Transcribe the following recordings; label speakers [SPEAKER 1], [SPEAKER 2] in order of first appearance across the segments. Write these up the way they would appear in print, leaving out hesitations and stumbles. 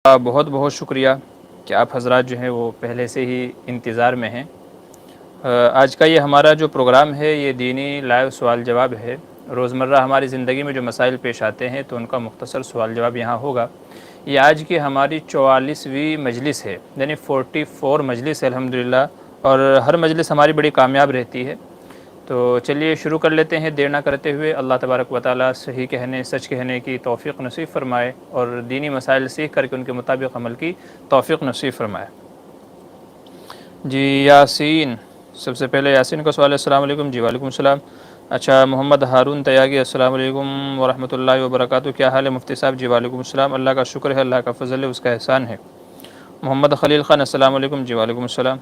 [SPEAKER 1] بہت بہت شکریہ کہ آپ حضرات جو ہیں وہ پہلے سے ہی انتظار میں ہیں۔ آج کا یہ ہمارا جو پروگرام ہے یہ دینی لائیو سوال جواب ہے۔ روزمرہ ہماری زندگی میں جو مسائل پیش آتے ہیں تو ان کا مختصر سوال جواب یہاں ہوگا۔ یہ آج کی ہماری 44ویں مجلس ہے، یعنی 44 مجلس ہے الحمدللہ، اور ہر مجلس ہماری بڑی کامیاب رہتی ہے۔ تو چلیے شروع کر لیتے ہیں دیر نہ کرتے ہوئے۔ اللہ تبارک و تعالیٰ صحیح کہنے سچ کہنے کی توفیق نصیب فرمائے اور دینی مسائل سیکھ کر کے ان کے مطابق عمل کی توفیق نصیب فرمائے۔ جی یاسین، سب سے پہلے یاسین کا سوال ہے۔ السلام علیکم۔ جی وعلیکم السلام۔ اچھا، محمد ہارون تیاگی، السلام علیکم ورحمۃ اللہ وبرکاتہ، کیا حال ہے مفتی صاحب؟ جی وعلیکم السلام، اللہ کا شکر ہے، اللہ کا فضل ہے، اس کا احسان ہے۔ محمد خلیل خان، السلام علیکم۔ جی وعلیکم السلام۔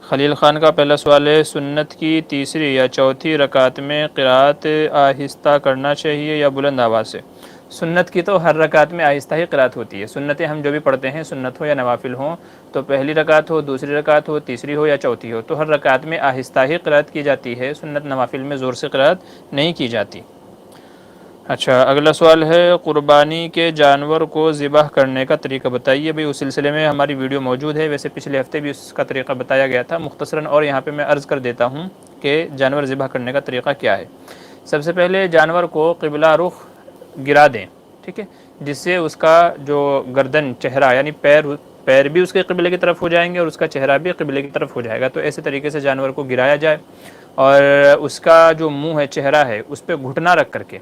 [SPEAKER 1] خلیل خان کا پہلا سوال ہے، سنت کی تیسری یا چوتھی رکعت میں قرأت آہستہ کرنا چاہیے یا بلند آواز سے؟ سنت کی تو ہر رکعت میں آہستہ ہی قرأت ہوتی ہے۔ سنتیں ہم جو بھی پڑھتے ہیں، سنت ہو یا نوافل ہوں، تو پہلی رکعت ہو، دوسری رکعت ہو، تیسری ہو یا چوتھی ہو، تو ہر رکعت میں آہستہ ہی قرأت کی جاتی ہے۔ سنت نوافل میں زور سے قرأت نہیں کی جاتی۔ اچھا، اگلا سوال ہے، قربانی کے جانور کو ذبح کرنے کا طریقہ بتائیے۔ بھئی اس سلسلے میں ہماری ویڈیو موجود ہے، ویسے پچھلے ہفتے بھی اس کا طریقہ بتایا گیا تھا مختصراً، اور یہاں پہ میں عرض کر دیتا ہوں کہ جانور ذبح کرنے کا طریقہ کیا ہے۔ سب سے پہلے جانور کو قبلہ رخ گرا دیں، ٹھیک ہے، جس سے اس کا جو گردن، چہرہ، یعنی پیر بھی اس کے قبلے کی طرف ہو جائیں گے اور اس کا چہرہ بھی قبلے کی طرف ہو جائے گا۔ تو ایسے طریقے سے جانور کو گرایا جائے، اور اس کا جو منہ ہے، چہرہ ہے، اس پہ گھٹنا رکھ کر کے،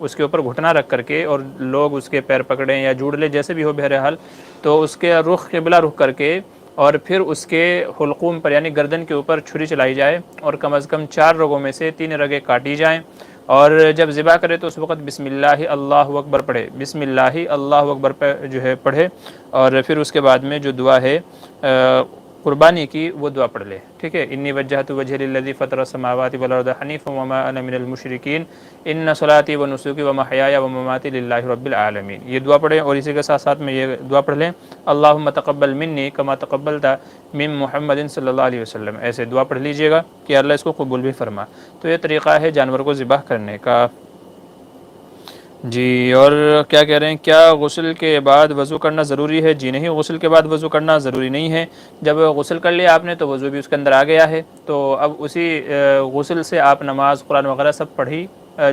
[SPEAKER 1] اس کے اوپر گھٹنا رکھ کر کے، اور لوگ اس کے پیر پکڑیں یا جوڑ لیں، جیسے بھی ہو بہرحال، تو اس کے رخ قبلہ رخ کر کے، اور پھر اس کے حلقوم پر یعنی گردن کے اوپر چھری چلائی جائے، اور کم از کم 4 رگوں میں سے 3 رگیں کاٹی جائیں، اور جب ذبح کرے تو اس وقت بسم اللہ اللہ اکبر پڑھے، بسم اللہ اللہ اکبر پہ جو ہے پڑھے، اور پھر اس کے بعد میں جو دعا ہے قربانی کی، وہ دعا پڑھ لے، ٹھیک ہے۔ انی وجہت وجہی للذی فطر السماوات والارض حنیفا وما انا من المشرکین ان صلاتی و نسکی و محیایا و مماتی للہ رب العالمین، یہ دعا پڑھیں، اور اسی کے ساتھ ساتھ میں یہ دعا پڑھ لیں، اللہم تقبل منی کما تقبلت من محمد صلی اللہ علیہ وسلم، ایسے دعا پڑھ لیجئے گا کہ اللہ اس کو قبول بھی فرما۔ تو یہ طریقہ ہے جانور کو ذبح کرنے کا۔ جی، اور کیا کہہ رہے ہیں، کیا غسل کے بعد وضو کرنا ضروری ہے؟ جی نہیں، غسل کے بعد وضو کرنا ضروری نہیں ہے۔ جب غسل کر لیا آپ نے تو وضو بھی اس کے اندر آ گیا ہے، تو اب اسی غسل سے آپ نماز، قرآن وغیرہ سب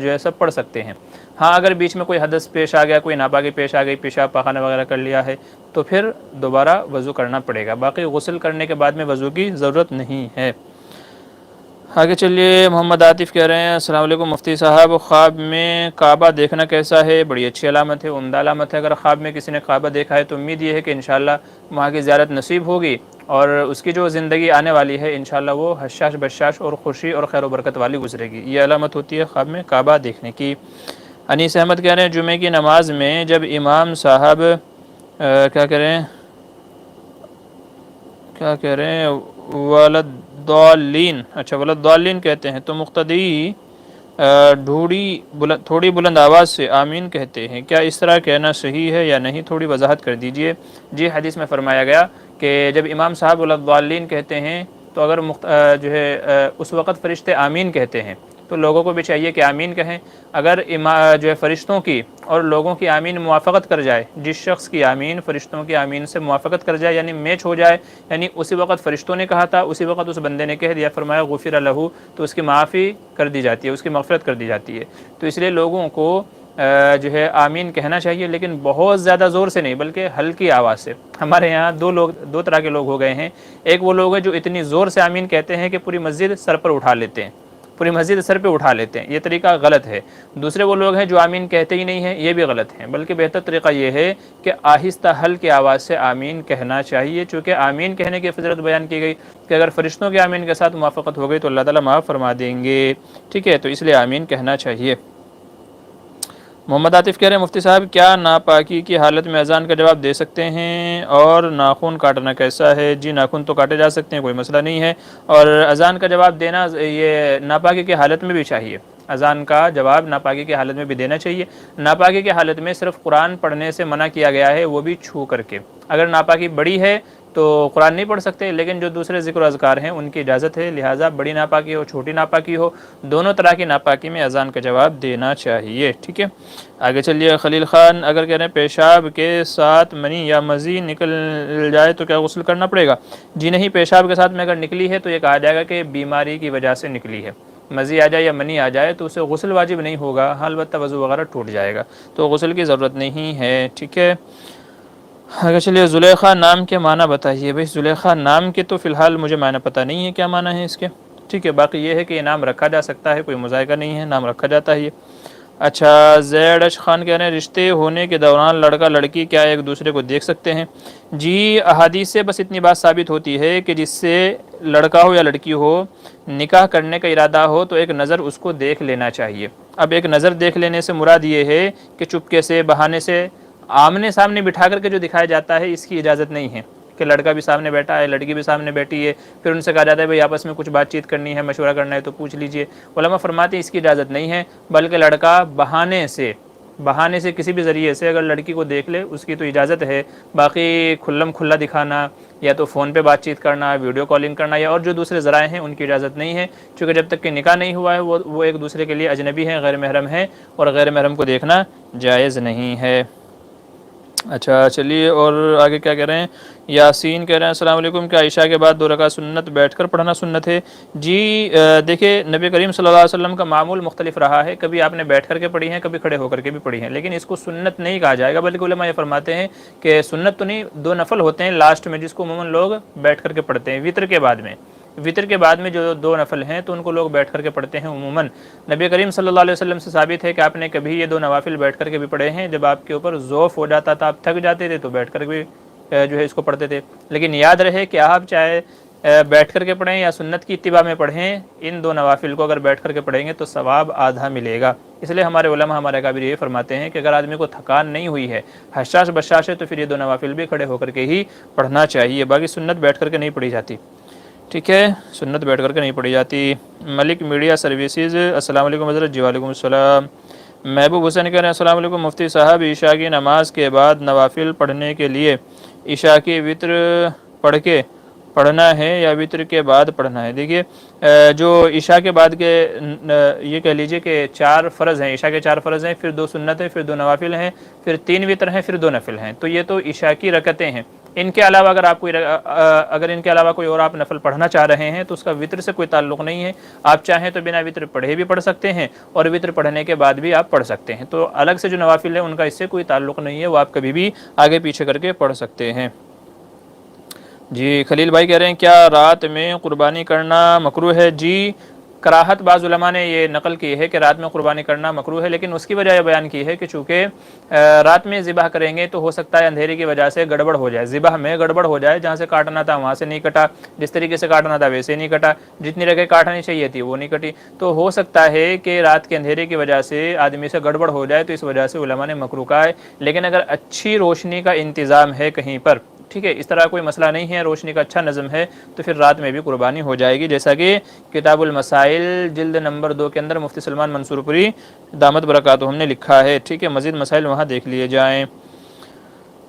[SPEAKER 1] جو ہے سب پڑھ سکتے ہیں۔ ہاں، اگر بیچ میں کوئی حدث پیش آ گیا، کوئی ناپاکی پیش آ گئی، پیشاب پاخانہ وغیرہ کر لیا ہے، تو پھر دوبارہ وضو کرنا پڑے گا، باقی غسل کرنے کے بعد میں وضو کی ضرورت نہیں ہے۔ آگے چلیے، محمد عاطف کہہ رہے ہیں، السلام علیکم مفتی صاحب، خواب میں کعبہ دیکھنا کیسا ہے؟ بڑی اچھی علامت ہے، عمدہ علامت ہے۔ اگر خواب میں کسی نے کعبہ دیکھا ہے تو امید یہ ہے کہ انشاءاللہ وہاں کی زیارت نصیب ہوگی، اور اس کی جو زندگی آنے والی ہے انشاءاللہ وہ حشاش بشاش اور خوشی اور خیر و برکت والی گزرے گی، یہ علامت ہوتی ہے خواب میں کعبہ دیکھنے کی۔ انیس احمد کہہ رہے ہیں، جمعہ کی نماز میں جب امام صاحب کیا کہہ رہے ہیں ولدالین، اچھا ولدالین کہتے ہیں، تو مقتدی تھوڑی بلند آواز سے آمین کہتے ہیں، کیا اس طرح کہنا صحیح ہے یا نہیں؟ تھوڑی وضاحت کر دیجئے۔ جی، حدیث میں فرمایا گیا کہ جب امام صاحب ولدالین کہتے ہیں تو اگر جو ہے اس وقت فرشتے آمین کہتے ہیں تو لوگوں کو بھی چاہیے کہ آمین کہیں۔ اگر جو ہے فرشتوں کی اور لوگوں کی آمین موافقت کر جائے، جس شخص کی آمین فرشتوں کی آمین سے موافقت کر جائے، یعنی میچ ہو جائے، یعنی اسی وقت فرشتوں نے کہا تھا، اسی وقت اس بندے نے کہہ دیا، فرمایا غفر لہ، تو اس کی معافی کر دی جاتی ہے، اس کی مغفرت کر دی جاتی ہے۔ تو اس لیے لوگوں کو جو ہے آمین کہنا چاہیے، لیکن بہت زیادہ زور سے نہیں، بلکہ ہلکی آواز سے۔ ہمارے یہاں دو طرح کے لوگ ہو گئے ہیں، ایک وہ لوگ ہیں جو اتنی زور سے آمین کہتے ہیں کہ پوری مسجد سر پر اٹھا لیتے ہیں، پوری مسجد سر پہ اٹھا لیتے ہیں، یہ طریقہ غلط ہے۔ دوسرے وہ لوگ ہیں جو آمین کہتے ہی نہیں ہیں، یہ بھی غلط ہیں، بلکہ بہتر طریقہ یہ ہے کہ آہستہ ہلکی آواز سے آمین کہنا چاہیے، چونکہ آمین کہنے کی فضیلت بیان کی گئی کہ اگر فرشتوں کے آمین کے ساتھ موافقت ہو گئی تو اللہ تعالیٰ معاف فرما دیں گے، ٹھیک ہے، تو اس لیے آمین کہنا چاہیے۔ محمد عاطف کہہ رہے ہیں، مفتی صاحب کیا ناپاکی کی حالت میں اذان کا جواب دے سکتے ہیں، اور ناخن کاٹنا کیسا ہے؟ جی، ناخن تو کاٹے جا سکتے ہیں، کوئی مسئلہ نہیں ہے، اور اذان کا جواب دینا یہ ناپاکی کی حالت میں بھی چاہیے، اذان کا جواب ناپاکی کی حالت میں بھی دینا چاہیے۔ ناپاکی کی حالت میں صرف قرآن پڑھنے سے منع کیا گیا ہے، وہ بھی چھو کر کے۔ اگر ناپاکی بڑی ہے تو قرآن نہیں پڑھ سکتے، لیکن جو دوسرے ذکر و اذکار ہیں ان کی اجازت ہے، لہٰذا بڑی ناپاکی ہو چھوٹی ناپاکی ہو، دونوں طرح کی ناپاکی میں اذان کا جواب دینا چاہیے، ٹھیک ہے۔ آگے چلیے، خلیل خان اگر کہہ رہے ہیں پیشاب کے ساتھ منی یا مزی نکل جائے تو کیا غسل کرنا پڑے گا؟ جی نہیں، پیشاب کے ساتھ میں اگر نکلی ہے تو یہ کہا جائے گا کہ بیماری کی وجہ سے نکلی ہے، مزی آ جائے یا منی آ جائے تو اسے غسل واجب نہیں ہوگا، ہاں البتہ وضو وغیرہ ٹوٹ جائے گا، تو غسل کی ضرورت نہیں ہے، ٹھیک ہے۔ اگر چلیے، زلیخا نام کے معنی بتائیے۔ بھائی زلیخا نام کے تو فی الحال مجھے معنی پتہ نہیں ہے کیا معنی ہے اس کے، ٹھیک ہے، باقی یہ ہے کہ یہ نام رکھا جا سکتا ہے، کوئی مذائقہ نہیں ہے، نام رکھا جاتا ہے یہ۔ اچھا، زید اش خان کہہ رہے ہیں رشتے ہونے کے دوران لڑکا لڑکی کیا ایک دوسرے کو دیکھ سکتے ہیں؟ جی، احادیث سے بس اتنی بات ثابت ہوتی ہے کہ جس سے لڑکا ہو یا لڑکی ہو نکاح کرنے کا ارادہ ہو تو ایک نظر اس کو دیکھ لینا چاہیے۔ اب ایک نظر دیکھ لینے سے مراد یہ ہے کہ چپکے سے، بہانے سے، آمنے سامنے بٹھا کر کے جو دکھایا جاتا ہے اس کی اجازت نہیں ہے کہ لڑکا بھی سامنے بیٹھا ہے، لڑکی بھی سامنے بیٹھی ہے، پھر ان سے کہا جاتا ہے بھئی آپس میں کچھ بات چیت کرنی ہے، مشورہ کرنا ہے تو پوچھ لیجئے۔ علماء فرماتے ہیں اس کی اجازت نہیں ہے، بلکہ لڑکا بہانے سے کسی بھی ذریعے سے اگر لڑکی کو دیکھ لے اس کی تو اجازت ہے، باقی کھلم کھلا دکھانا یا تو فون پہ بات چیت کرنا، ویڈیو کالنگ کرنا یا اور جو دوسرے ذرائع ہیں ان کی اجازت نہیں ہے، چونکہ جب تک کہ نکاح نہیں ہوا ہے وہ ایک دوسرے کے لیے اجنبی ہیں، غیر محرم ہیں، اور غیر محرم کو دیکھنا جائز نہیں ہے۔ اچھا چلیے، اور آگے کیا کہہ رہے ہیں؟ یاسین کہہ رہے ہیں السلام علیکم، کیا عشاء کے بعد 2 رکعت سنت بیٹھ کر پڑھنا سنت ہے؟ جی دیکھیں، نبی کریم صلی اللہ علیہ وسلم کا معمول مختلف رہا ہے، کبھی آپ نے بیٹھ کر کے پڑھی ہیں، کبھی کھڑے ہو کر کے بھی پڑھی ہیں، لیکن اس کو سنت نہیں کہا جائے گا، بلکہ علماء یہ فرماتے ہیں کہ سنت تو نہیں، 2 نفل ہوتے ہیں لاسٹ میں جس کو عموماً لوگ بیٹھ کر کے پڑھتے ہیں، وطر کے بعد میں جو 2 نفل ہیں تو ان کو لوگ بیٹھ کر کے پڑھتے ہیں عموماً۔ نبی کریم صلی اللہ علیہ وسلم سے ثابت ہے کہ آپ نے کبھی یہ 2 نوافل بیٹھ کر کے بھی پڑھے ہیں، جب آپ کے اوپر ضعف ہو جاتا تھا، آپ تھک جاتے تھے تو بیٹھ کر بھی جو ہے اس کو پڑھتے تھے، لیکن یاد رہے کہ آپ چاہے بیٹھ کر کے پڑھیں یا سنت کی اتباع میں پڑھیں، ان 2 نوافل کو اگر بیٹھ کر کے پڑھیں گے تو ثواب آدھا ملے گا۔ اس لیے ہمارے علماء، ہمارے اکابر یہ فرماتے ہیں کہ اگر آدمی کو تھکان نہیں ہوئی ہے، حشاش بشاش ہے، تو پھر یہ 2 نوافل بھی کھڑے ہو کر کے ہی پڑھنا چاہیے، باقی سنت بیٹھ کر کے نہیں پڑھی جاتی، ٹھیک ہے، سنت بیٹھ کر کے نہیں پڑھی جاتی۔ ملک میڈیا سروسز، السلام علیکم حضرت۔ جی وعلیکم السلام۔ محبوب حسین کہہ رہے ہیں السلام علیکم مفتی صاحب، عشاء کی نماز کے بعد نوافل پڑھنے کے لیے عشاء کی وتر پڑھ کے پڑھنا ہے یا وتر کے بعد پڑھنا ہے؟ دیکھیے، جو عشاء کے بعد کے یہ کہہ لیجئے کہ 4 فرض ہیں، عشاء کے 4 فرض ہیں، پھر 2 سنت ہیں، پھر 2 نوافل ہیں، پھر 3 وتر ہیں، پھر 2 نفل ہیں، تو یہ تو عشاء کی رکعتیں ہیں۔ ان کے علاوہ اگر ان کے علاوہ کوئی اور آپ نفل پڑھنا چاہ رہے ہیں تو اس کا وتر سے کوئی تعلق نہیں ہے، آپ چاہیں تو بنا وتر پڑھے بھی پڑھ سکتے ہیں اور وتر پڑھنے کے بعد بھی آپ پڑھ سکتے ہیں، تو الگ سے جو نوافل ہیں ان کا اس سے کوئی تعلق نہیں ہے، وہ آپ کبھی بھی آگے پیچھے کر کے پڑھ سکتے ہیں۔ جی خلیل بھائی کہہ رہے ہیں کیا رات میں قربانی کرنا مکروہ ہے؟ جی، کراہت بعض علماء نے یہ نقل کی ہے کہ رات میں قربانی کرنا مکروہ ہے، لیکن اس کی وجہ یہ بیان کی ہے کہ چونکہ رات میں ذبح کریں گے تو ہو سکتا ہے اندھیرے کی وجہ سے گڑبڑ ہو جائے، ذبح میں گڑبڑ ہو جائے، جہاں سے کاٹنا تھا وہاں سے نہیں کٹا، جس طریقے سے کاٹنا تھا ویسے نہیں کٹا، جتنی جگہ کاٹنی چاہیے تھی وہ نہیں کٹی، تو ہو سکتا ہے کہ رات کے اندھیرے کی وجہ سے آدمی سے گڑبڑ ہو جائے، تو اس وجہ سے علماء نے مکروہ کہا ہے، لیکن اگر اچھی روشنی کا انتظام ہے کہیں پر، ٹھیک ہے، اس طرح کوئی مسئلہ نہیں ہے، روشنی کا اچھا نظم ہے، تو پھر رات میں بھی قربانی ہو جائے گی، جیسا کہ کتاب المسائل جلد نمبر 2 کے اندر مفتی سلمان منصور پوری دامت برکاتہ ہم نے لکھا ہے، ٹھیک ہے، مزید مسائل وہاں دیکھ لیے جائیں۔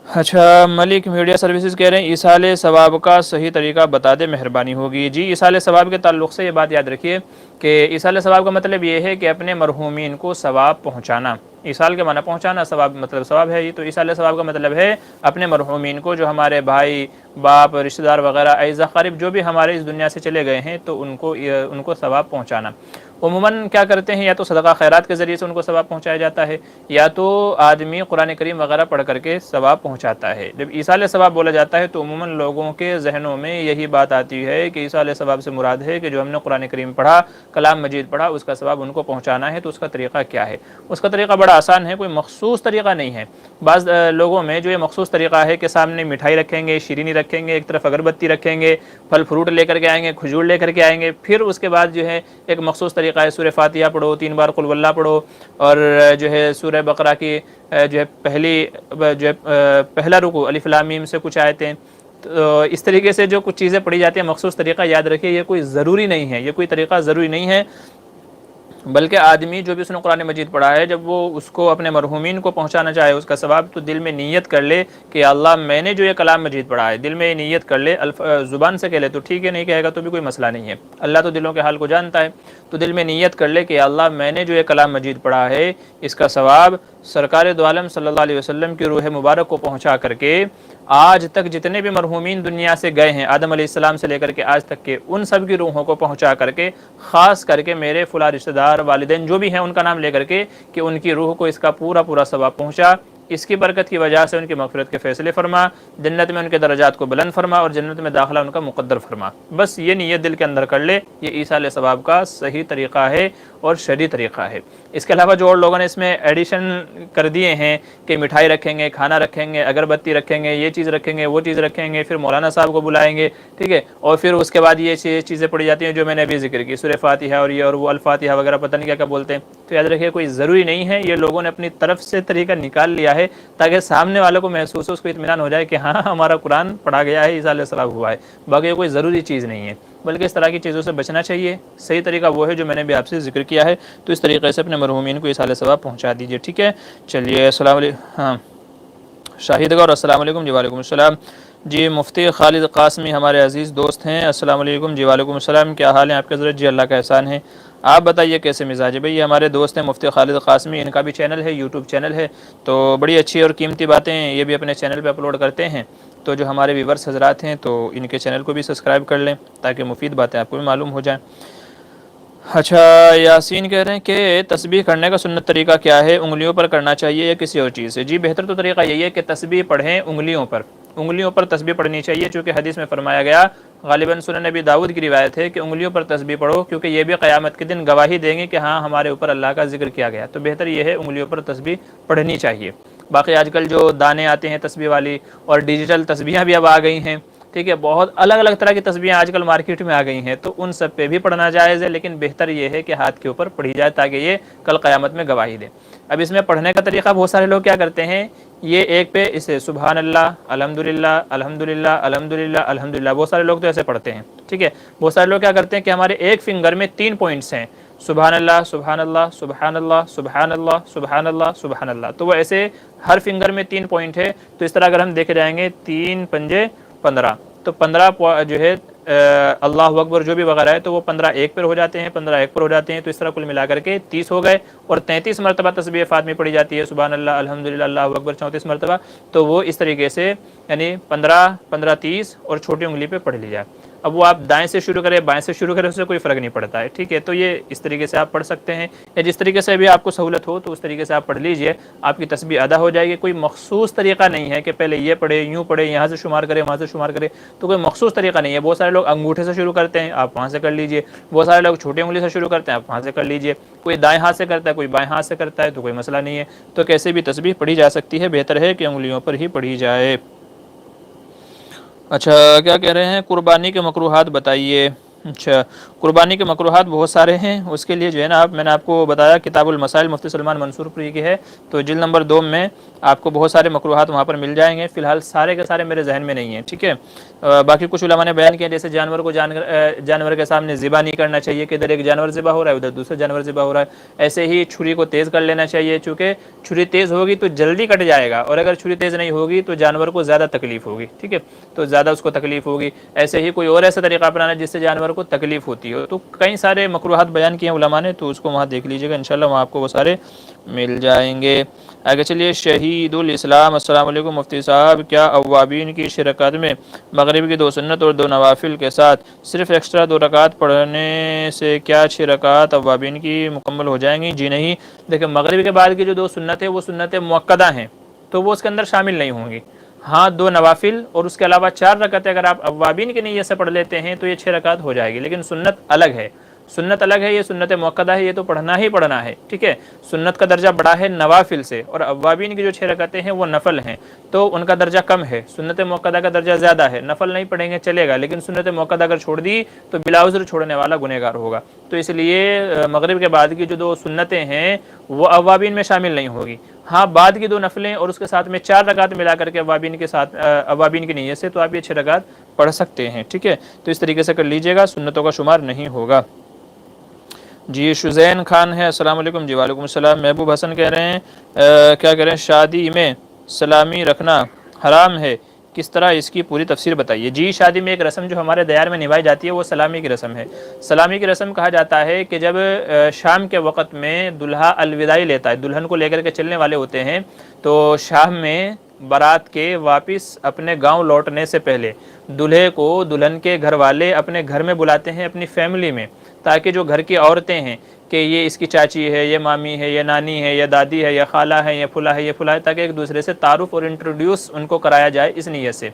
[SPEAKER 1] اچھا، ملک میڈیا سروسز کہہ رہے ہیں ایصال ثواب کا صحیح طریقہ بتا دے مہربانی ہوگی۔ جی، ایصال ثواب کے تعلق سے یہ بات یاد رکھیے کہ ایصال ثواب کا مطلب یہ ہے کہ اپنے مرحومین کو ثواب پہنچانا، ایصال کے معنی پہنچانا، ثواب مطلب ثواب ہے، یہ تو ایصال ثواب کا مطلب ہے اپنے مرحومین کو، جو ہمارے بھائی باپ رشتہ دار وغیرہ اعزا قریب جو بھی ہمارے اس دنیا سے چلے گئے ہیں تو ان کو ثواب پہنچانا۔ عموماً کیا کرتے ہیں، یا تو صدقہ خیرات کے ذریعے سے ان کو ثواب پہنچایا جاتا ہے، یا تو آدمی قرآن کریم وغیرہ پڑھ کر کے ثواب پہنچاتا ہے۔ جب ایصال ثواب بولا جاتا ہے تو عموماً لوگوں کے ذہنوں میں یہی بات آتی ہے کہ ایصال ثواب سے مراد ہے کہ جو ہم نے قرآن کریم پڑھا، کلام مجید پڑھا، اس کا ثواب ان کو پہنچانا ہے، تو اس کا طریقہ کیا ہے؟ اس کا طریقہ بڑا آسان ہے، کوئی مخصوص طریقہ نہیں ہے۔ بعض لوگوں میں جو یہ مخصوص طریقہ ہے کہ سامنے مٹھائی رکھیں گے، شیرینی رکھیں گے، ایک طرف اگربتی رکھیں گے، پھل فروٹ لے کر کے آئیں گے، کھجور لے کر کے آئیں گے، پھر اس کے بعد جو ہے ایک مخصوص طریقہ ہے سورہ فاتحہ پڑھو، 3 بار قل واللہ پڑھو، اور جو ہے سورہ بقرہ کی جو ہے پہلا رکوع الف لام میم سے کچھ آیتیں، تو اس طریقے سے جو کچھ چیزیں پڑھی جاتی ہیں مخصوص طریقہ، یاد رکھیے یہ کوئی ضروری نہیں ہے، یہ کوئی طریقہ ضروری نہیں ہے، بلکہ آدمی جو بھی اس نے قرآن مجید پڑھا ہے، جب وہ اس کو اپنے مرحومین کو پہنچانا چاہے اس کا ثواب، تو دل میں نیت کر لے کہ یا اللہ میں نے جو یہ کلام مجید پڑھا ہے، دل میں یہ نیت کر لے، زبان سے کہہ لے تو ٹھیک ہے، نہیں کہے گا تو بھی کوئی مسئلہ نہیں ہے، اللہ تو دلوں کے حال کو جانتا ہے، تو دل میں نیت کر لے کہ یا اللہ میں نے جو یہ کلام مجید پڑھا ہے اس کا ثواب سرکار دو عالم صلی اللہ علیہ وسلم کی روح مبارک کو پہنچا کر کے آج تک جتنے بھی مرحومین دنیا سے گئے ہیں، آدم علیہ السلام سے لے کر کے آج تک کے، ان سب کی روحوں کو پہنچا کر کے، خاص کر کے میرے فلاں رشتہ دار، والدین جو بھی ہیں ان کا نام لے کر کے، کہ ان کی روح کو اس کا پورا پورا ثواب پہنچا، اس کی برکت کی وجہ سے ان کی مغفرت کے فیصلے فرما، جنت میں ان کے درجات کو بلند فرما اور جنت میں داخلہ ان کا مقدر فرما۔ بس یہ نیت دل کے اندر کر لے، یہ ایصال ثواب کا صحیح طریقہ ہے اور شرعی طریقہ ہے۔ اس کے علاوہ جو اور لوگوں نے اس میں ایڈیشن کر دیے ہیں کہ مٹھائی رکھیں گے، کھانا رکھیں گے، اگربتی رکھیں گے، یہ چیز رکھیں گے، وہ چیز رکھیں گے، پھر مولانا صاحب کو بلائیں گے، ٹھیک ہے، اور پھر اس کے بعد یہ چیزیں پڑھی جاتی ہیں جو میں نے ابھی ذکر کی، سورہ فاتحہ اور یہ اور وہ الفاتحہ وغیرہ، پتہ نہیں کیا کیا بولتے ہیں۔ تو یاد رکھیے کوئی ضروری نہیں ہے، یہ لوگوں نے اپنی طرف سے طریقہ نکال لیا ہے تاکہ سامنے والوں کو محسوس ہو، اس کو اطمینان ہو جائے کہ ہاں ہمارا قرآن پڑھا گیا ہے، ایصال ثواب ہوا ہے، باقی یہ کوئی ضروری چیز نہیں ہے، بلکہ اس طرح کی چیزوں سے بچنا چاہیے۔ صحیح طریقہ وہ ہے جو میں نے بھی آپ سے ذکر کیا ہے، تو اس طریقے سے اپنے مرحومین کو ایصال ثواب پہنچا دیجیے، ٹھیک ہے۔ چلیے، السلام علیکم، ہاں شاہد گور، السلام علیکم، جی وعلیکم السلام۔ جی مفتی خالد قاسمی ہمارے عزیز دوست ہیں، السلام علیکم، جی وعلیکم السلام، کیا حال ہیں آپ کے حضرت؟ جی اللہ کا احسان ہے، آپ بتائیے کیسے مزاج ہے؟ بھئی یہ ہمارے دوست ہیں مفتی خالد قاسمی، ان کا بھی چینل ہے، یوٹیوب چینل ہے، تو بڑی اچھی اور قیمتی باتیں یہ بھی اپنے چینل پہ اپلوڈ کرتے ہیں، تو جو ہمارے ویورس حضرات ہیں تو ان کے چینل کو بھی سبسکرائب کر لیں تاکہ مفید باتیں آپ کو بھی معلوم ہو جائیں۔ اچھا، یاسین کہہ رہے ہیں کہ تسبیح کرنے کا سنت طریقہ کیا ہے؟ انگلیوں پر کرنا چاہیے یا کسی اور چیز سے؟ جی بہتر تو طریقہ یہی ہے کہ تسبیح پڑھیں انگلیوں پر تسبیح پڑھنی چاہیے، چونکہ حدیث میں فرمایا گیا، غالباً سنن نبی داؤد کی روایت ہے کہ انگلیوں پر تسبیح پڑھو، کیونکہ یہ بھی قیامت کے دن گواہی دیں گے کہ ہاں ہمارے اوپر اللہ کا ذکر کیا گیا، تو بہتر یہ ہے انگلیوں پر تسبیح پڑھنی چاہیے۔ باقی آج کل جو دانے آتے ہیں تسبیح والی اور ڈیجیٹل تسبیحاں بھی اب آ گئی ہیں، ٹھیک ہے، بہت الگ الگ طرح کی تسبیحیں آج کل مارکیٹ میں آ گئی ہیں، تو ان سب پہ بھی پڑھنا جائز ہے، لیکن بہتر یہ ہے کہ ہاتھ کے اوپر پڑھی جائے تاکہ یہ کل قیامت میں گواہی دے۔ اب اس میں پڑھنے کا طریقہ بہت سارے لوگ کیا کرتے ہیں، یہ ایک پہ اسے سبحان اللہ، الحمدللہ، الحمدللہ، الحمدللہ، الحمدللہ، بہت سارے لوگ تو ایسے پڑھتے ہیں، ٹھیک ہے۔ بہت سارے لوگ کیا کرتے ہیں کہ ہمارے ایک فنگر میں 3 پوائنٹس ہیں، سبحان اللہ، سبحان اللہ، سبحان اللہ، سبحان اللہ، سبحان اللہ، سبحان اللہ، تو وہ ایسے ہر فنگر میں 3 پوائنٹ ہے، تو اس طرح اگر ہم دیکھے جائیں گے 3 پنجے 15، تو 15 جو ہے اللہ اکبر جو بھی وغیرہ ہے، تو وہ 15 ایک پر ہو جاتے ہیں، 15 ایک پر ہو جاتے ہیں، تو اس طرح کل ملا کر کے 30 ہو گئے، اور 33 مرتبہ تسبیح فاطمی پڑھی جاتی ہے، سبحان اللہ، الحمدللہ، اللہ اکبر 34 مرتبہ، تو وہ اس طریقے سے یعنی 15 15 30 اور چھوٹی انگلی پہ پڑھ لی جائے۔ اب وہ آپ دائیں سے شروع کریں بائیں سے شروع کریں، اس سے کوئی فرق نہیں پڑتا ہے، ٹھیک ہے، تو یہ اس طریقے سے آپ پڑھ سکتے ہیں، یا جس طریقے سے بھی آپ کو سہولت ہو تو اس طریقے سے آپ پڑھ لیجئے، آپ کی تسبیح ادا ہو جائے گی۔ کوئی مخصوص طریقہ نہیں ہے کہ پہلے یہ پڑھے، یوں پڑھے، یہاں سے شمار کرے، وہاں سے شمار کرے، تو کوئی مخصوص طریقہ نہیں ہے۔ بہت سارے لوگ انگوٹھے سے شروع کرتے ہیں، آپ وہاں سے کر لیجئے، بہت سارے لوگ چھوٹی انگلی سے شروع کرتے ہیں، آپ وہاں سے کر لیجئے، کوئی دائیں ہاتھ سے کرتا ہے، کوئی بائیں ہاتھ سے کرتا ہے، تو کوئی مسئلہ نہیں ہے، تو کیسے بھی تسبیح پڑھی جا سکتی ہے، بہتر ہے کہ انگلیوں پر ہی پڑھی جائے۔ اچھا، کیا کہہ رہے ہیں، قربانی کے مکروہات بتائیے۔ اچھا، قربانی کے مکروہات بہت سارے ہیں، اس کے لیے جو ہے نا میں نے آپ کو بتایا کتاب المسائل مفتی سلمان منصور پوری کی ہے، تو جلد نمبر 2 میں آپ کو بہت سارے مکروہات وہاں پر مل جائیں گے، فی الحال سارے کے سارے میرے ذہن میں نہیں ہیں، ٹھیک ہے۔ باقی کچھ علماء نے بیان کیا، جیسے جانور کو جانور کے سامنے ذبح نہیں کرنا چاہیے، کہ ادھر ایک جانور ذبح ہو رہا ہے ادھر دوسرا جانور ذبح ہو رہا ہے، ایسے ہی چھری کو تیز کر لینا چاہیے، چونکہ چھری تیز ہوگی تو جلدی کٹ جائے گا، اور اگر چھری تیز نہیں ہوگی تو جانور کو زیادہ تکلیف ہوگی، ٹھیک ہے، تو زیادہ اس کو تکلیف ہوگی۔ ایسے ہی کوئی اور ایسا طریقہ اپنانا جس سے جانور کو تکلیف ہوتی ہو، تو کئی سارے مکروہات بیان کیے ہیں علماء نے، تو اس کو وہاں دیکھ لیجیے گا، انشاءاللہ وہاں آپ کو وہ سارے مل جائیں گے۔ آگے چلیے، شہید الاسلام، السلام علیکم مفتی صاحب، کیا اوابین کی شرکت میں مغرب کی 2 سنت اور 2 نوافل کے ساتھ صرف ایکسٹرا 2 رکعت پڑھنے سے کیا 6 رکعت اوابین کی مکمل ہو جائیں گی؟ جی نہیں، دیکھیں مغرب کے بعد کی جو 2 سنت ہے وہ سنت مؤکدہ ہیں، تو وہ اس کے اندر شامل نہیں ہوں گی۔ ہاں 2 نوافل اور اس کے علاوہ 4 رکعتیں اگر آپ اوابین کی نیت سے پڑھ لیتے ہیں تو یہ 6 رکعت ہو جائے گی، لیکن سنت الگ ہے، سنت الگ ہے، یہ سنت مؤکدہ ہے، یہ تو پڑھنا ہی پڑھنا ہے، ٹھیک ہے۔ سنت کا درجہ بڑا ہے نوافل سے، اور اوابین کی جو 6 رکعتیں ہیں وہ نفل ہیں، تو ان کا درجہ کم ہے، سنت مؤکدہ کا درجہ زیادہ ہے، نفل نہیں پڑھیں گے چلے گا، لیکن سنت مؤکدہ اگر چھوڑ دی تو بلا عذر چھوڑنے والا گنہگار ہوگا، تو اس لیے مغرب کے بعد کی جو 2 سنتیں ہیں وہ اوابین میں شامل نہیں ہوگی۔ ہاں بعد کی 2 نفلیں اور اس کے ساتھ میں 4 رکعت ملا کر کے اوابین کے ساتھ اوابین کی نیت سے تو آپ یہ 6 رکعت پڑھ سکتے ہیں، ٹھیک ہے، تو اس طریقے سے کر لیجئے گا، سنتوں کا شمار نہیں ہوگا۔ جی شزین خان ہے، السلام علیکم. جی وعلیکم السلام. محبوب حسن کہہ رہے ہیں کیا کریں شادی میں سلامی رکھنا حرام ہے، کس طرح اس کی پوری تفسیر بتائیے. جی شادی میں ایک رسم جو ہمارے دیار میں نبھائی جاتی ہے وہ سلامی کی رسم ہے. سلامی کی رسم کہا جاتا ہے کہ جب شام کے وقت میں دلہا الوداعی لیتا ہے، دلہن کو لے کر کے چلنے والے ہوتے ہیں، تو شام میں بارات کے واپس اپنے گاؤں لوٹنے سے پہلے دلہے کو دلہن کے گھر والے اپنے گھر میں بلاتے ہیں، اپنی فیملی میں، تاکہ جو گھر کی عورتیں ہیں کہ یہ اس کی چاچی ہے، یہ مامی ہے، یہ نانی ہے، یہ دادی ہے، یہ خالہ ہے، یہ پھولا ہے، یہ پھولا ہے، تاکہ ایک دوسرے سے تعارف اور انٹروڈیوس ان کو کرایا جائے اس نیت سے.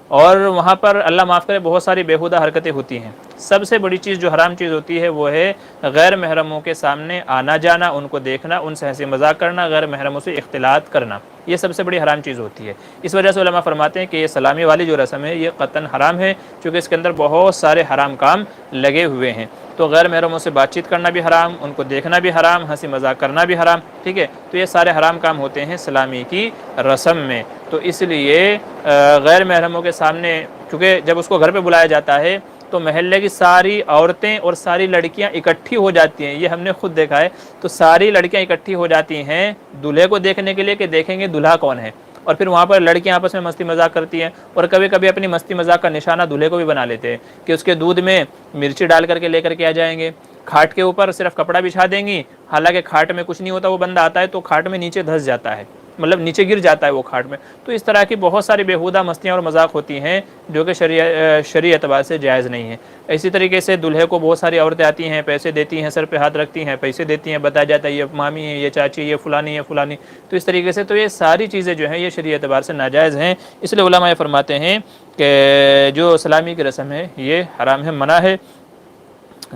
[SPEAKER 1] اور وہاں پر اللہ معاف کرے بہت ساری بیہودہ حرکتیں ہوتی ہیں. سب سے بڑی چیز جو حرام چیز ہوتی ہے وہ ہے غیر محرموں کے سامنے آنا جانا، ان کو دیکھنا، ان سے ہنسی مذاق کرنا، غیر محرموں سے اختلاط کرنا، یہ سب سے بڑی حرام چیز ہوتی ہے. اس وجہ سے علماء فرماتے ہیں کہ یہ سلامی والی جو رسم ہے یہ قطعاً حرام ہے، چونکہ اس کے اندر بہت سارے حرام کام لگے ہوئے ہیں. تو غیر محرموں سے بات چیت کرنا بھی حرام، ان کو دیکھنا بھی حرام، ہنسی مذاق کرنا بھی حرام. ٹھیک ہے، تو یہ سارے حرام کام ہوتے ہیں سلامی کی رسم میں. تو اس لیے غیر محرموں کے سامنے، چونکہ جب اس کو گھر پہ بلایا جاتا ہے تو محلے کی ساری عورتیں اور ساری لڑکیاں اکٹھی ہو جاتی ہیں، یہ ہم نے خود دیکھا ہے. تو ساری لڑکیاں اکٹھی ہو جاتی ہیں دلہے کو دیکھنے کے لیے کہ دیکھیں گے دلہا کون ہے، اور پھر وہاں پر لڑکیاں آپس میں مستی مذاق کرتی ہیں، اور کبھی کبھی اپنی مستی مذاق کا نشانہ دلہے کو بھی بنا لیتے ہیں کہ اس کے دودھ میں مرچی ڈال کر کے لے کر کے آ جائیں گے، کھاٹ کے اوپر صرف کپڑا بچھا دیں گی، حالانکہ کھاٹ میں کچھ نہیں ہوتا. وہ بندہ آتا ہے تو کھاٹ میں نیچے دھس جاتا ہے، مطلب نیچے گر جاتا ہے وہ کھاٹ میں. تو اس طرح کی بہت ساری بیہودہ مستیاں اور مذاق ہوتی ہیں جو کہ شرعی اعتبار سے جائز نہیں ہے. اسی طریقے سے دلہے کو بہت ساری عورتیں آتی ہیں، پیسے دیتی ہیں، سر پہ ہاتھ رکھتی ہیں، پیسے دیتی ہیں، بتایا جاتا ہے یہ مامی ہے، یہ چاچی، یہ فلانی ہے، فلانی. تو اس طریقے سے تو یہ ساری چیزیں جو ہیں یہ شرعی اعتبار سے ناجائز ہیں. اس لیے علماء یہ فرماتے ہیں کہ جو سلامی کی رسم ہے یہ حرام ہے، منع ہے.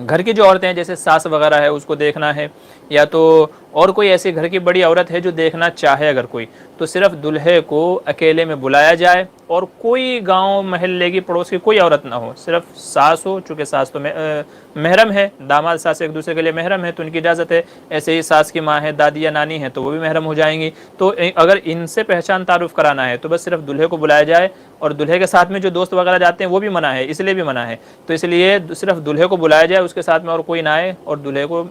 [SPEAKER 1] گھر کی جو عورتیں ہیں جیسے ساس وغیرہ ہے اس کو دیکھنا ہے، یا تو اور کوئی ایسی گھر کی بڑی عورت ہے جو دیکھنا چاہے اگر کوئی، تو صرف دلہے کو اکیلے میں بلایا جائے، اور کوئی گاؤں محلے کی پڑوس کی کوئی عورت نہ ہو، صرف ساس ہو. چونکہ ساس تو محرم ہے، داماد ساس ایک دوسرے کے لیے محرم ہے تو ان کی اجازت ہے. ایسے ہی ساس کی ماں ہے، دادی یا نانی ہے تو وہ بھی محرم ہو جائیں گی. تو اگر ان سے پہچان تعارف کرانا ہے تو بس صرف دلہے کو بلایا جائے، اور دلہے کے ساتھ میں جو دوست وغیرہ جاتے ہیں وہ بھی منع ہے، اس لیے بھی منع ہے. تو اس لیے صرف دلہے کو بلایا جائے، اس کے ساتھ میں اور کوئی نہ آئے، اور دلہے کو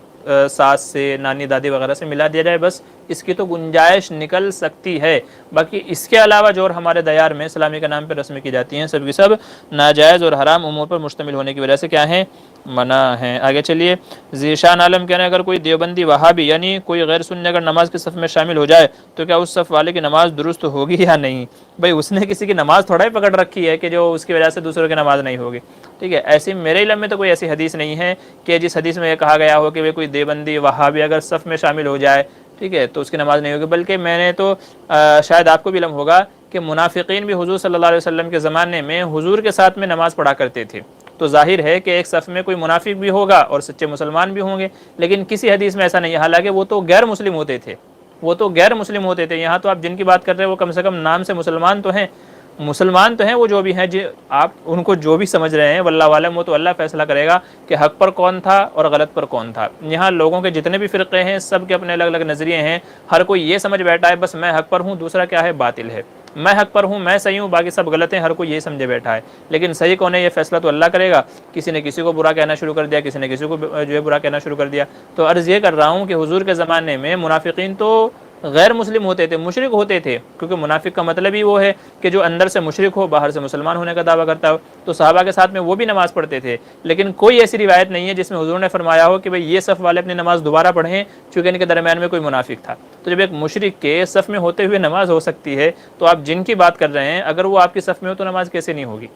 [SPEAKER 1] ساس سے، نانی دادی وغیرہ سے ملا دیا جائے. بس اس کی تو گنجائش نکل سکتی ہے. باقی اس کے علاوہ جو اور ہمارے دیار میں اسلامی کے نام پہ رسمیں کی جاتی ہیں سب کی سب ناجائز اور حرام امور پر مشتمل ہونے کی وجہ سے کیا ہیں؟ منع ہیں. آگے چلیے. ذیشان عالم کہہ رہے ہیں اگر کوئی دیوبندی وہابی یعنی کوئی غیر سنی اگر نماز کے صف میں شامل ہو جائے تو کیا اس صف والے کی نماز درست ہوگی یا نہیں؟ بھائی اس نے کسی کی نماز تھوڑا ہی پکڑ رکھی ہے کہ جو اس کی وجہ سے دوسروں کی نماز نہیں ہوگی. ٹھیک ہے، ایسی میرے علم میں تو کوئی ایسی حدیث نہیں ہے کہ جس حدیث میں یہ کہا گیا ہو کہ کوئی دیوبندی وہابی اگر صف میں شامل ہو جائے، ٹھیک ہے، تو اس کی نماز نہیں ہوگی. بلکہ میں نے تو شاید آپ کو بھی علم ہوگا کہ منافقین بھی حضور صلی اللہ علیہ وسلم کے زمانے میں حضور کے ساتھ میں نماز پڑھا کرتے تھے. تو ظاہر ہے کہ ایک صف میں کوئی منافق بھی ہوگا اور سچے مسلمان بھی ہوں گے، لیکن کسی حدیث میں ایسا نہیں ہے. حالانکہ وہ تو غیر مسلم ہوتے تھے، وہ تو غیر مسلم ہوتے تھے. یہاں تو آپ جن کی بات کر رہے ہیں وہ کم سے کم نام سے مسلمان تو ہیں، مسلمان تو ہیں وہ جو بھی ہیں. آپ ان کو جو بھی سمجھ رہے ہیں واللہ عالم، وہ تو اللہ فیصلہ کرے گا کہ حق پر کون تھا اور غلط پر کون تھا. یہاں لوگوں کے جتنے بھی فرقے ہیں سب کے اپنے الگ الگ نظریے ہیں. ہر کوئی یہ سمجھ بیٹھا ہے بس میں حق پر ہوں، دوسرا کیا ہے؟ باطل ہے. میں حق پر ہوں، میں صحیح ہوں، باقی سب غلط ہیں، ہر کوئی یہ سمجھے بیٹھا ہے. لیکن صحیح کون ہے یہ فیصلہ تو اللہ کرے گا. کسی نے کسی کو برا کہنا شروع کر دیا، کسی نے کسی کو جو ہے برا کہنا شروع کر دیا. تو عرض یہ کر رہا ہوں کہ حضور کے زمانے میں منافقین تو غیر مسلم ہوتے تھے، مشرک ہوتے تھے، کیونکہ منافق کا مطلب ہی وہ ہے کہ جو اندر سے مشرک ہو، باہر سے مسلمان ہونے کا دعویٰ کرتا ہو. تو صحابہ کے ساتھ میں وہ بھی نماز پڑھتے تھے، لیکن کوئی ایسی روایت نہیں ہے جس میں حضور نے فرمایا ہو کہ بھئی یہ صف والے اپنی نماز دوبارہ پڑھیں چونکہ ان کے درمیان میں کوئی منافق تھا. تو جب ایک مشرک کے صف میں ہوتے ہوئے نماز ہو سکتی ہے تو آپ جن کی بات کر رہے ہیں اگر وہ آپ کی صف میں ہو تو نماز کیسے نہیں ہوگی؟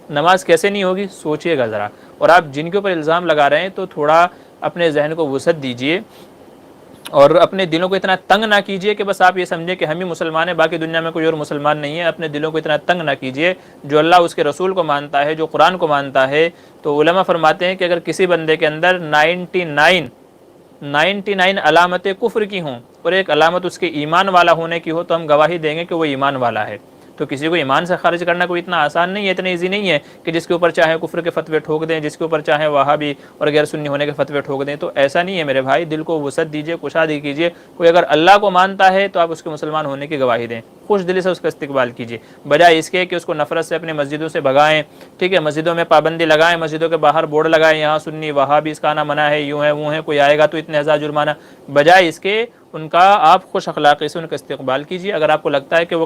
[SPEAKER 1] نماز کیسے نہیں ہوگی؟ سوچئے گا ذرا. اور آپ جن کے اوپر الزام لگا رہے ہیں تو تھوڑا اپنے ذہن کو وسعت دیجئے اور اپنے دلوں کو اتنا تنگ نہ کیجئے کہ بس آپ یہ سمجھیں کہ ہم ہی مسلمان ہیں، باقی دنیا میں کوئی اور مسلمان نہیں ہے. اپنے دلوں کو اتنا تنگ نہ کیجئے. جو اللہ اس کے رسول کو مانتا ہے، جو قرآن کو مانتا ہے، تو علماء فرماتے ہیں کہ اگر کسی بندے کے اندر 99 علامتیں کفر کی ہوں اور ایک علامت اس کے ایمان والا ہونے کی ہو تو ہم گواہی دیں گے کہ وہ ایمان والا ہے. تو کسی کو ایمان سے خارج کرنا کوئی اتنا آسان نہیں ہے، اتنا ایزی نہیں ہے کہ جس کے اوپر چاہے کفر کے فتوے ٹھوک دیں، جس کے اوپر چاہے وہابی اور غیر سنی ہونے کے فتوے ٹھوک دیں، تو ایسا نہیں ہے میرے بھائی، دل کو وسعت دیجیے، کشادگی کیجیے۔ کوئی اگر اللہ کو مانتا ہے تو آپ اس کے مسلمان ہونے کی گواہی دیں، خوش دلی سے اس کا استقبال کیجیے، بجائے اس کے کہ اس کو نفرت سے اپنی مسجدوں سے بھگائیں، ٹھیک ہے، مسجدوں میں پابندی لگائیں، مسجدوں کے باہر بورڈ لگائیں، یہاں سنی وہابی اس کا آنا منع ہے، یوں ہے وہ ہے، کوئی آئے گا تو اتنے ہزار جرمانہ، بجائے اس کے ان کا آپ خوش اخلاقی سے ان کا استقبال کیجیے۔ اگر آپ کو لگتا ہے کہ وہ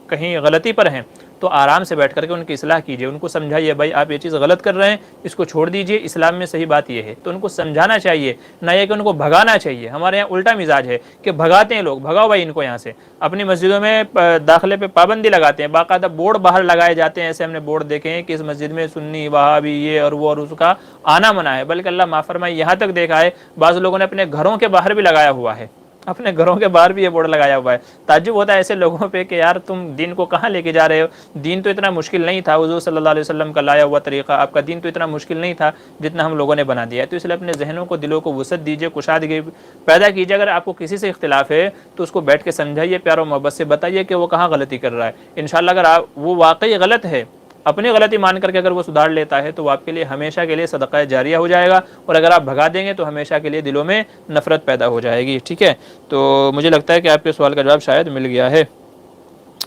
[SPEAKER 1] کہیں غلطی پر ہیں تو آرام سے بیٹھ کر کے ان کی اصلاح کیجیے، ان کو سمجھائیے بھائی آپ یہ چیز غلط کر رہے ہیں، اس کو چھوڑ دیجیے، اسلام میں صحیح بات یہ ہے، تو ان کو سمجھانا چاہیے، نہ یہ کہ ان کو بھگانا چاہیے۔ ہمارے یہاں الٹا مزاج ہے کہ بھگاتے ہیں لوگ، بھگاؤ بھائی ان کو یہاں سے، اپنی مسجدوں میں داخلے پہ پابندی لگاتے ہیں، باقاعدہ بورڈ باہر لگائے جاتے ہیں، ایسے ہم نے بورڈ دیکھے ہیں کہ اس مسجد میں سنی وہابی یہ اور وہ اور اس کا آنا منع ہے، بلکہ اللہ معاف فرمائے یہاں تک دیکھا ہے بعض لوگوں نے اپنے گھروں کے باہر بھی لگایا ہوا ہے، اپنے گھروں کے باہر بھی یہ بورڈ لگایا ہوا ہے۔ تعجب ہوتا ہے ایسے لوگوں پہ کہ یار تم دین کو کہاں لے کے جا رہے ہو، دین تو اتنا مشکل نہیں تھا، حضور صلی اللہ علیہ وسلم کا لایا ہوا طریقہ، آپ کا دین تو اتنا مشکل نہیں تھا جتنا ہم لوگوں نے بنا دیا ہے۔ تو اس لیے اپنے ذہنوں کو، دلوں کو وسعت دیجیے، کشادگی پیدا کیجیے۔ اگر آپ کو کسی سے اختلاف ہے تو اس کو بیٹھ کے سمجھائیے، پیار و محبت سے بتائیے کہ وہ کہاں غلطی کر رہا ہے۔ انشاءاللہ اگر وہ واقعی غلط ہے، اپنی غلطی مان کر کے اگر وہ سدھار لیتا ہے تو وہ آپ کے لیے ہمیشہ کے لیے صدقہ جاریہ ہو جائے گا، اور اگر آپ بھگا دیں گے تو ہمیشہ کے لیے دلوں میں نفرت پیدا ہو جائے گی، ٹھیک ہے۔ تو مجھے لگتا ہے کہ آپ کے سوال کا جواب شاید مل گیا ہے۔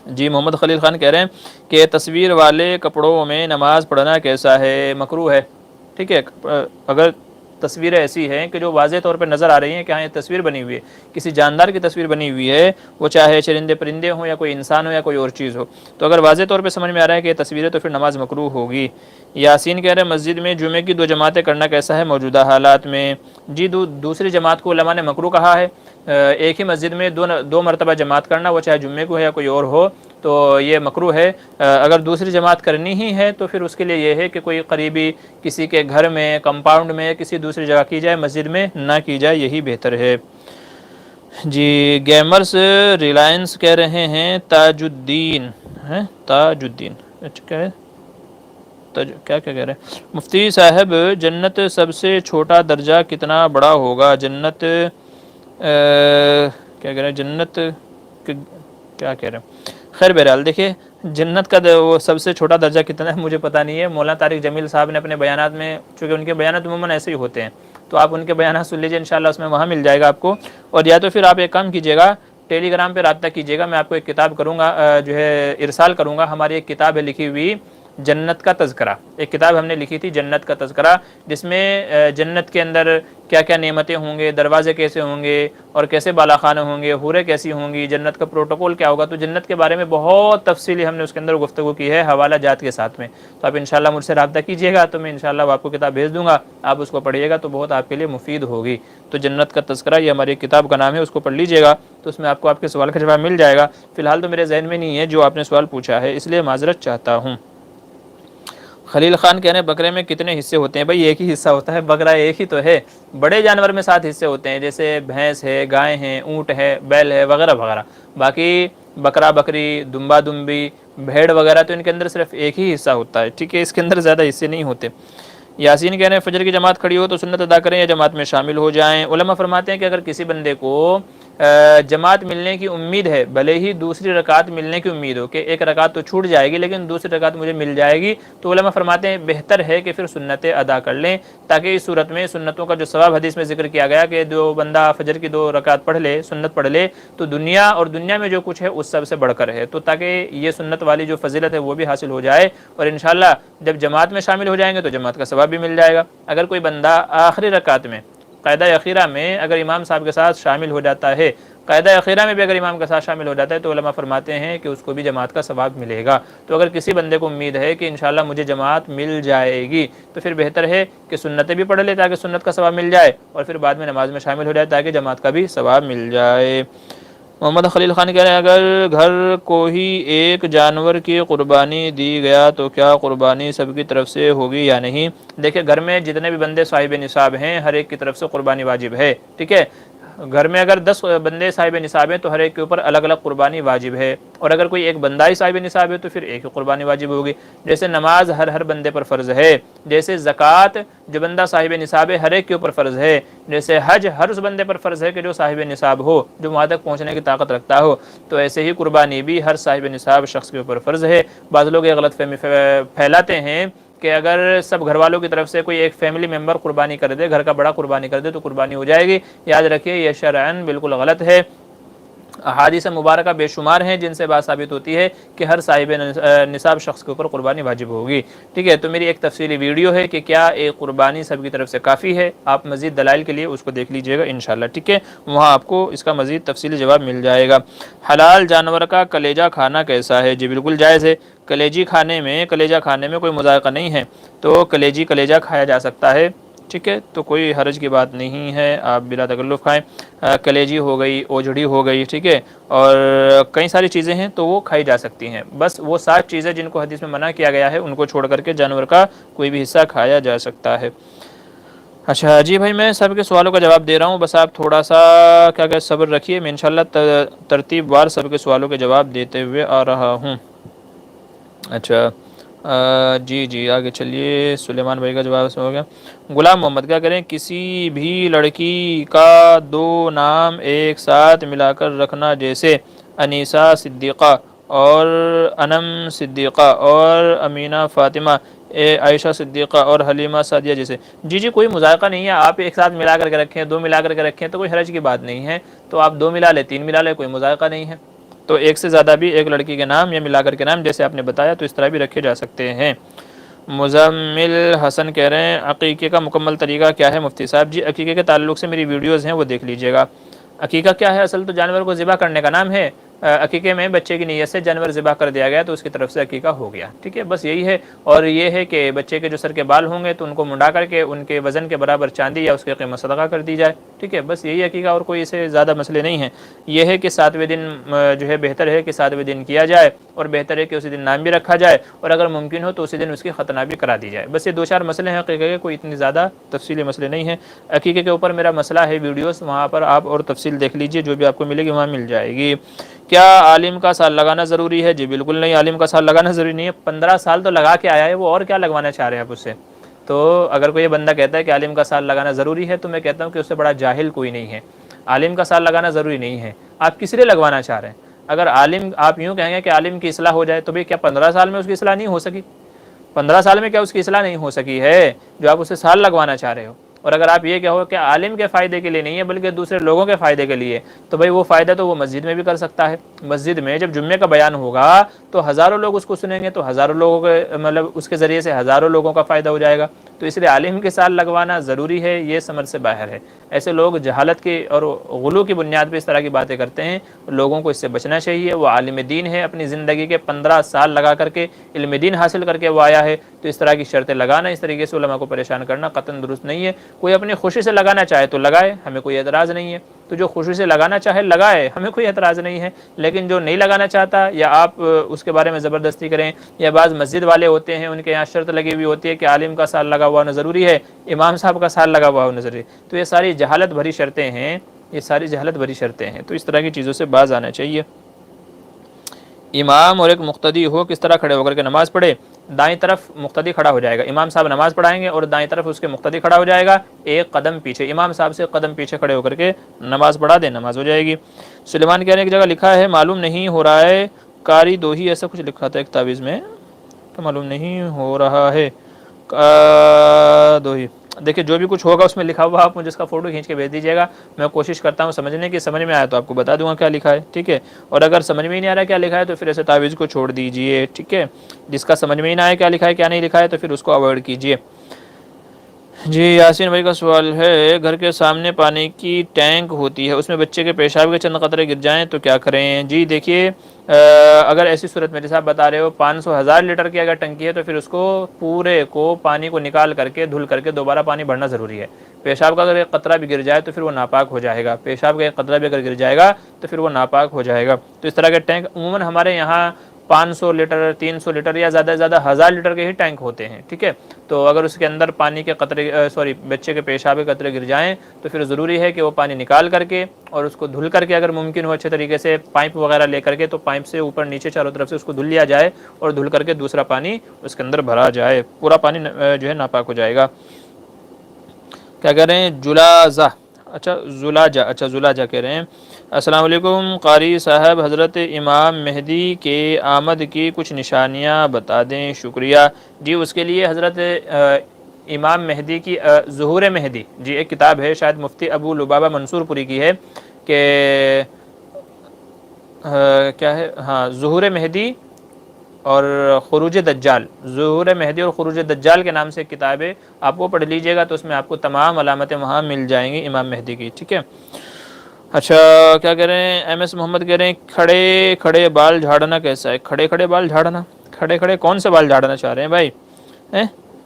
[SPEAKER 1] جی محمد خلیل خان کہہ رہے ہیں کہ تصویر والے کپڑوں میں نماز پڑھنا کیسا ہے؟ مکروہ ہے، ٹھیک ہے۔ اگر تصویریں ایسی ہیں کہ جو واضح طور پہ نظر آ رہی ہیں کہ ہاں یہ تصویر بنی ہوئی ہے، کسی جاندار کی تصویر بنی ہوئی ہے، وہ چاہے چرندے پرندے ہوں یا کوئی انسان ہو یا کوئی اور چیز ہو، تو اگر واضح طور پہ سمجھ میں آ رہا ہے کہ یہ تصویریں، تو پھر نماز مکروہ ہوگی۔ یاسین کہہ رہے ہیں مسجد میں جمعے کی 2 جماعتیں کرنا کیسا ہے موجودہ حالات میں؟ جی دوسری جماعت کو علماء نے مکروہ کہا ہے، ایک ہی مسجد میں دو مرتبہ جماعت کرنا، وہ چاہے جمعے کو ہے یا کوئی اور ہو، تو یہ مکروہ ہے۔ اگر دوسری جماعت کرنی ہی ہے تو پھر اس کے لیے یہ ہے کہ کوئی قریبی کسی کے گھر میں، کمپاؤنڈ میں، کسی دوسری جگہ کی جائے، مسجد میں نہ کی جائے، یہی بہتر ہے۔ جی گیمرز ریلائنس کہہ رہے ہیں تاج الدین، تاج الدین، اچھا کیا ہے، کیا کہہ رہے ہیں؟ مفتی صاحب جنت سب سے چھوٹا درجہ کتنا بڑا ہوگا؟ جنت کیا کہہ رہے ہیں، جنت کیا کہہ رہے ہیں؟ خیر بہرحال دیکھیے جنت کا وہ سب سے چھوٹا درجہ کتنا ہے مجھے پتہ نہیں ہے۔ مولانا طارق جمیل صاحب نے اپنے بیانات میں، چونکہ ان کے بیانات عموماً ایسے ہی ہوتے ہیں، تو آپ ان کے بیانات سن لیجیے، انشاءاللہ اس میں وہاں مل جائے گا آپ کو۔ اور یا تو پھر آپ ایک کام کیجیے گا، ٹیلی گرام پہ رابطہ کیجیے گا، میں آپ کو ایک کتاب کروں گا، جو ہے ارسال کروں گا۔ ہماری ایک کتاب ہے لکھی ہوئی جنت کا تذکرہ، ایک کتاب ہم نے لکھی تھی جنت کا تذکرہ، جس میں جنت کے اندر کیا کیا نعمتیں ہوں گے، دروازے کیسے ہوں گے، اور کیسے بالا خانے ہوں گے، حوریں کیسی ہوں گی، جنت کا پروٹوکول کیا ہوگا، تو جنت کے بارے میں بہت تفصیلی ہم نے اس کے اندر گفتگو کی ہے، حوالہ جات کے ساتھ میں۔ تو آپ انشاءاللہ مجھ سے رابطہ کیجیے گا، تو میں انشاءاللہ آپ کو کتاب بھیج دوں گا، آپ اس کو پڑھیے گا تو بہت آپ کے لیے مفید ہوگی۔ تو جنت کا تذکرہ یہ ہماری کتاب کا نام ہے، اس کو پڑھ لیجیے گا تو اس میں آپ کو آپ کے سوال کا جواب مل جائے گا۔ فی الحال تو میرے ذہن میں نہیں ہے جو آپ نے سوال پوچھا ہے، اس لیے معذرت چاہتا ہوں۔ خلیل خان کہہ رہے ہیں بکرے میں کتنے حصے ہوتے ہیں؟ بھائی ایک ہی حصہ ہوتا ہے، بکرا ایک ہی تو ہے، بڑے جانور میں 7 حصے ہوتے ہیں، جیسے بھینس ہے، گائے ہیں، اونٹ ہے، بیل ہے، وغیرہ وغیرہ۔ باقی بکرا بکری، دمبا دمبی، بھیڑ وغیرہ تو ان کے اندر صرف ایک ہی حصہ ہوتا ہے، ٹھیک ہے، اس کے اندر زیادہ حصے نہیں ہوتے۔ یاسین کہہ رہے ہیں فجر کی جماعت کھڑی ہو تو سنت ادا کریں یا جماعت میں شامل ہو جائیں؟ علماء فرماتے ہیں کہ اگر کسی بندے کو جماعت ملنے کی امید ہے، بھلے ہی دوسری رکعت ملنے کی امید ہو کہ ایک رکعت تو چھوٹ جائے گی لیکن دوسری رکعت مجھے مل جائے گی، تو علماء فرماتے ہیں بہتر ہے کہ پھر سنتیں ادا کر لیں، تاکہ اس صورت میں سنتوں کا جو ثواب حدیث میں ذکر کیا گیا کہ جو بندہ فجر کی 2 رکعت پڑھ لے، سنت پڑھ لے، تو دنیا اور دنیا میں جو کچھ ہے اس سب سے بڑھ کر ہے، تو تاکہ یہ سنت والی جو فضیلت ہے وہ بھی حاصل ہو جائے، اور انشاءاللہ جب جماعت میں شامل ہو جائیں گے تو جماعت کا ثواب بھی مل جائے گا۔ اگر کوئی بندہ آخری رکعت میں، قاعدہ اخیرہ میں اگر امام صاحب کے ساتھ شامل ہو جاتا ہے، قاعدہ اخیرہ میں بھی اگر امام کے ساتھ شامل ہو جاتا ہے، تو علماء فرماتے ہیں کہ اس کو بھی جماعت کا ثواب ملے گا۔ تو اگر کسی بندے کو امید ہے کہ انشاءاللہ مجھے جماعت مل جائے گی، تو پھر بہتر ہے کہ سنتیں بھی پڑھ لے تاکہ سنت کا ثواب مل جائے، اور پھر بعد میں نماز میں شامل ہو جائے تاکہ جماعت کا بھی ثواب مل جائے۔ محمد خلیل خان کہہ رہے ہیں اگر گھر کو ہی ایک جانور کی قربانی دی گیا تو کیا قربانی سب کی طرف سے ہوگی یا نہیں؟ دیکھیں گھر میں جتنے بھی بندے صاحب نصاب ہیں ہر ایک کی طرف سے قربانی واجب ہے، ٹھیک ہے۔ گھر میں اگر 10 بندے صاحب نصاب ہیں تو ہر ایک کے اوپر الگ الگ قربانی واجب ہے، اور اگر کوئی ایک بندہ ہی صاحب نصاب ہے تو پھر ایک ہی قربانی واجب ہوگی۔ جیسے نماز ہر بندے پر فرض ہے، جیسے زکوٰۃ جو بندہ صاحب نصاب ہے ہر ایک کے اوپر فرض ہے، جیسے حج ہر اس بندے پر فرض ہے کہ جو صاحب نصاب ہو، جو وہاں تک پہنچنے کی طاقت رکھتا ہو، تو ایسے ہی قربانی بھی ہر صاحب نصاب شخص کے اوپر فرض ہے۔ بعض لوگ یہ غلط فہمی پھیلاتے ہیں کہ اگر سب گھر والوں کی طرف سے کوئی ایک فیملی ممبر قربانی کر دے، گھر کا بڑا قربانی کر دے تو قربانی ہو جائے گی۔ یاد رکھیے یہ شرعاً بالکل غلط ہے۔ احادیث مبارکہ بے شمار ہیں جن سے بات ثابت ہوتی ہے کہ ہر صاحب نصاب شخص کے اوپر قربانی واجب ہوگی، ٹھیک ہے۔ تو میری ایک تفصیلی ویڈیو ہے کہ کیا ایک قربانی سب کی طرف سے کافی ہے، آپ مزید دلائل کے لیے اس کو دیکھ لیجئے گا انشاءاللہ، ٹھیک ہے، وہاں آپ کو اس کا مزید تفصیلی جواب مل جائے گا۔ حلال جانور کا کلیجہ کھانا کیسا ہے؟ جی بالکل جائز ہے، کلیجہ کھانے میں کوئی مذائقہ نہیں ہے، تو کلیجہ کھایا جا سکتا ہے، ٹھیک ہے، تو کوئی حرج کی بات نہیں ہے، آپ بلا تکلف کھائیں۔ کلیجی ہو گئی، اوجھڑی ہو گئی، ٹھیک ہے، اور کئی ساری چیزیں ہیں تو وہ کھائی جا سکتی ہیں، بس وہ 7 چیزیں جن کو حدیث میں منع کیا گیا ہے ان کو چھوڑ کر کے جانور کا کوئی بھی حصہ کھایا جا سکتا ہے۔ اچھا جی بھائی، میں سب کے سوالوں کا جواب دے رہا ہوں، بس آپ تھوڑا سا کیا کہ صبر رکھیے، میں انشاءاللہ ترتیب وار سب کے سوالوں کے جواب دیتے ہوئے آ رہا ہوں۔ اچھا جی آگے چلیے، سلیمان بھائی کا جواب ہو گیا۔ غلام محمد، کیا کریں کسی بھی لڑکی کا 2 نام ایک ساتھ ملا کر رکھنا، جیسے انیسہ صدیقہ اور انم صدیقہ اور امینہ فاطمہ، عائشہ صدیقہ اور حلیمہ سعدیہ جیسے؟ جی کوئی مذائقہ نہیں ہے، آپ ایک ساتھ ملا کر کے رکھیں، 2 ملا کر کے رکھیں تو کوئی حرج کی بات نہیں ہے، تو آپ 2 ملا لیں، 3 ملا لیں، کوئی مذائقہ نہیں ہے۔ تو ایک سے زیادہ بھی ایک لڑکی کے نام یا ملا کر کے نام جیسے آپ نے بتایا تو اس طرح بھی رکھے جا سکتے ہیں۔ مزمل حسن کہہ رہے ہیں عقیقے کا مکمل طریقہ کیا ہے مفتی صاحب؟ جی عقیقے کے تعلق سے میری ویڈیوز ہیں وہ دیکھ لیجئے گا۔ عقیقہ کیا ہے؟ اصل تو جانور کو ذبح کرنے کا نام ہے، عقیقے میں بچے کی نیت سے جانور ذبح کر دیا گیا تو اس کی طرف سے عقیقہ ہو گیا، ٹھیک ہے، بس یہی ہے۔ اور یہ ہے کہ بچے کے جو سر کے بال ہوں گے تو ان کو منڈا کر کے ان کے وزن کے برابر چاندی یا اس کی قیمت صدقہ کر دی جائے، ٹھیک ہے، بس یہی عقیقہ، اور کوئی اسے زیادہ مسئلے نہیں ہیں۔ یہ ہے کہ 7ویں دن جو ہے بہتر ہے کہ 7ویں دن کیا جائے، اور بہتر ہے کہ اسی دن نام بھی رکھا جائے، اور اگر ممکن ہو تو اسی دن اس کی ختنہ بھی کرا دی جائے۔ بس یہ 2-4 مسئلے ہیں عقیقے کے، کوئی اتنی زیادہ تفصیلی مسئلے نہیں ہیں۔ عقیقے کے اوپر میرا مسئلہ ہے ویڈیوز، وہاں پر آپ اور تفصیل دیکھ لیجئے، جو بھی آپ کو ملے گی وہاں مل جائے گی۔ کیا عالم کا سال لگانا ضروری ہے؟ جی بالکل نہیں، عالم کا سال لگانا ضروری نہیں ہے، 15 سال تو لگا کے آیا ہے وہ، اور کیا لگوانا چاہ رہے ہیں آپ اس سے؟ تو اگر کوئی بندہ کہتا ہے کہ عالم کا سال لگانا ضروری ہے تو میں کہتا ہوں کہ اس سے بڑا جاہل کوئی نہیں ہے۔ عالم کا سال لگانا ضروری نہیں ہے، آپ کس لیے لگوانا چاہ رہے ہیں؟ اگر عالم، آپ یوں کہیں گے کہ عالم کی اصلاح ہو جائے، تو بھئی کیا 15 سال میں اس کی اصلاح نہیں ہو سکی؟ 15 سال میں کیا اس کی اصلاح نہیں ہو سکی ہے جو آپ اسے سال لگوانا چاہ رہے ہو؟ اور اگر آپ یہ کہو کہ عالم کے فائدے کے لیے نہیں ہے بلکہ دوسرے لوگوں کے فائدے کے لیے، تو بھئی وہ فائدہ تو وہ مسجد میں بھی کر سکتا ہے۔ مسجد میں جب جمعے کا بیان ہوگا تو ہزاروں لوگ اس کو سنیں گے، تو ہزاروں لوگوں کے مطلب اس کے ذریعے سے ہزاروں لوگوں کا فائدہ ہو جائے گا، تو اس لیے عالم کے سال لگوانا ضروری ہے، یہ سمجھ سے باہر ہے۔ ایسے لوگ جہالت کی اور غلو کی بنیاد پہ اس طرح کی باتیں کرتے ہیں، لوگوں کو اس سے بچنا چاہیے۔ وہ عالم دین ہے، اپنی زندگی کے 15 سال لگا کر کے علم دین حاصل کر کے وہ آیا ہے، تو اس طرح کی شرطیں لگانا، اس طریقے سے علماء کو پریشان کرنا قطعاً درست نہیں ہے۔ کوئی اپنی خوشی سے لگانا چاہے تو لگائے، ہمیں کوئی اعتراض نہیں ہے، تو جو خوشی سے لگانا چاہے لگائے، ہمیں کوئی اعتراض نہیں ہے، لیکن جو نہیں لگانا چاہتا یا آپ اس کے بارے میں زبردستی کریں، یا بعض مسجد والے ہوتے ہیں ان کے یہاں شرط لگی ہوئی ہوتی ہے کہ عالم کا سال لگا ہوا ہونا ضروری ہے، امام صاحب کا سال لگا ہوا ہونا ضروری ہے، تو یہ ساری جہالت بھری شرطیں ہیں، یہ ساری جہالت بھری شرطیں ہیں، تو اس طرح کی چیزوں سے باز آنا چاہیے۔ امام اور ایک مقتدی ہو کس طرح کھڑے ہو کر کے نماز پڑھے؟ دائیں طرف مقتدی کھڑا ہو جائے گا، امام صاحب نماز پڑھائیں گے اور دائیں طرف اس کے مقتدی کھڑا ہو جائے گا، ایک قدم پیچھے، امام صاحب سے قدم پیچھے کھڑے ہو کر کے نماز پڑھا دے، نماز ہو جائے گی۔ سلیمان کہہ رہے ہیں ایک جگہ لکھا ہے معلوم نہیں ہو رہا ہے قاری دوہی، ایسا کچھ لکھا تھا ایک تعویذ میں، تو معلوم نہیں ہو رہا ہے دوہی، دیکھیں جو بھی کچھ ہوگا اس میں لکھا ہوا آپ مجھے اس کا فوٹو کھینچ کے بھیج دیجیے گا، میں کوشش کرتا ہوں سمجھنے کی، سمجھ میں آیا تو آپ کو بتا دوں گا کیا لکھا ہے، ٹھیک ہے، اور اگر سمجھ میں ہی نہیں آ رہا کیا لکھا ہے تو پھر ایسے تعویذ کو چھوڑ دیجئے، ٹھیک ہے، جس کا سمجھ میں ہی نہ آئے کیا لکھا ہے کیا نہیں لکھا ہے تو پھر اس کو اوائڈ کیجئے۔ جی یاسین بھائی کا سوال ہے گھر کے سامنے پانی کی ٹینک ہوتی ہے، اس میں بچے کے پیشاب کے چند قطرے گر جائیں تو کیا کریں؟ جی دیکھیے اگر ایسی صورت میں جیسا آپ بتا رہے ہو 500,000 لیٹر کی اگر ٹنکی ہے تو پھر اس کو پورے کو پانی کو نکال کر کے دھل کر کے دوبارہ پانی بھرنا ضروری ہے۔ پیشاب کا اگر ایک قطرہ بھی گر جائے تو پھر وہ ناپاک ہو جائے گا، پیشاب کا ایک قطرہ بھی اگر گر جائے گا تو پھر وہ ناپاک ہو جائے گا۔ تو اس طرح کے ٹینک عموماً ہمارے یہاں 500 لیٹر 300 لیٹر یا زیادہ سے زیادہ 1000 لیٹر کے ہی ٹینک ہوتے ہیں، ٹھیک ہے. تو اگر اس کے اندر پانی کے قطرے بچے کے پیشاب کے قطرے گر جائیں تو پھر ضروری ہے کہ وہ پانی نکال کر کے اور اس کو دھل کر کے اگر ممکن ہو اچھے طریقے سے پائپ وغیرہ لے کر کے تو پائپ سے اوپر نیچے چاروں طرف سے اس کو دھل لیا جائے اور دھل کر کے دوسرا پانی اس کے اندر بھرا جائے، پورا پانی جو ہے ناپاک ہو جائے گا. کیا کہہ رہے ہیں؟ جلازہ، اچھا زلاجہ کہہ رہے ہیں. السلام علیکم قاری صاحب، حضرت امام مہدی کے آمد کی کچھ نشانیاں بتا دیں، شکریہ. جی اس کے لیے حضرت امام مہدی کی ظہور مہدی، جی ایک کتاب ہے، شاید مفتی ابو لبابہ منصور پوری کی ہے، کہ کیا ہے، ہاں ظہور مہدی اور خروج دجال، ظہور مہدی اور خروج دجال کے نام سے ایک کتاب ہے، آپ کو پڑھ لیجئے گا تو اس میں آپ کو تمام علامتیں وہاں مل جائیں گی امام مہدی کی، ٹھیک ہے. اچھا کیا کہہ رہے ہیں؟ ایم ایس محمد کہہ رہے ہیں کھڑے کھڑے بال جھاڑنا کیسا ہے؟ کھڑے کھڑے بال جھاڑنا، کھڑے کھڑے کون سے بال جھاڑنا چاہ رہے ہیں بھائی؟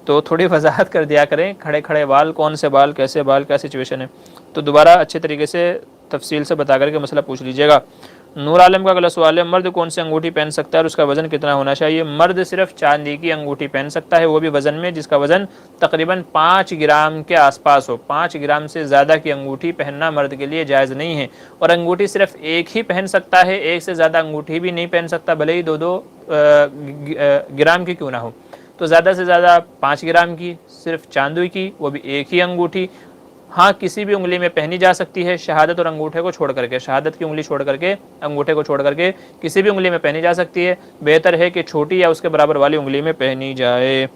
[SPEAKER 1] تو تھوڑی وضاحت کر دیا کریں، کھڑے کھڑے بال کون سے بال، کیسے بال، کیا سچویشن ہے، تو دوبارہ اچھے طریقے سے تفصیل سے بتا کر کے مسئلہ پوچھ لیجئے گا. نور عالم کا اگلا سوال ہے، مرد کون سی انگوٹھی پہن سکتا ہے اور اس کا وزن کتنا ہونا چاہیے؟ مرد صرف چاندی کی انگوٹھی پہن سکتا ہے، وہ بھی وزن میں جس کا وزن تقریباً 5 گرام کے آس پاس ہو. 5 گرام سے زیادہ کی انگوٹھی پہننا مرد کے لیے جائز نہیں ہے، اور انگوٹھی صرف ایک ہی پہن سکتا ہے، ایک سے زیادہ انگوٹھی بھی نہیں پہن سکتا، بھلے ہی 2 گرام کی کیوں نہ ہو. تو زیادہ سے زیادہ 5 گرام کی، صرف چاندی کی، وہ بھی ایک ہی انگوٹھی. ہاں کسی بھی انگلی میں پہنی جا سکتی ہے، شہادت اور انگوٹھے کو چھوڑ کر کے، شہادت کی انگلی چھوڑ کر کے، انگوٹھے کو چھوڑ کر کے کسی بھی انگلی میں پہنی جا سکتی ہے. بہتر ہے کہ چھوٹی یا اس کے برابر والی انگلی میں پہنی جائے.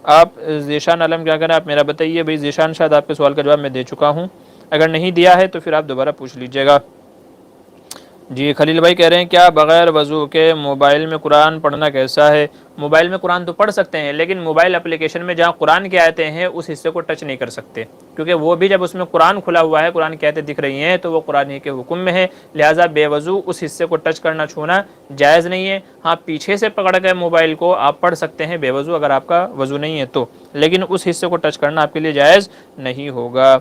[SPEAKER 1] آپ ذیشان عالم کیا کریں، آپ میرا بتائیے. بھائی ذیشان شاید آپ کے سوال کا جواب میں دے چکا ہوں، اگر نہیں دیا ہے تو پھر آپ دوبارہ پوچھ لیجئے گا. جی خلیل بھائی کہہ رہے ہیں کیا بغیر وضو کے موبائل میں قرآن پڑھنا کیسا ہے؟ موبائل میں قرآن تو پڑھ سکتے ہیں، لیکن موبائل اپلیکیشن میں جہاں قرآن کی آیتیں ہیں اس حصے کو ٹچ نہیں کر سکتے، کیونکہ وہ بھی جب اس میں قرآن کھلا ہوا ہے، قرآن کی آیتیں دکھ رہی ہیں تو وہ قرآن ہی کے حکم میں ہے، لہٰذا بے وضو اس حصے کو ٹچ کرنا چھونا جائز نہیں ہے. ہاں پیچھے سے پکڑ کے موبائل کو آپ پڑھ سکتے ہیں بے وضو، اگر آپ کا وضو نہیں ہے تو، لیکن اس حصے کو ٹچ کرنا آپ کے لیے جائز نہیں ہوگا.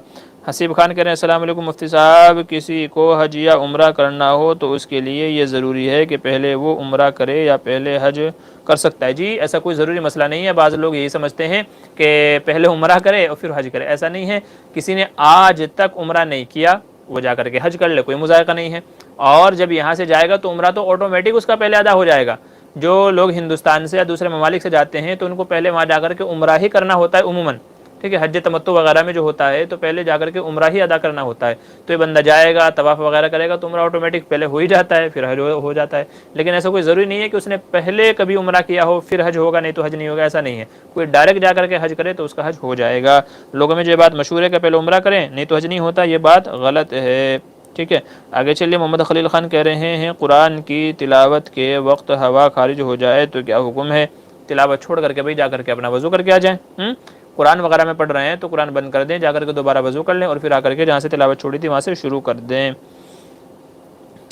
[SPEAKER 1] حسیب خان کہہ رہے ہیں السلام علیکم مفتی صاحب، کسی کو حج یا عمرہ کرنا ہو تو اس کے لیے یہ ضروری ہے کہ پہلے وہ عمرہ کرے یا پہلے حج کر سکتا ہے؟ جی ایسا کوئی ضروری مسئلہ نہیں ہے. بعض لوگ یہی سمجھتے ہیں کہ پہلے عمرہ کرے اور پھر حج کرے، ایسا نہیں ہے. کسی نے آج تک عمرہ نہیں کیا وہ جا کر کے حج کر لے، کوئی مذائقہ نہیں ہے. اور جب یہاں سے جائے گا تو عمرہ تو آٹومیٹک اس کا پہلے ادا ہو جائے گا. جو لوگ ہندوستان سے یا دوسرے ممالک سے جاتے ہیں تو ان کو پہلے وہاں جا کر کے عمرہ ہی کرنا ہوتا ہے عموماً، ٹھیک ہے. حج تمتع وغیرہ میں جو ہوتا ہے تو پہلے جا کر کے عمرہ ہی ادا کرنا ہوتا ہے. تو یہ بندہ جائے گا طواف وغیرہ کرے گا تو عمرہ آٹومیٹک پہلے ہو ہی جاتا ہے، پھر حج ہو جاتا ہے. لیکن ایسا کوئی ضروری نہیں ہے کہ اس نے پہلے کبھی عمرہ کیا ہو پھر حج ہوگا، نہیں تو حج نہیں ہوگا، ایسا نہیں ہے. کوئی ڈائریکٹ جا کر کے حج کرے تو اس کا حج ہو جائے گا. لوگوں میں جو بات مشہور ہے کہ پہلے عمرہ کریں نہیں تو حج نہیں ہوتا، یہ بات غلط ہے، ٹھیک ہے. آگے چلیے. محمد خلیل خان کہہ رہے ہیں قرآن کی تلاوت کے وقت ہوا خارج ہو جائے تو کیا حکم ہے؟ تلاوت چھوڑ کر کے بھائی جا کر کے اپنا وضو کر کے آ جائیں. قرآن وغیرہ میں پڑھ رہے ہیں تو قرآن بند کر دیں، جا کر کے دوبارہ وضو کر لیں اور پھر آ کر کے جہاں سے تلاوت چھوڑی تھی وہاں سے شروع کر دیں.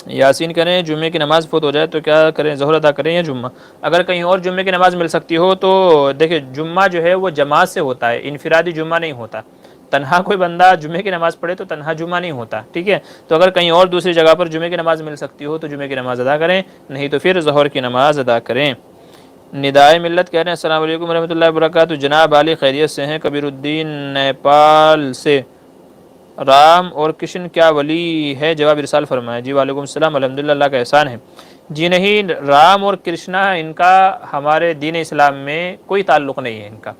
[SPEAKER 1] یاسین کریں جمعے کی نماز فوت ہو جائے تو کیا کریں، ظہر ادا کریں یا جمعہ؟ اگر کہیں اور جمعے کی نماز مل سکتی ہو تو دیکھیں جمعہ جو ہے وہ جماعت سے ہوتا ہے، انفرادی جمعہ نہیں ہوتا. تنہا کوئی بندہ جمعے کی نماز پڑھے تو تنہا جمعہ نہیں ہوتا، ٹھیک ہے. تو اگر کہیں اور دوسری جگہ پر جمعے کی نماز مل سکتی ہو تو جمعے کی نماز ادا کریں، نہیں تو پھر ظہر کی نماز ادا کریں. ندائے ملت کہہ رہے ہیں السلام علیکم ورحمۃ اللہ وبرکاتہ، جناب علی خیریت سے ہیں؟ کبیر الدین نیپال سے. رام اور کرشن کیا ولی ہے؟ جواب ارسال فرمائیں. جی وعلیکم السلام، الحمدللہ اللہ کا احسان ہے. جی نہیں، رام اور کرشنا ان کا ہمارے دین اسلام میں کوئی تعلق نہیں ہے ان کا.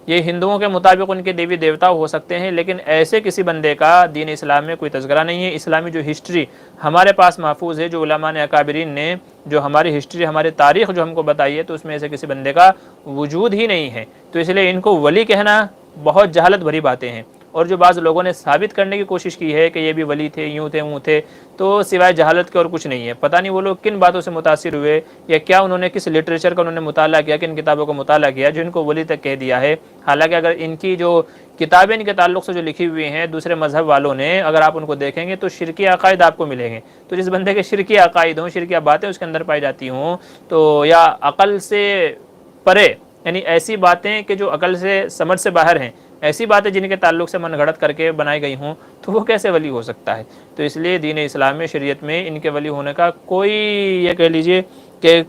[SPEAKER 1] یہ ہندوؤں کے مطابق ان کے دیوی دیوتا ہو سکتے ہیں، لیکن ایسے کسی بندے کا دین اسلام میں کوئی تذکرہ نہیں ہے. اسلامی جو ہسٹری ہمارے پاس محفوظ ہے، جو علماء نے اکابرین نے جو ہماری ہسٹری ہماری تاریخ جو ہم کو بتائی ہے، تو اس میں ایسے کسی بندے کا وجود ہی نہیں ہے. تو اس لیے ان کو ولی کہنا بہت جہالت بھری باتیں ہیں. اور جو بعض لوگوں نے ثابت کرنے کی کوشش کی ہے کہ یہ بھی ولی تھے، یوں تھے وہ تھے، تو سوائے جہالت کے اور کچھ نہیں ہے. پتہ نہیں وہ لوگ کن باتوں سے متاثر ہوئے یا کیا انہوں نے کس لٹریچر کا انہوں نے مطالعہ کیا، کن کتابوں کا مطالعہ کیا جو ان کو ولی تک کہہ دیا ہے. حالانکہ اگر ان کی جو کتابیں ان کے تعلق سے جو لکھی ہوئی ہیں دوسرے مذہب والوں نے، اگر آپ ان کو دیکھیں گے تو شرکی عقائد آپ کو ملیں گے. تو جس بندے کے شرکی عقائد ہوں، شرکی باتیں اس کے اندر پائی جاتی ہوں، تو یا عقل سے پرے، یعنی ایسی باتیں کہ جو عقل سے سمجھ سے باہر ہیں، ایسی باتیں جن کے تعلق سے من گھڑت کر کے بنائی گئی ہوں، تو وہ کیسے ولی ہو سکتا ہے؟ تو اس لیے دین اسلام میں، شریعت میں ان کے ولی ہونے کا کوئی یہ کہہ لیجئے کہ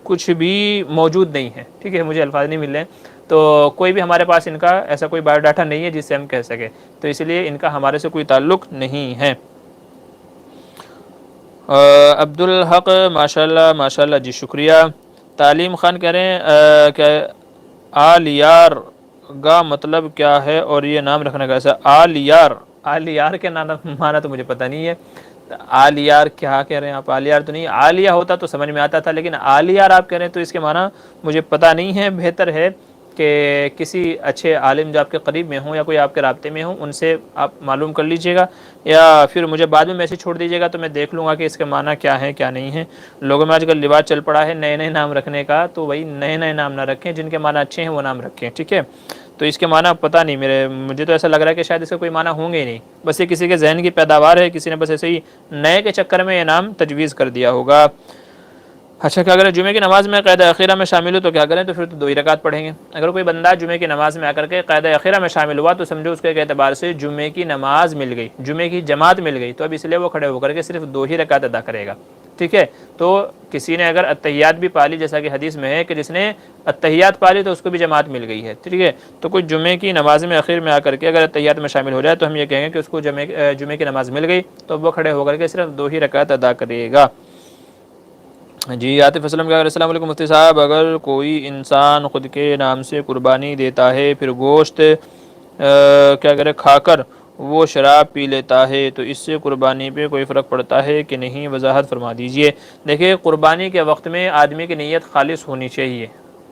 [SPEAKER 1] کچھ بھی موجود نہیں ہے، ٹھیک ہے، مجھے الفاظ نہیں مل رہے ہیں، تو کوئی بھی ہمارے پاس ان کا ایسا کوئی بایو ڈاٹا نہیں ہے جس سے ہم کہہ سکیں، تو اس لیے ان کا ہمارے سے کوئی تعلق نہیں ہے۔ عبدالحق ماشاء اللہ جی شکریہ۔ تعلیم خان کہہ رہے ہیں کہ آلیار کا مطلب کیا ہے اور یہ نام رکھنا کیسا؟ آلیار کے نام مانا تو مجھے پتہ نہیں ہے، آلیار کیا کہہ رہے ہیں آپ؟ آلیار تو نہیں، عالیہ ہوتا تو سمجھ میں آتا تھا، لیکن آلیار آپ کہہ رہے ہیں تو اس کے معنی مجھے پتہ نہیں ہے۔ بہتر ہے کہ کسی اچھے عالم جو آپ کے قریب میں ہوں یا کوئی آپ کے رابطے میں ہوں ان سے آپ معلوم کر لیجئے گا، یا پھر مجھے بعد میں میسج چھوڑ دیجیے گا تو میں دیکھ لوں گا کہ اس کے معنی کیا ہے کیا نہیں ہے۔ لوگوں میں آج کل رواج چل پڑا ہے نئے نئے نام رکھنے کا، تو وہی نئے نئے نام نہ رکھیں، جن کے معنی اچھے ہیں وہ نام رکھیں، ٹھیک ہے؟ تو اس کے معنی پتہ نہیں، مجھے تو ایسا لگ رہا ہے کہ شاید اس کا کوئی معنی ہوں گے ہی نہیں، بس یہ کسی کے ذہن کی پیداوار ہے، کسی نے بس ایسے ہی نئے کے چکر میں یہ نام تجویز کر دیا ہوگا۔ اچھا، کہ اگر جمعے کی نماز میں قاعدہ اخیرہ میں شامل ہو تو کیا کریں؟ تو پھر تو 2 ہی رکعت پڑھیں گے۔ اگر کوئی بندہ جمعے کی نماز میں آ کر کے قاعدہ اخیرہ میں شامل ہوا تو سمجھو اس کے اعتبار سے جمعے کی نماز مل گئی، جمعے کی جماعت مل گئی، تو اب اس لیے وہ کھڑے ہو کر کے صرف 2 ہی رکعت ادا کرے گا، ٹھیک ہے؟ تو کسی نے اگر اتحیات بھی پالی، جیسا کہ حدیث میں ہے کہ جس نے اتحیات پالی تو اس کو بھی جماعت مل گئی ہے، ٹھیک ہے؟ تو کوئی جمعے کی نماز میں اخیر میں آ کر کے اگر اتحیات میں شامل ہو جائے تو ہم یہ کہیں گے کہ اس کو جمعے کی نماز مل گئی، تو وہ کھڑے ہو کر کے صرف 2 ہی رکعت ادا کرے گا۔ جی عاطف اسلم کہا السلام علیکم مفتی صاحب، اگر کوئی انسان خود کے نام سے قربانی دیتا ہے پھر گوشت کیا کرے کھا کر وہ شراب پی لیتا ہے تو اس سے قربانی پہ کوئی فرق پڑتا ہے کہ نہیں؟ وضاحت فرما دیجئے۔ دیکھیں، قربانی کے وقت میں آدمی کی نیت خالص ہونی چاہیے،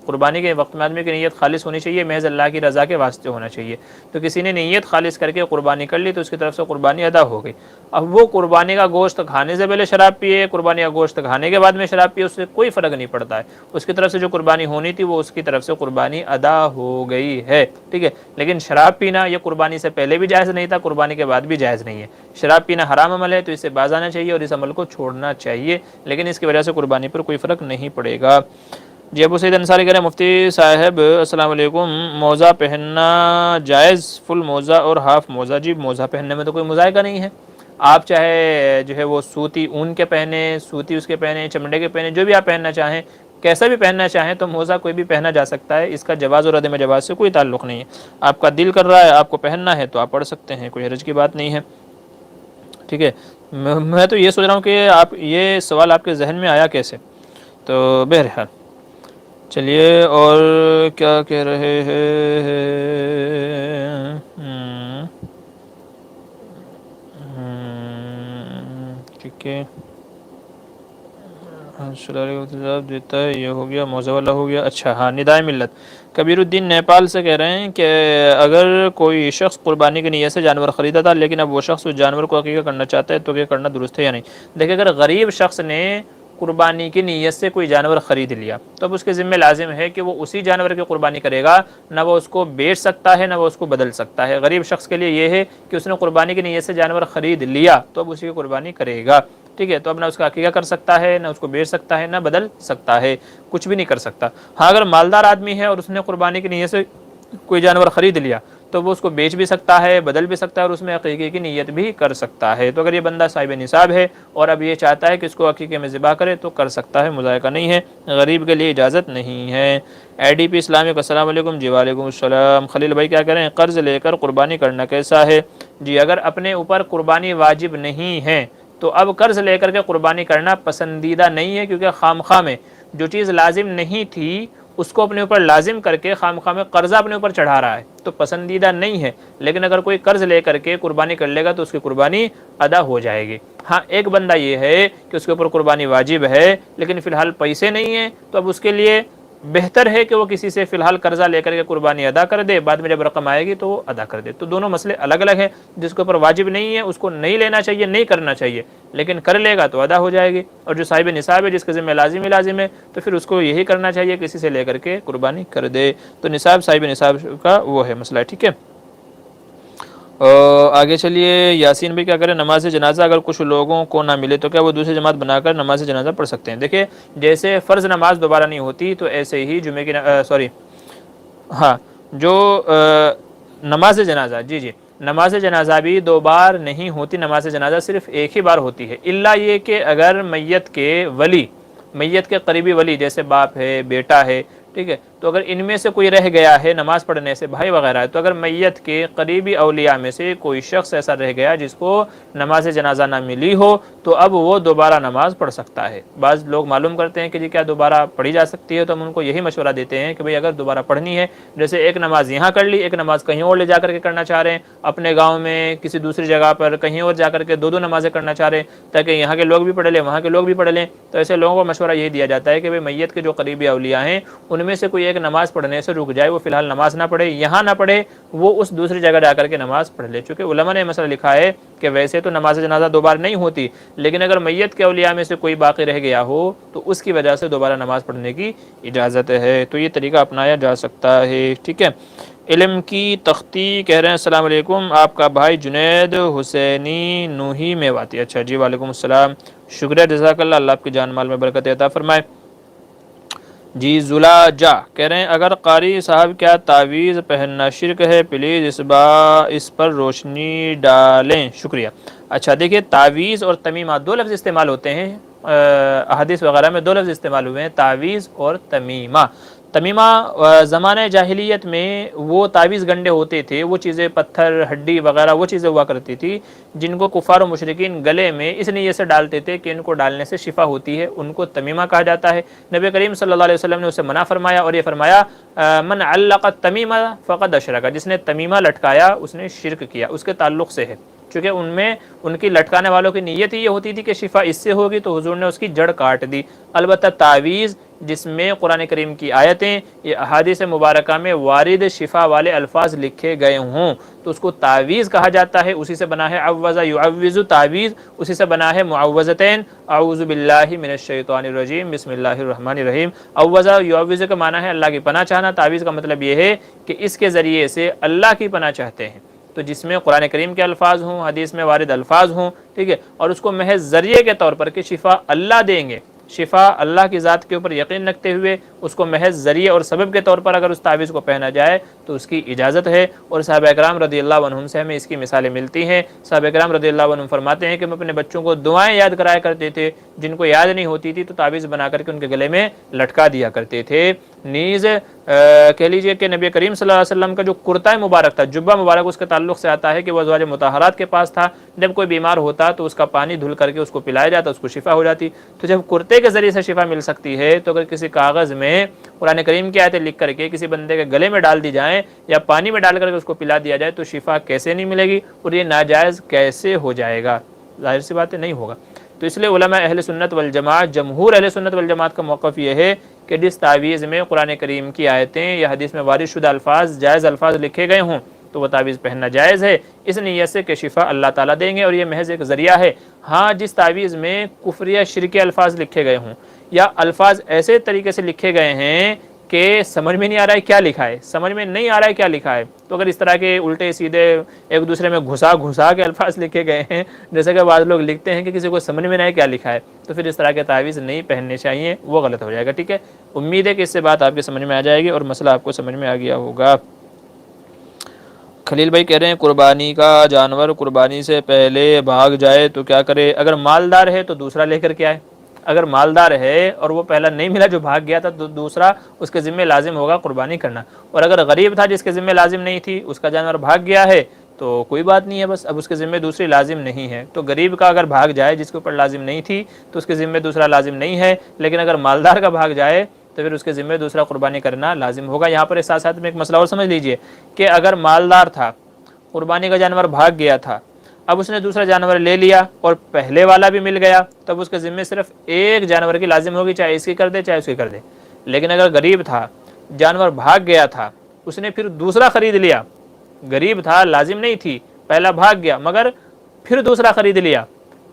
[SPEAKER 1] قربانی کے وقت میں آدمی کی نیت خالص ہونی چاہیے، محض اللہ کی رضا کے واسطے ہونا چاہیے۔ تو کسی نے نیت خالص کر کے قربانی کر لی تو اس کی طرف سے قربانی ادا ہو گئی۔ اب وہ قربانی کا گوشت کھانے سے پہلے شراب پیے، قربانی کا گوشت کھانے کے بعد میں شراب پیے، اس سے کوئی فرق نہیں پڑتا ہے، اس کی طرف سے جو قربانی ہونی تھی وہ اس کی طرف سے قربانی ادا ہو گئی ہے، ٹھیک ہے؟ لیکن شراب پینا یہ قربانی سے پہلے بھی جائز نہیں تھا، قربانی کے بعد بھی جائز نہیں ہے۔ شراب پینا حرام عمل ہے تو اس سے باز آنا چاہیے اور اس عمل کو چھوڑنا چاہیے، لیکن اس کی وجہ سے قربانی پر کوئی فرق نہیں پڑے گا۔ جی ابو سعید انصاری کہہ رہے ہیں مفتی صاحب السلام علیکم، موزہ پہننا جائز، فل موزہ اور ہاف موزہ؟ جی موزہ پہننے میں تو کوئی مذائقہ نہیں ہے، آپ چاہے جو ہے وہ سوتی اون کے پہنے، سوتی اس کے پہنے، چمڑے کے پہنے، جو بھی آپ پہننا چاہیں، کیسا بھی پہننا چاہیں، تو موزہ کوئی بھی پہنا جا سکتا ہے، اس کا جواز اور عدم جواز سے کوئی تعلق نہیں ہے۔ آپ کا دل کر رہا ہے آپ کو پہننا ہے تو آپ پڑھ سکتے ہیں، کوئی حرج کی بات نہیں ہے، ٹھیک ہے؟ میں تو یہ سوچ رہا ہوں کہ آپ یہ سوال آپ کے ذہن میں آیا کیسے؟ تو بہرحال چلیے، اور کیا کہہ رہے ہیں؟ ٹھیک ہے، صاحب دیتا ہے، یہ ہو گیا، موزہ والا ہو گیا۔ اچھا ہاں، ندائے ملت کبیر الدین نیپال سے کہہ رہے ہیں کہ اگر کوئی شخص قربانی کی نیت سے جانور خریدا تھا لیکن اب وہ شخص اس جانور کو عقیقہ کرنا چاہتا ہے تو یہ کرنا درست ہے یا نہیں؟ دیکھیں، اگر غریب شخص نے قربانی کی نیت سے کوئی جانور خرید لیا تو اب اس کے ذمہ لازم ہے کہ وہ اسی جانور کی قربانی کرے گا، نہ وہ اس کو بیچ سکتا ہے نہ وہ اس کو بدل سکتا ہے۔ غریب شخص کے لیے یہ ہے کہ اس نے قربانی کی نیت سے جانور خرید لیا تو اب اسی کی قربانی کرے گا، ٹھیک ہے؟ تو اب نہ اس کا عقیقہ کر سکتا ہے، نہ اس کو بیچ سکتا ہے، نہ بدل سکتا ہے، کچھ بھی نہیں کر سکتا۔ ہاں اگر مالدار آدمی ہے اور اس نے قربانی کی نیت سے کوئی جانور خرید لیا تو وہ اس کو بیچ بھی سکتا ہے، بدل بھی سکتا ہے، اور اس میں عقیقے کی نیت بھی کر سکتا ہے۔ تو اگر یہ بندہ صاحب نصاب ہے اور اب یہ چاہتا ہے کہ اس کو عقیقے میں ذبح کرے تو کر سکتا ہے، مذائقہ نہیں ہے، غریب کے لیے اجازت نہیں ہے۔ اے ڈی پی اسلامک السلام علیکم۔ جی وعلیکم السلام۔ خلیل بھائی کیا کریں، قرض لے کر قربانی کرنا کیسا ہے؟ جی اگر اپنے اوپر قربانی واجب نہیں ہے تو اب قرض لے کر کے قربانی کرنا پسندیدہ نہیں ہے، کیونکہ خامخواہ میں جو چیز لازم نہیں تھی اس کو اپنے اوپر لازم کر کے خامخواہ میں قرضہ اپنے اوپر چڑھا رہا ہے، تو پسندیدہ نہیں ہے۔ لیکن اگر کوئی قرض لے کر کے قربانی کر لے گا تو اس کی قربانی ادا ہو جائے گی۔ ہاں ایک بندہ یہ ہے کہ اس کے اوپر قربانی واجب ہے لیکن فی الحال پیسے نہیں ہیں، تو اب اس کے لیے بہتر ہے کہ وہ کسی سے فی الحال قرضہ لے کر کے قربانی ادا کر دے، بعد میں جب رقم آئے گی تو وہ ادا کر دے۔ تو دونوں مسئلے الگ الگ ہیں، جس کے اوپر واجب نہیں ہے اس کو نہیں لینا چاہیے، نہیں کرنا چاہیے، لیکن کر لے گا تو ادا ہو جائے گی۔ اور جو صاحب نصاب ہے جس کے ذمہ لازم ہی لازم ہے تو پھر اس کو یہی کرنا چاہیے، کسی سے لے کر کے قربانی کر دے۔ تو نصاب صاحب نصاب کا وہ ہے مسئلہ، ٹھیک ہے؟ آگے چلیے، یاسین بھائی کیا کریں، نماز جنازہ اگر کچھ لوگوں کو نہ ملے تو کیا وہ دوسری جماعت بنا کر نماز جنازہ پڑھ سکتے ہیں؟ دیکھیں، جیسے فرض نماز دوبارہ نہیں ہوتی تو ایسے ہی جمعے کی جو نماز جنازہ، جی نماز جنازہ بھی 2 بار نہیں ہوتی، نماز جنازہ صرف ایک ہی بار ہوتی ہے، الا یہ کہ اگر میت کے ولی میت کے قریبی ولی جیسے باپ ہے، بیٹا ہے، ٹھیک ہے، تو اگر ان میں سے کوئی رہ گیا ہے نماز پڑھنے سے، بھائی وغیرہ ہے، تو اگر میت کے قریبی اولیاء میں سے کوئی شخص ایسا رہ گیا جس کو نماز جنازہ نہ ملی ہو، تو اب وہ دوبارہ نماز پڑھ سکتا ہے۔ بعض لوگ معلوم کرتے ہیں کہ جی کیا دوبارہ پڑھی جا سکتی ہے، تو ہم ان کو یہی مشورہ دیتے ہیں کہ بھئی اگر دوبارہ پڑھنی ہے، جیسے ایک نماز یہاں کر لی، ایک نماز کہیں اور لے جا کر کے کرنا چاہ رہے ہیں، اپنے گاؤں میں کسی دوسری جگہ پر کہیں اور جا کر کے دو نمازیں کرنا چاہ رہے ہیں تاکہ یہاں کے لوگ بھی پڑھ لیں، وہاں کے لوگ بھی پڑھ لیں، تو ایسے لوگوں کو مشورہ یہی دیا جاتا ہے کہ بھئی میت کے جو قریبی اولیاء ہیں ان میں سے کوئی ایک نماز پڑھنے سے رک جائے، وہ فی الحال نماز نہ پڑھے، یہاں نہ پڑھے، وہ اس دوسری جگہ جا کر کے نماز پڑھ لے۔ چونکہ علماء نے مسئلہ لکھا ہے کہ ویسے تو نماز جنازہ دوبارہ نہیں ہوتی، لیکن اگر میت کے اولیاء میں سے کوئی باقی رہ گیا ہو تو اس کی وجہ سے دوبارہ نماز پڑھنے کی اجازت ہے، تو یہ طریقہ اپنایا جا سکتا ہے، ٹھیک ہے۔ علم کی تختی کہہ رہے ہیں السلام علیکم، آپ کا بھائی جنید حسینی نوہی میواتی۔ اچھا جی، وعلیکم السلام، شکریہ، جزاک اللہ، اللہ آپ کی جان مال میں برکت عطا فرمائے۔ جی زلاجا کہہ رہے ہیں اگر قاری صاحب کیا تعویذ پہننا شرک ہے، پلیز اس پر روشنی ڈالیں، شکریہ۔ اچھا دیکھیے، تعویذ اور تمیمہ دو لفظ استعمال ہوتے ہیں، احادیث وغیرہ میں دو لفظ استعمال ہوئے ہیں، تعویذ اور تمیمہ۔ تمیمہ زمانہ جاہلیت میں وہ تعویذ گنڈے ہوتے تھے، وہ چیزیں پتھر، ہڈی وغیرہ وہ چیزیں ہوا کرتی تھی جن کو کفار و مشرکین گلے میں اس نیت سے ڈالتے تھے کہ ان کو ڈالنے سے شفا ہوتی ہے، ان کو تمیمہ کہا جاتا ہے۔ نبی کریم صلی اللہ علیہ وسلم نے اسے منع فرمایا اور یہ فرمایا من علق التمیمہ فقد اشرک، جس نے تمیمہ لٹکایا اس نے شرک کیا، اس کے تعلق سے ہے، چونکہ ان میں ان کی لٹکانے والوں کی نیت ہی یہ ہوتی تھی کہ شفا اس سے ہوگی، تو حضور نے اس کی جڑ کاٹ دی۔ البتہ تعویذ جس میں قرآن کریم کی آیتیں یہ احادیث مبارکہ میں وارد شفا والے الفاظ لکھے گئے ہوں تو اس کو تعویذ کہا جاتا ہے، اسی سے بنا ہے عوذ یعوذ تعویذ، اسی سے بنا ہے معوذتین، اعوذ باللہ من الشیطان الرجیم بسم اللہ الرحمن الرحیم۔ عوذ یعوذ کا معنی ہے اللہ کی پناہ چاہنا، تعویذ کا مطلب یہ ہے کہ اس کے ذریعے سے اللہ کی پناہ چاہتے ہیں، تو جس میں قرآن کریم کے الفاظ ہوں، حدیث میں وارد الفاظ ہوں، ٹھیک ہے، اور اس کو محض ذریعے کے طور پر کہ شفا اللہ دیں گے، شفا اللہ کی ذات کے اوپر یقین رکھتے ہوئے اس کو محض ذریعے اور سبب کے طور پر اگر اس تعویذ کو پہنا جائے تو اس کی اجازت ہے۔ اور صحابہ کرام رضی اللہ عنہم سے ہمیں اس کی مثالیں ملتی ہیں۔ صحابہ کرام رضی اللہ عنہم فرماتے ہیں کہ ہم اپنے بچوں کو دعائیں یاد کرایا کرتے تھے، جن کو یاد نہیں ہوتی تھی تو تعویذ بنا کر کے ان کے گلے میں لٹکا دیا کرتے تھے۔ نیز کہہ لیجئے کہ نبی کریم صلی اللہ علیہ وسلم کا جو کرتا مبارک تھا، جبہ مبارک، اس کے تعلق سے آتا ہے کہ وہ ازواج مطہرات کے پاس تھا، جب کوئی بیمار ہوتا تو اس کا پانی دھل کر کے اس کو پلایا جاتا، اس کو شفا ہو جاتی۔ تو جب کرتے کے ذریعے سے شفا مل سکتی ہے تو اگر کسی کاغذ میں قرآن کریم کی آیتیں لکھ کر کے کسی بندے کے گلے میں ڈال دی جائیں یا پانی میں ڈال کر کے اس کو پلا دیا جائے تو شفا کیسے نہیں ملے گی اور یہ ناجائز کیسے ہو جائے گا؟ ظاہر سی بات ہے نہیں ہوگا۔ تو اس لیے علماء اہل سنت والجماعت، جمہور اہل سنت والجماعت کا موقف یہ ہے کہ جس تعویذ میں قرآن کریم کی آیتیں یا حدیث میں وارد شدہ الفاظ، جائز الفاظ لکھے گئے ہوں تو وہ تعویذ پہننا جائز ہے، اس نیت سے کہ شفا اللہ تعالیٰ دیں گے اور یہ محض ایک ذریعہ ہے۔ ہاں جس تعویذ میں کفر یا شرک الفاظ لکھے گئے ہوں یا الفاظ ایسے طریقے سے لکھے گئے ہیں کہ سمجھ میں نہیں آ رہا ہے کیا لکھا ہے، سمجھ میں نہیں آ رہا ہے کیا لکھا ہے، تو اگر اس طرح کے الٹے سیدھے ایک دوسرے میں گھسا کے الفاظ لکھے گئے ہیں، جیسے کہ بعض لوگ لکھتے ہیں کہ کسی کو سمجھ میں نہیں آئے کیا لکھا ہے، تو پھر اس طرح کے تعویذ نہیں پہننے چاہیے، وہ غلط ہو جائے گا، ٹھیک ہے۔ امید ہے کہ اس سے بات آپ کے سمجھ میں آ جائے گی اور مسئلہ آپ کو سمجھ میں آ گیا ہوگا۔ خلیل بھائی کہہ رہے ہیں قربانی کا جانور قربانی سے پہلے بھاگ جائے تو کیا کرے؟ اگر مالدار ہے تو دوسرا لے کر کے آئے، اگر مالدار ہے اور وہ پہلا نہیں ملا جو بھاگ گیا تھا تو دوسرا اس کے ذمہ لازم ہوگا قربانی کرنا، اور اگر غریب تھا جس کے ذمہ لازم نہیں تھی، اس کا جانور بھاگ گیا ہے تو کوئی بات نہیں ہے، بس اب اس کے ذمہ دوسری لازم نہیں ہے۔ تو غریب کا اگر بھاگ جائے جس کے اوپر لازم نہیں تھی تو اس کے ذمہ دوسرا لازم نہیں ہے، لیکن اگر مالدار کا بھاگ جائے تو پھر اس کے ذمہ دوسرا قربانی کرنا لازم ہوگا۔ یہاں پر اس ساتھ ساتھ میں ایک مسئلہ اور سمجھ لیجئے کہ اگر مالدار تھا، قربانی کا جانور بھاگ گیا تھا، اب اس نے دوسرا جانور لے لیا اور پہلے والا بھی مل گیا، تب اس کے ذمہ صرف ایک جانور کی لازم ہوگی، چاہے اس کی کر دے چاہے اس کی کر دے۔ لیکن اگر غریب تھا، جانور بھاگ گیا تھا، اس نے پھر دوسرا خرید لیا، غریب تھا لازم نہیں تھی، پہلا بھاگ گیا مگر پھر دوسرا خرید لیا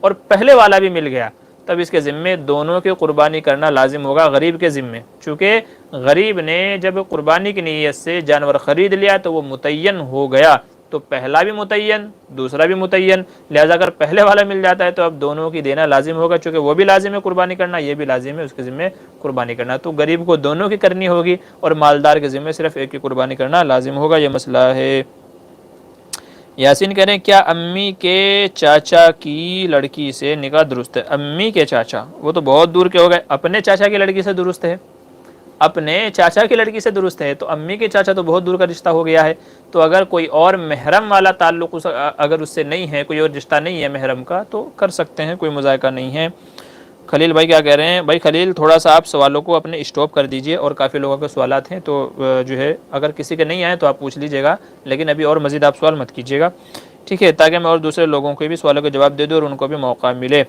[SPEAKER 1] اور پہلے والا بھی مل گیا، تب اس کے ذمے دونوں کی قربانی کرنا لازم ہوگا غریب کے ذمے، چونکہ غریب نے جب قربانی کی نیت سے جانور خرید لیا تو وہ متعین ہو گیا، تو پہلا بھی متعین دوسرا بھی متعین، لہذا اگر پہلے والا مل جاتا ہے تو اب دونوں کی دینا لازم ہوگا، چونکہ وہ بھی لازم ہے قربانی کرنا، یہ بھی لازم ہے اس کے ذمہ قربانی کرنا، تو غریب کو دونوں کی کرنی ہوگی اور مالدار کے ذمہ صرف ایک کی قربانی کرنا لازم ہوگا، یہ مسئلہ ہے۔ یاسین کہہ رہے ہیں کیا امی کے چاچا کی لڑکی سے نکاح درست ہے؟ امی کے چاچا وہ تو بہت دور کے ہو گئے، اپنے چاچا کی لڑکی سے درست ہے، اپنے چاچا کی لڑکی سے درست ہے، تو امی کے چاچا تو بہت دور کا رشتہ ہو گیا ہے۔ تو اگر کوئی اور محرم والا تعلق اگر اس سے نہیں ہے، کوئی اور رشتہ نہیں ہے محرم کا، تو کر سکتے ہیں، کوئی مذائقہ نہیں ہے۔ خلیل بھائی کیا کہہ رہے ہیں؟ بھائی خلیل تھوڑا سا آپ سوالوں کو اپنے اسٹاپ کر دیجئے، اور کافی لوگوں کے سوالات ہیں، تو جو ہے اگر کسی کے نہیں آئے تو آپ پوچھ لیجئے گا، لیکن ابھی اور مزید آپ سوال مت کیجئے گا، ٹھیک ہے، تاکہ میں اور دوسرے لوگوں کے بھی سوالوں کے جواب دے دوں اور ان کو بھی موقع ملے۔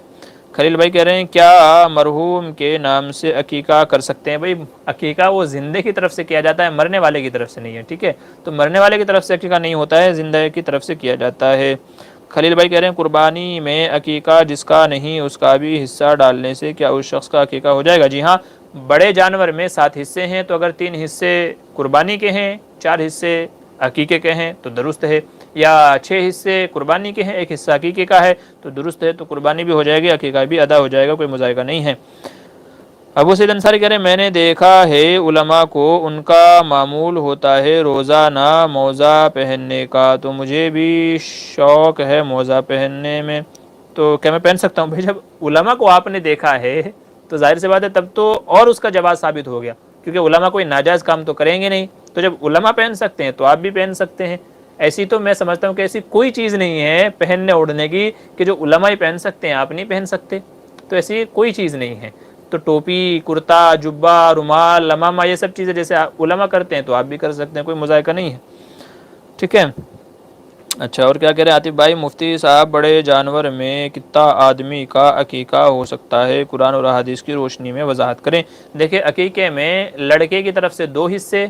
[SPEAKER 1] خلیل بھائی کہہ رہے ہیں کیا مرحوم کے نام سے عقیقہ کر سکتے ہیں؟ بھائی عقیقہ وہ زندے کی طرف سے کیا جاتا ہے، مرنے والے کی طرف سے نہیں ہے، ٹھیک ہے، تو مرنے والے کی طرف سے عقیقہ نہیں ہوتا ہے، زندہ کی طرف سے کیا جاتا ہے۔ خلیل بھائی کہہ رہے ہیں قربانی میں عقیقہ جس کا نہیں اس کا بھی حصہ ڈالنے سے کیا اس شخص کا عقیقہ ہو جائے گا؟ جی ہاں، بڑے جانور میں 7 حصے ہیں، تو اگر 3 حصے قربانی کے ہیں، 4 حصے عقیقے کے ہیں تو درست ہے، یا 6 حصے قربانی کے ہیں، 1 حصہ عقیقے کا ہے تو درست ہے، تو قربانی بھی ہو جائے گی، عقیقہ بھی ادا ہو جائے گا، کوئی مذائقہ نہیں ہے۔ ابو سید انصاری کہہ رہے ہیں میں نے دیکھا ہے علماء کو ان کا معمول ہوتا ہے روزانہ موزہ پہننے کا، تو مجھے بھی شوق ہے موزہ پہننے میں، تو کیا میں پہن سکتا ہوں؟ بھائی جب علماء کو آپ نے دیکھا ہے تو ظاہر سی بات ہے تب تو اور اس کا جواز ثابت ہو گیا، کیونکہ علماء کوئی ناجائز کام تو کریں گے نہیں، تو جب علماء پہن سکتے ہیں تو آپ بھی پہن سکتے ہیں۔ ایسی تو میں سمجھتا ہوں کہ ایسی کوئی چیز نہیں ہے پہننے اوڑھنے کی کہ جو علماء ہی پہن سکتے ہیں آپ نہیں پہن سکتے، تو ایسی کوئی چیز نہیں ہے۔ تو ٹوپی، کرتا، جبہ، رومال، امامہ، یہ سب چیزیں جیسے علماء کرتے ہیں تو آپ بھی کر سکتے ہیں، کوئی مذائقہ نہیں ہے، ٹھیک ہے۔ اچھا، اور کیا کہہ رہے ہیں عاطف بھائی؟ مفتی صاحب بڑے جانور میں کتنا آدمی کا عقیقہ ہو سکتا ہے؟ قرآن اور احادیث کی روشنی میں وضاحت کریں۔ دیکھیں عقیقے میں لڑکے کی طرف سے 2 حصے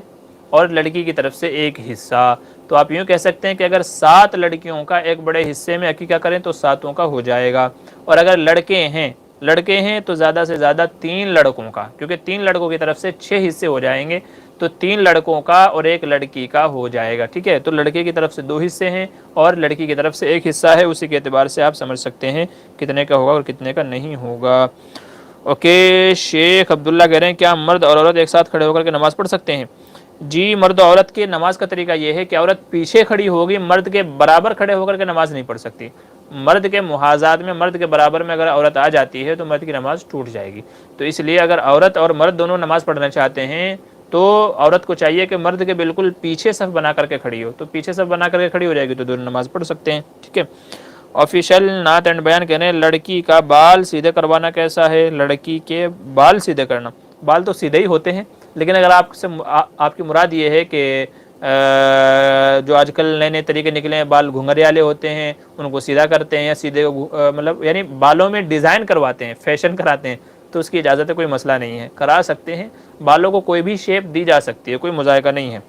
[SPEAKER 1] اور لڑکی کی طرف سے 1 حصہ، تو آپ یوں کہہ سکتے ہیں کہ اگر 7 لڑکیوں کا ایک بڑے حصے میں عقیقہ کریں تو 7 کا ہو جائے گا، اور اگر لڑکے ہیں تو زیادہ سے زیادہ 3 لڑکوں کا، کیونکہ 3 لڑکوں کی طرف سے 6 حصے ہو جائیں گے، تو 3 لڑکوں کا اور 1 لڑکی کا ہو جائے گا، ٹھیک ہے۔ تو لڑکے کی طرف سے 2 حصے ہیں اور لڑکی کی طرف سے 1 حصہ ہے، اسی کے اعتبار سے آپ سمجھ سکتے ہیں کتنے کا ہوگا اور کتنے کا نہیں ہوگا۔ اوکے، شیخ عبداللہ کہہ رہے ہیں کیا مرد اور عورت ایک ساتھ کھڑے ہو کر کے نماز پڑھ سکتے ہیں؟ جی، مرد و عورت کی نماز کا طریقہ یہ ہے کہ عورت پیچھے کھڑی ہوگی، مرد کے برابر کھڑے ہو کر کے نماز نہیں پڑھ سکتی، مرد کے محاذات میں، مرد کے برابر میں اگر عورت آ جاتی ہے تو مرد کی نماز ٹوٹ جائے گی، تو اس لیے اگر عورت اور مرد دونوں نماز پڑھنا چاہتے ہیں تو عورت کو چاہیے کہ مرد کے بالکل پیچھے صف بنا کر کے کھڑی ہو، تو پیچھے صف بنا کر کے کھڑی ہو جائے گی تو دونوں نماز پڑھ سکتے ہیں، ٹھیک ہے۔ آفیشیل نعت اینڈ بیان کہنے لڑکی کا بال سیدھے کروانا کیسا ہے؟ لڑکی کے بال سیدھے کرنا، بال تو سیدھے ہی ہوتے ہیں، لیکن اگر آپ کی مراد یہ ہے کہ جو آج کل نئے نئے طریقے نکلے ہیں، بال گھنگھرے والے ہوتے ہیں ان کو سیدھا کرتے ہیں، یا سیدھے مطلب یعنی بالوں میں ڈیزائن کرواتے ہیں، فیشن کراتے ہیں، تو اس کی اجازت ہے، کوئی مسئلہ نہیں ہے، کرا سکتے ہیں، بالوں کو کوئی بھی شیپ دی جا سکتی ہے، کوئی مذائقہ نہیں ہے۔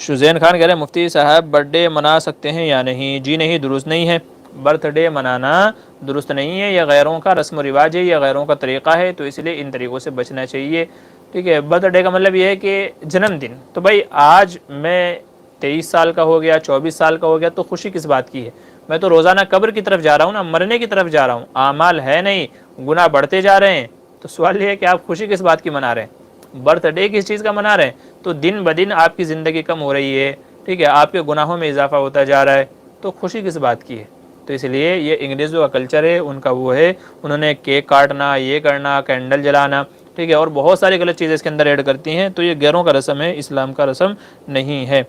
[SPEAKER 1] شزین خان کہہ رہے ہیں مفتی صاحب برتھ ڈے منا سکتے ہیں یا نہیں؟ جی نہیں، درست نہیں ہے، برتھ ڈے منانا درست نہیں ہے، یہ غیروں کا رسم و رواج ہے، یہ غیروں کا طریقہ ہے، تو اس لیے ان طریقوں سے بچنا چاہیے، ٹھیک ہے۔ برتھ ڈے کا مطلب یہ ہے کہ جنم دن، تو بھائی آج میں 23 سال کا ہو گیا، 24 سال کا ہو گیا، تو خوشی کس بات کی ہے؟ میں تو روزانہ قبر کی طرف جا رہا ہوں نا، مرنے کی طرف جا رہا ہوں، اعمال ہے نہیں، گناہ بڑھتے جا رہے ہیں، تو سوال یہ ہے کہ آپ خوشی کس بات کی منا رہے ہیں؟ برتھ ڈے کس چیز کا منا رہے ہیں؟ تو دن بدن آپ کی زندگی کم ہو رہی ہے، ٹھیک ہے، آپ کے گناہوں میں اضافہ ہوتا جا رہا ہے، تو خوشی کس بات کی ہے؟ تو اس لیے یہ انگریزوں کا کلچر ہے، ان کا وہ ہے، انہوں نے کیک کاٹنا، یہ کرنا، کینڈل جلانا، ٹھیک ہے، اور بہت ساری غلط چیزیں اس کے اندر ایڈ کرتی ہیں، تو یہ غیروں کا رسم ہے، اسلام کا رسم نہیں ہے۔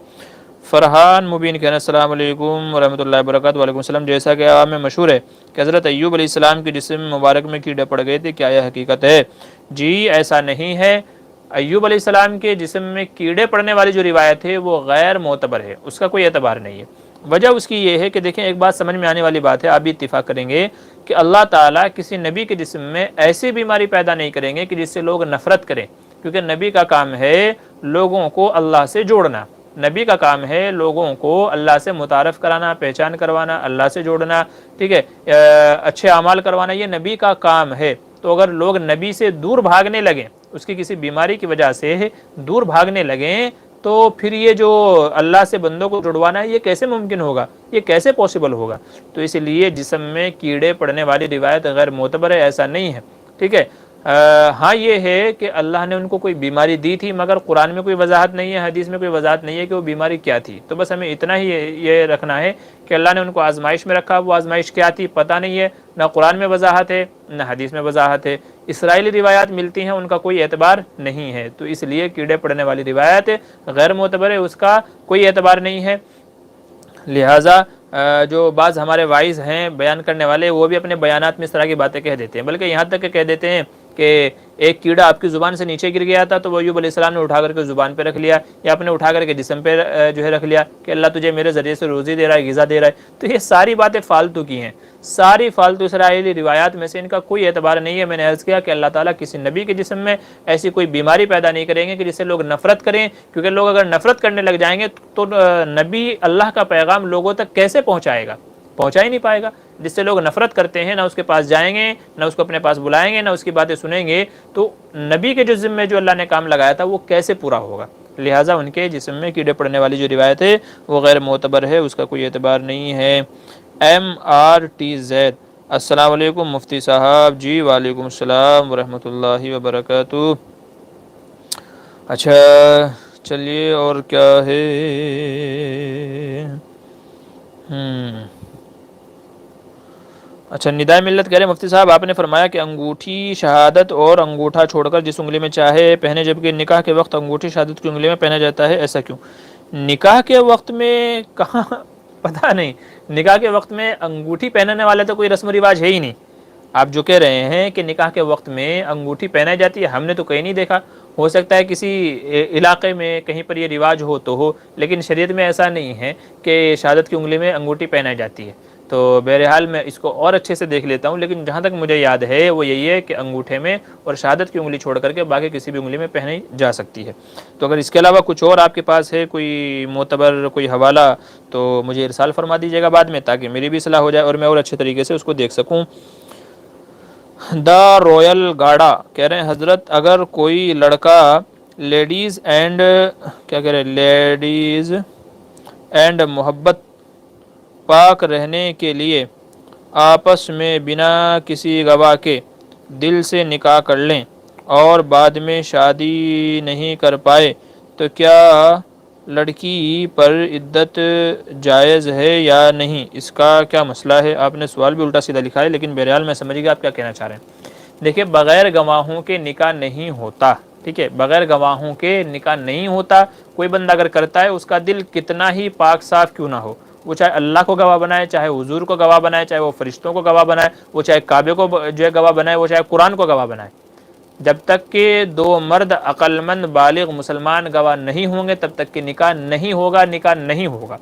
[SPEAKER 1] فرحان مبین کہنا السلام علیکم ورحمۃ اللہ وبرکاتہ۔ وعلیکم السلام۔ جیسا کہ عوام میں مشہور ہے کہ حضرت ایوب علیہ السلام کے جسم مبارک میں کیڑے پڑ گئے تھے، کیا یہ حقیقت ہے؟ جی ایسا نہیں ہے، ایوب علیہ السلام کے جسم میں کیڑے پڑنے والی جو روایت ہے وہ غیر معتبر ہے، اس کا کوئی اعتبار نہیں ہے۔ وجہ اس کی یہ ہے کہ دیکھیں ایک بات سمجھ میں آنے والی بات ہے، آپ بھی اتفاق کریں گے کہ اللہ تعالیٰ کسی نبی کے جسم میں ایسی بیماری پیدا نہیں کریں گے کہ جس سے لوگ نفرت کریں، کیونکہ نبی کا کام ہے لوگوں کو اللہ سے جوڑنا، نبی کا کام ہے لوگوں کو اللہ سے متعارف کرانا، پہچان کروانا، اللہ سے جوڑنا، ٹھیک ہے، اچھے اعمال کروانا، یہ نبی کا کام ہے۔ تو اگر لوگ نبی سے دور بھاگنے لگیں، اس کی کسی بیماری کی وجہ سے دور بھاگنے لگیں، تو پھر یہ جو اللہ سے بندوں کو جڑوانا ہے یہ کیسے ممکن ہوگا، یہ کیسے پاسبل ہوگا؟ تو اس لیے جسم میں کیڑے پڑنے والی روایت غیر معتبر ہے، ایسا نہیں ہے، ٹھیک ہے۔ ہاں یہ ہے کہ اللہ نے ان کو کوئی بیماری دی تھی، مگر قرآن میں کوئی وضاحت نہیں ہے، حدیث میں کوئی وضاحت نہیں ہے کہ وہ بیماری کیا تھی. تو بس ہمیں اتنا ہی یہ رکھنا ہے کہ اللہ نے ان کو آزمائش میں رکھا، وہ آزمائش کیا تھی پتہ نہیں ہے، نہ قرآن میں وضاحت ہے نہ حدیث میں وضاحت ہے. اسرائیلی روایات ملتی ہیں، ان کا کوئی اعتبار نہیں ہے، تو اس لیے کیڑے پڑنے والی روایت غیر معتبر ہے، اس کا کوئی اعتبار نہیں ہے. لہٰذا جو بعض ہمارے وائز ہیں بیان کرنے والے، وہ بھی اپنے بیانات میں اس طرح کی باتیں کہہ دیتے ہیں، بلکہ یہاں تک کہ کہہ دیتے ہیں کہ ایک کیڑا آپ کی زبان سے نیچے گر گیا تھا تو وہ ایوب علیہ السلام نے اٹھا کر کے زبان پہ رکھ لیا، یا اپنے اٹھا کر کے جسم پہ جو ہے رکھ لیا کہ اللہ تجھے میرے ذریعے سے روزی دے رہا ہے، غذا دے رہا ہے. تو یہ ساری باتیں فالتو کی ہیں، ساری فالتو اسرائیلی روایات میں سے ان کا کوئی اعتبار نہیں ہے. میں نے عرض کیا کہ اللہ تعالیٰ کسی نبی کے جسم میں ایسی کوئی بیماری پیدا نہیں کریں گے کہ جس سے لوگ نفرت کریں، کیونکہ لوگ اگر نفرت کرنے لگ جائیں گے تو نبی اللہ کا پیغام لوگوں تک کیسے پہنچائے گا؟ پہنچا ہی نہیں پائے گا. جس سے لوگ نفرت کرتے ہیں، نہ اس کے پاس جائیں گے، نہ اس کو اپنے پاس بلائیں گے، نہ اس کی باتیں سنیں گے، تو نبی کے جسم میں جو اللہ نے کام لگایا تھا وہ کیسے پورا ہوگا؟ لہٰذا ان کے جسم میں کیڑے پڑنے والی جو روایت ہے وہ غیر معتبر ہے، اس کا کوئی اعتبار نہیں ہے. MRTZ السلام علیکم مفتی صاحب. جی وعلیکم السلام ورحمۃ اللہ وبرکاتہ. اچھا چلیے اور کیا ہے؟ اچھا ندائے ملت کہہ رہے مفتی صاحب آپ نے فرمایا کہ انگوٹھی شہادت اور انگوٹھا چھوڑ کر جس انگلی میں چاہے پہنے، جبکہ نکاح کے وقت انگوٹھی شہادت کی انگلی میں پہنا جاتا ہے، ایسا کیوں؟ نکاح کے وقت میں کہاں، پتہ نہیں، نکاح کے وقت میں انگوٹھی پہننے والا تو کوئی رسم و رواج ہے ہی نہیں. آپ جو کہہ رہے ہیں کہ نکاح کے وقت میں انگوٹھی پہنائی جاتی ہے، ہم نے تو کہیں نہیں دیکھا. ہو سکتا ہے کسی علاقے میں کہیں پر یہ رواج ہو تو ہو، لیکن شریعت میں ایسا نہیں ہے کہ شہادت کی انگلی میں انگوٹھی پہنائی جاتی ہے. تو بہرحال میں اس کو اور اچھے سے دیکھ لیتا ہوں، لیکن جہاں تک مجھے یاد ہے وہ یہی ہے کہ انگوٹھے میں اور شہادت کی انگلی چھوڑ کر کے باقی کسی بھی انگلی میں پہنائی جا سکتی ہے. تو اگر اس کے علاوہ کچھ اور آپ کے پاس ہے کوئی معتبر کوئی حوالہ تو مجھے ارسال فرما دیجیے گا بعد میں، تاکہ میری بھی اصلاح ہو جائے اور میں اور اچھے طریقے سے اس کو دیکھ سکوں. دا رویل گاڑا کہہ رہے ہیں حضرت اگر کوئی لڑکا لیڈیز اینڈ کیا کہہ رہے لیڈیز اینڈ محبت پاک رہنے کے لیے آپس میں بنا کسی گواہ کے دل سے نکاح کر لیں اور بعد میں شادی نہیں کر پائے تو کیا لڑکی پر عدت جائز ہے یا نہیں؟ اس کا کیا مسئلہ ہے؟ آپ نے سوال بھی الٹا سیدھا لکھا ہے، لیکن بہرحال میں سمجھ گیا آپ کیا کہنا چاہ رہے ہیں. دیکھیں بغیر گواہوں کے نکاح نہیں ہوتا، ٹھیک ہے، بغیر گواہوں کے نکاح نہیں ہوتا. کوئی بندہ اگر کرتا ہے اس کا دل کتنا ہی پاک صاف کیوں نہ ہو، وہ چاہے اللہ کو گواہ بنائے، چاہے حضور کو گواہ بنائے، چاہے وہ فرشتوں کو گواہ بنائے، وہ چاہے کعبے کو جو ہے گواہ بنائے، وہ چاہے قرآن کو گواہ بنائے، جب تک کہ دو مرد عقل مند بالغ مسلمان گواہ نہیں ہوں گے تب تک کہ نکاح نہیں ہوگا، نکاح نہیں ہوگا.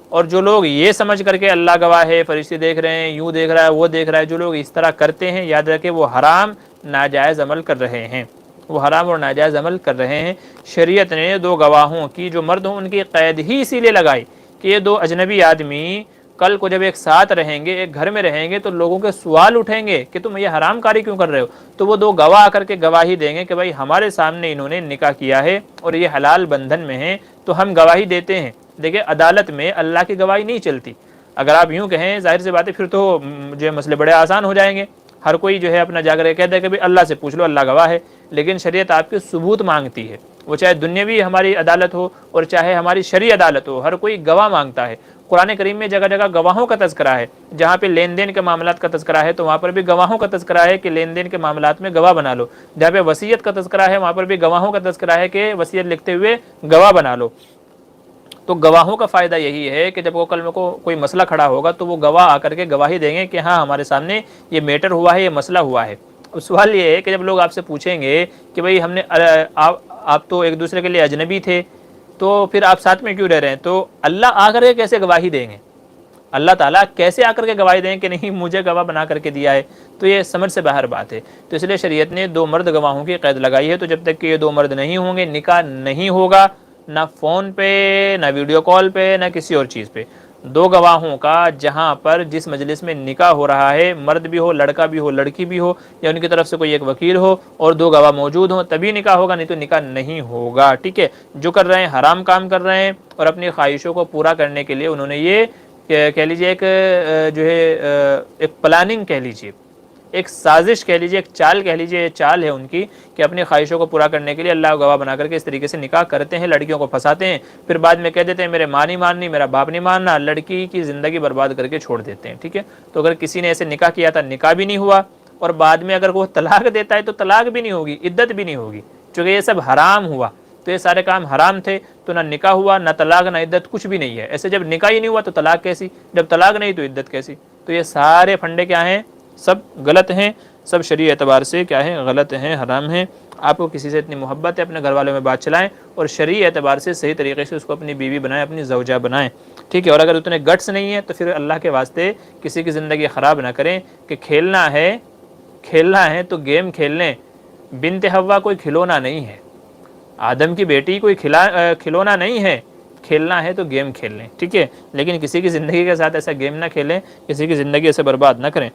[SPEAKER 1] اور جو لوگ یہ سمجھ کر کے اللہ گواہ ہے، فرشتے دیکھ رہے ہیں، یوں دیکھ رہا ہے، وہ دیکھ رہا ہے، جو لوگ اس طرح کرتے ہیں یاد رکھیں وہ حرام ناجائز عمل کر رہے ہیں، وہ حرام اور ناجائز عمل کر رہے ہیں. شریعت نے دو گواہوں کی جو مرد ہوں ان کی قید ہی اسی لیے لگائی کہ یہ دو اجنبی آدمی کل کو جب ایک ساتھ رہیں گے، ایک گھر میں رہیں گے، تو لوگوں کے سوال اٹھیں گے کہ تم یہ حرام کاری کیوں کر رہے ہو. تو وہ دو گواہ آ کر کے گواہی دیں گے کہ بھائی ہمارے سامنے انہوں نے نکاح کیا ہے اور یہ حلال بندھن میں ہیں، تو ہم گواہی دیتے ہیں. دیکھیں عدالت میں اللہ کی گواہی نہیں چلتی. اگر آپ یوں کہیں ظاہر سی بات ہے پھر تو جو ہے مسئلے بڑے آسان ہو جائیں گے. ہر کوئی جو ہے اپنا جا کر کہتا ہے کہ بھائی اللہ سے پوچھ لو، اللہ گواہ ہے. لیکن شریعت آپ کے ثبوت مانگتی ہے، وہ چاہے دنیاوی ہماری عدالت ہو اور چاہے ہماری شرعی عدالت ہو، ہر کوئی گواہ مانگتا ہے. قرآن کریم میں جگہ جگہ گواہوں کا تذکرہ ہے. جہاں پہ لین دین کے معاملات کا تذکرہ ہے تو وہاں پر بھی گواہوں کا تذکرہ ہے کہ لین دین کے معاملات میں گواہ بنا لو. جہاں پہ وصیت کا تذکرہ ہے وہاں پر بھی گواہوں کا تذکرہ ہے کہ وصیت لکھتے ہوئے گواہ بنا لو. تو گواہوں کا فائدہ یہی ہے کہ جب وہ کل میں کوئی مسئلہ کھڑا ہوگا تو وہ گواہ آ کر کے گواہی دیں گے کہ ہاں ہمارے سامنے یہ میٹر ہوا ہے، یہ مسئلہ ہوا ہے. اب سوال یہ ہے کہ جب لوگ آپ سے پوچھیں گے کہ بھائی ہم نے آپ تو ایک دوسرے کے لیے اجنبی تھے تو پھر آپ ساتھ میں کیوں رہ رہے ہیں، تو اللہ آ کر کے کیسے گواہی دیں گے؟ اللہ تعالیٰ کیسے آ کر کے گواہی دیں کہ نہیں مجھے گواہ بنا کر کے دیا ہے؟ تو یہ سمجھ سے باہر بات ہے. تو اس لیے شریعت نے دو مرد گواہوں کی قید لگائی ہے. تو جب تک کہ یہ دو مرد نہیں ہوں گے نکاح نہیں ہوگا، نہ فون پہ، نہ ویڈیو کال پہ، نہ کسی اور چیز پہ. دو گواہوں کا جہاں پر جس مجلس میں نکاح ہو رہا ہے، مرد بھی ہو، لڑکا بھی ہو، لڑکی بھی ہو، یا ان کی طرف سے کوئی ایک وکیل ہو اور دو گواہ موجود ہوں تبھی نکاح ہوگا، نہیں تو نکاح نہیں ہوگا. ٹھیک ہے، جو کر رہے ہیں حرام کام کر رہے ہیں اور اپنی خواہشوں کو پورا کرنے کے لیے انہوں نے یہ کہہ لیجیے ایک جو ہے ایک پلاننگ کہہ لیجیے، ایک سازش کہہ لیجیے، ایک چال کہہ لیجیے، یہ چال ہے ان کی کہ اپنی خواہشوں کو پورا کرنے کے لیے اللہ کو گواہ بنا کر کے اس طریقے سے نکاح کرتے ہیں، لڑکیوں کو پھنساتے ہیں، پھر بعد میں کہہ دیتے ہیں میرے ماں نہیں ماننی، میرا باپ نہیں ماننا، لڑکی کی زندگی برباد کر کے چھوڑ دیتے ہیں، ٹھیک ہے۔ تو اگر کسی نے ایسے نکاح کیا تھا، نکاح بھی نہیں ہوا، اور بعد میں اگر وہ طلاق دیتا ہے تو طلاق بھی نہیں ہوگی، عدت بھی نہیں ہوگی، چونکہ یہ سب حرام ہوا، تو یہ سارے کام حرام تھے، تو نہ نکاح ہوا، نہ طلاق، نہ عدت، کچھ بھی نہیں ہے۔ ایسے جب نکاح ہی نہیں ہوا تو طلاق کیسی، جب طلاق نہیں تو عدت کیسی؟ تو یہ سارے پھنڈے کیا ہیں؟ سب غلط ہیں، سب شرعی اعتبار سے کیا ہے؟ غلط ہیں، حرام ہیں۔ آپ کو کسی سے اتنی محبت ہے، اپنے گھر والوں میں بات چلائیں اور شرعی اعتبار سے صحیح طریقے سے اس کو اپنی بیوی بنائیں، اپنی زوجہ بنائیں، ٹھیک ہے۔ اور اگر اتنے گٹس نہیں ہیں تو پھر اللہ کے واسطے کسی کی زندگی خراب نہ کریں کہ کھیلنا ہے تو گیم کھیل لیں۔ بنت حوا کوئی کھلونا نہیں ہے، آدم کی بیٹی کوئی کھلونا نہیں ہے، کھیلنا ہے تو گیم کھیل لیں، ٹھیک ہے، لیکن کسی کی زندگی کے ساتھ ایسا گیم نہ کھیلیں، کسی کی زندگی ایسے برباد نہ کریں۔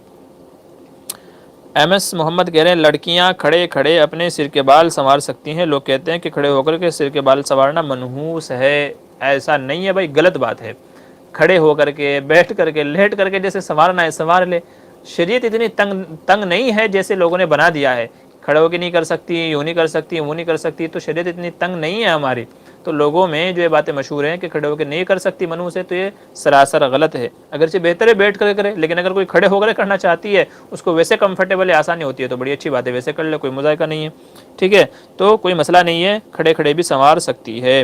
[SPEAKER 1] ایم ایس محمد کہہ رہے ہیں لڑکیاں کھڑے کھڑے اپنے سر کے بال سنوار سکتی ہیں، لوگ کہتے ہیں کہ کھڑے ہو کر کے سر کے بال سنوارنا منحوس ہے، ایسا نہیں ہے بھائی، غلط بات ہے۔ کھڑے ہو کر کے، بیٹھ کر کے، لیٹ کر کے جیسے سنوارنا ہے سنوار لے۔ شریعت اتنی تنگ نہیں ہے جیسے لوگوں نے بنا دیا ہے، کھڑے ہو کے نہیں کر سکتی، یوں نہیں کر سکتی، وہ نہیں کر سکتی، تو شریعت اتنی تنگ نہیں ہے ہماری۔ تو لوگوں میں جو یہ باتیں مشہور ہیں کہ کھڑے ہو کے نہیں کر سکتی منحوس ہے، تو یہ سراسر غلط ہے۔ اگرچہ بہتر ہے بیٹھ کر کرے، لیکن اگر کوئی کھڑے ہو کر کرنا چاہتی ہے، اس کو ویسے کمفرٹیبل ہے، آسانی ہوتی ہے، تو بڑی اچھی بات ہے، ویسے کر لے، کوئی مذائقہ نہیں ہے، ٹھیک ہے، تو کوئی مسئلہ نہیں ہے، کھڑے کھڑے بھی سنوار سکتی ہے۔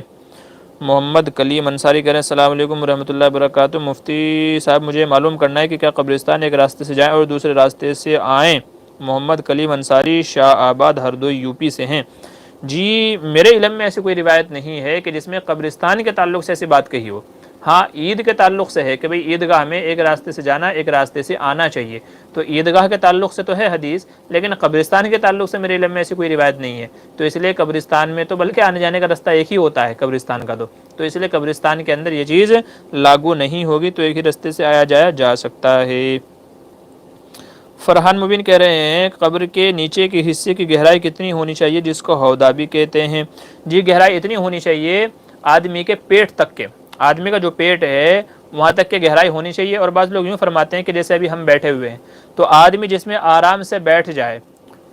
[SPEAKER 1] محمد کلیم انصاری کہہ رہے ہیں السلام علیکم ورحمۃ اللہ وبرکاتہ، مفتی صاحب مجھے معلوم کرنا ہے کہ کیا قبرستان ایک راستے سے جائیں اور دوسرے راستے سے آئیں؟ محمد کلیم انصاری شاہ آباد ہردوئی یو پی سے ہیں۔ جی میرے علم میں ایسی کوئی روایت نہیں ہے کہ جس میں قبرستان کے تعلق سے ایسی بات کہی ہو۔ ہاں عید کے تعلق سے ہے کہ بھئی عیدگاہ میں ایک راستے سے جانا، ایک راستے سے آنا چاہیے، تو عیدگاہ کے تعلق سے تو ہے حدیث، لیکن قبرستان کے تعلق سے میرے علم میں ایسی کوئی روایت نہیں ہے، تو اس لیے قبرستان میں تو بلکہ آنے جانے کا رستہ ایک ہی ہوتا ہے قبرستان کا، تو اس لیے قبرستان کے اندر یہ چیز لاگو نہیں ہوگی، تو ایک ہی راستے سے آیا جایا جا سکتا ہے۔ فرحان مبین کہہ رہے ہیں قبر کے نیچے کے حصے کی گہرائی کتنی ہونی چاہیے جس کو حوضہ بھی کہتے ہیں؟ جی گہرائی اتنی ہونی چاہیے آدمی کے پیٹ تک کے، آدمی کا جو پیٹ ہے وہاں تک کے گہرائی ہونی چاہیے، اور بعض لوگ یوں فرماتے ہیں کہ جیسے ابھی ہم بیٹھے ہوئے ہیں تو آدمی جس میں آرام سے بیٹھ جائے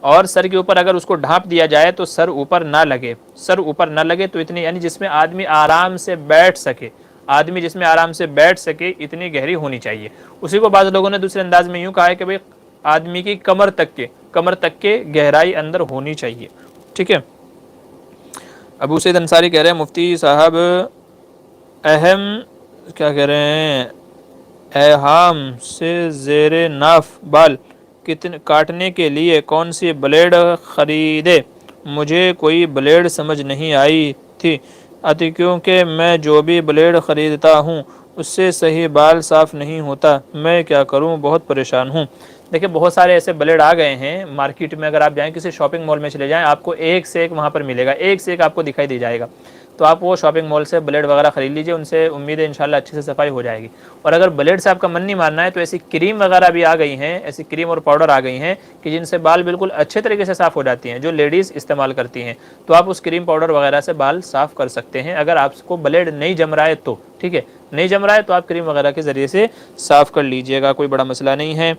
[SPEAKER 1] اور سر کے اوپر اگر اس کو ڈھانپ دیا جائے تو سر اوپر نہ لگے، سر اوپر نہ لگے، تو اتنی یعنی جس میں آدمی آرام سے بیٹھ سکے، آدمی جس میں آرام سے بیٹھ سکے اتنی گہری ہونی چاہیے۔ اسی کو بعض لوگوں نے دوسرے انداز میں یوں کہا ہے کہ بھئی آدمی کی کمر تک کے گہرائی اندر ہونی چاہیے، ٹھیک ہے۔ ابو سید انصاری کہہ رہے ہیں مفتی صاحب اہم کیا کہہ رہے ہیں اہام سے زیر ناف بال کاٹنے کے لیے کون سی بلیڈ خریدے؟ مجھے کوئی بلیڈ سمجھ نہیں آئی تھی کیونکہ میں جو بھی بلیڈ خریدتا ہوں اس سے صحیح بال صاف نہیں ہوتا، میں کیا کروں؟ بہت پریشان ہوں۔ دیکھیں بہت سارے ایسے بلیڈ آ گئے ہیں مارکیٹ میں، اگر آپ جائیں کسی شاپنگ مال میں چلے جائیں آپ کو ایک سے ایک وہاں پر ملے گا، ایک سے ایک آپ کو دکھائی دے جائے گا، تو آپ وہ شاپنگ مال سے بلیڈ وغیرہ خرید لیجئے، ان سے امید ہے انشاءاللہ اچھے سے صفائی ہو جائے گی۔ اور اگر بلیڈ سے آپ کا من نہیں ماننا ہے تو ایسی کریم وغیرہ بھی آ گئی ہیں، ایسی کریم اور پاؤڈر آ گئی ہیں کہ جن سے بال بالکل اچھے طریقے سے صاف ہو جاتی ہیں، جو لیڈیز استعمال کرتی ہیں، تو آپ اس کریم پاؤڈر وغیرہ سے بال صاف کر سکتے ہیں اگر آپ کو بلیڈ نہیں جم رہا ہے تو، ٹھیک ہے، نہیں جم رہا ہے تو آپ کریم وغیرہ کے ذریعے سے صاف کر لیجئے گا، کوئی بڑا مسئلہ نہیں ہے۔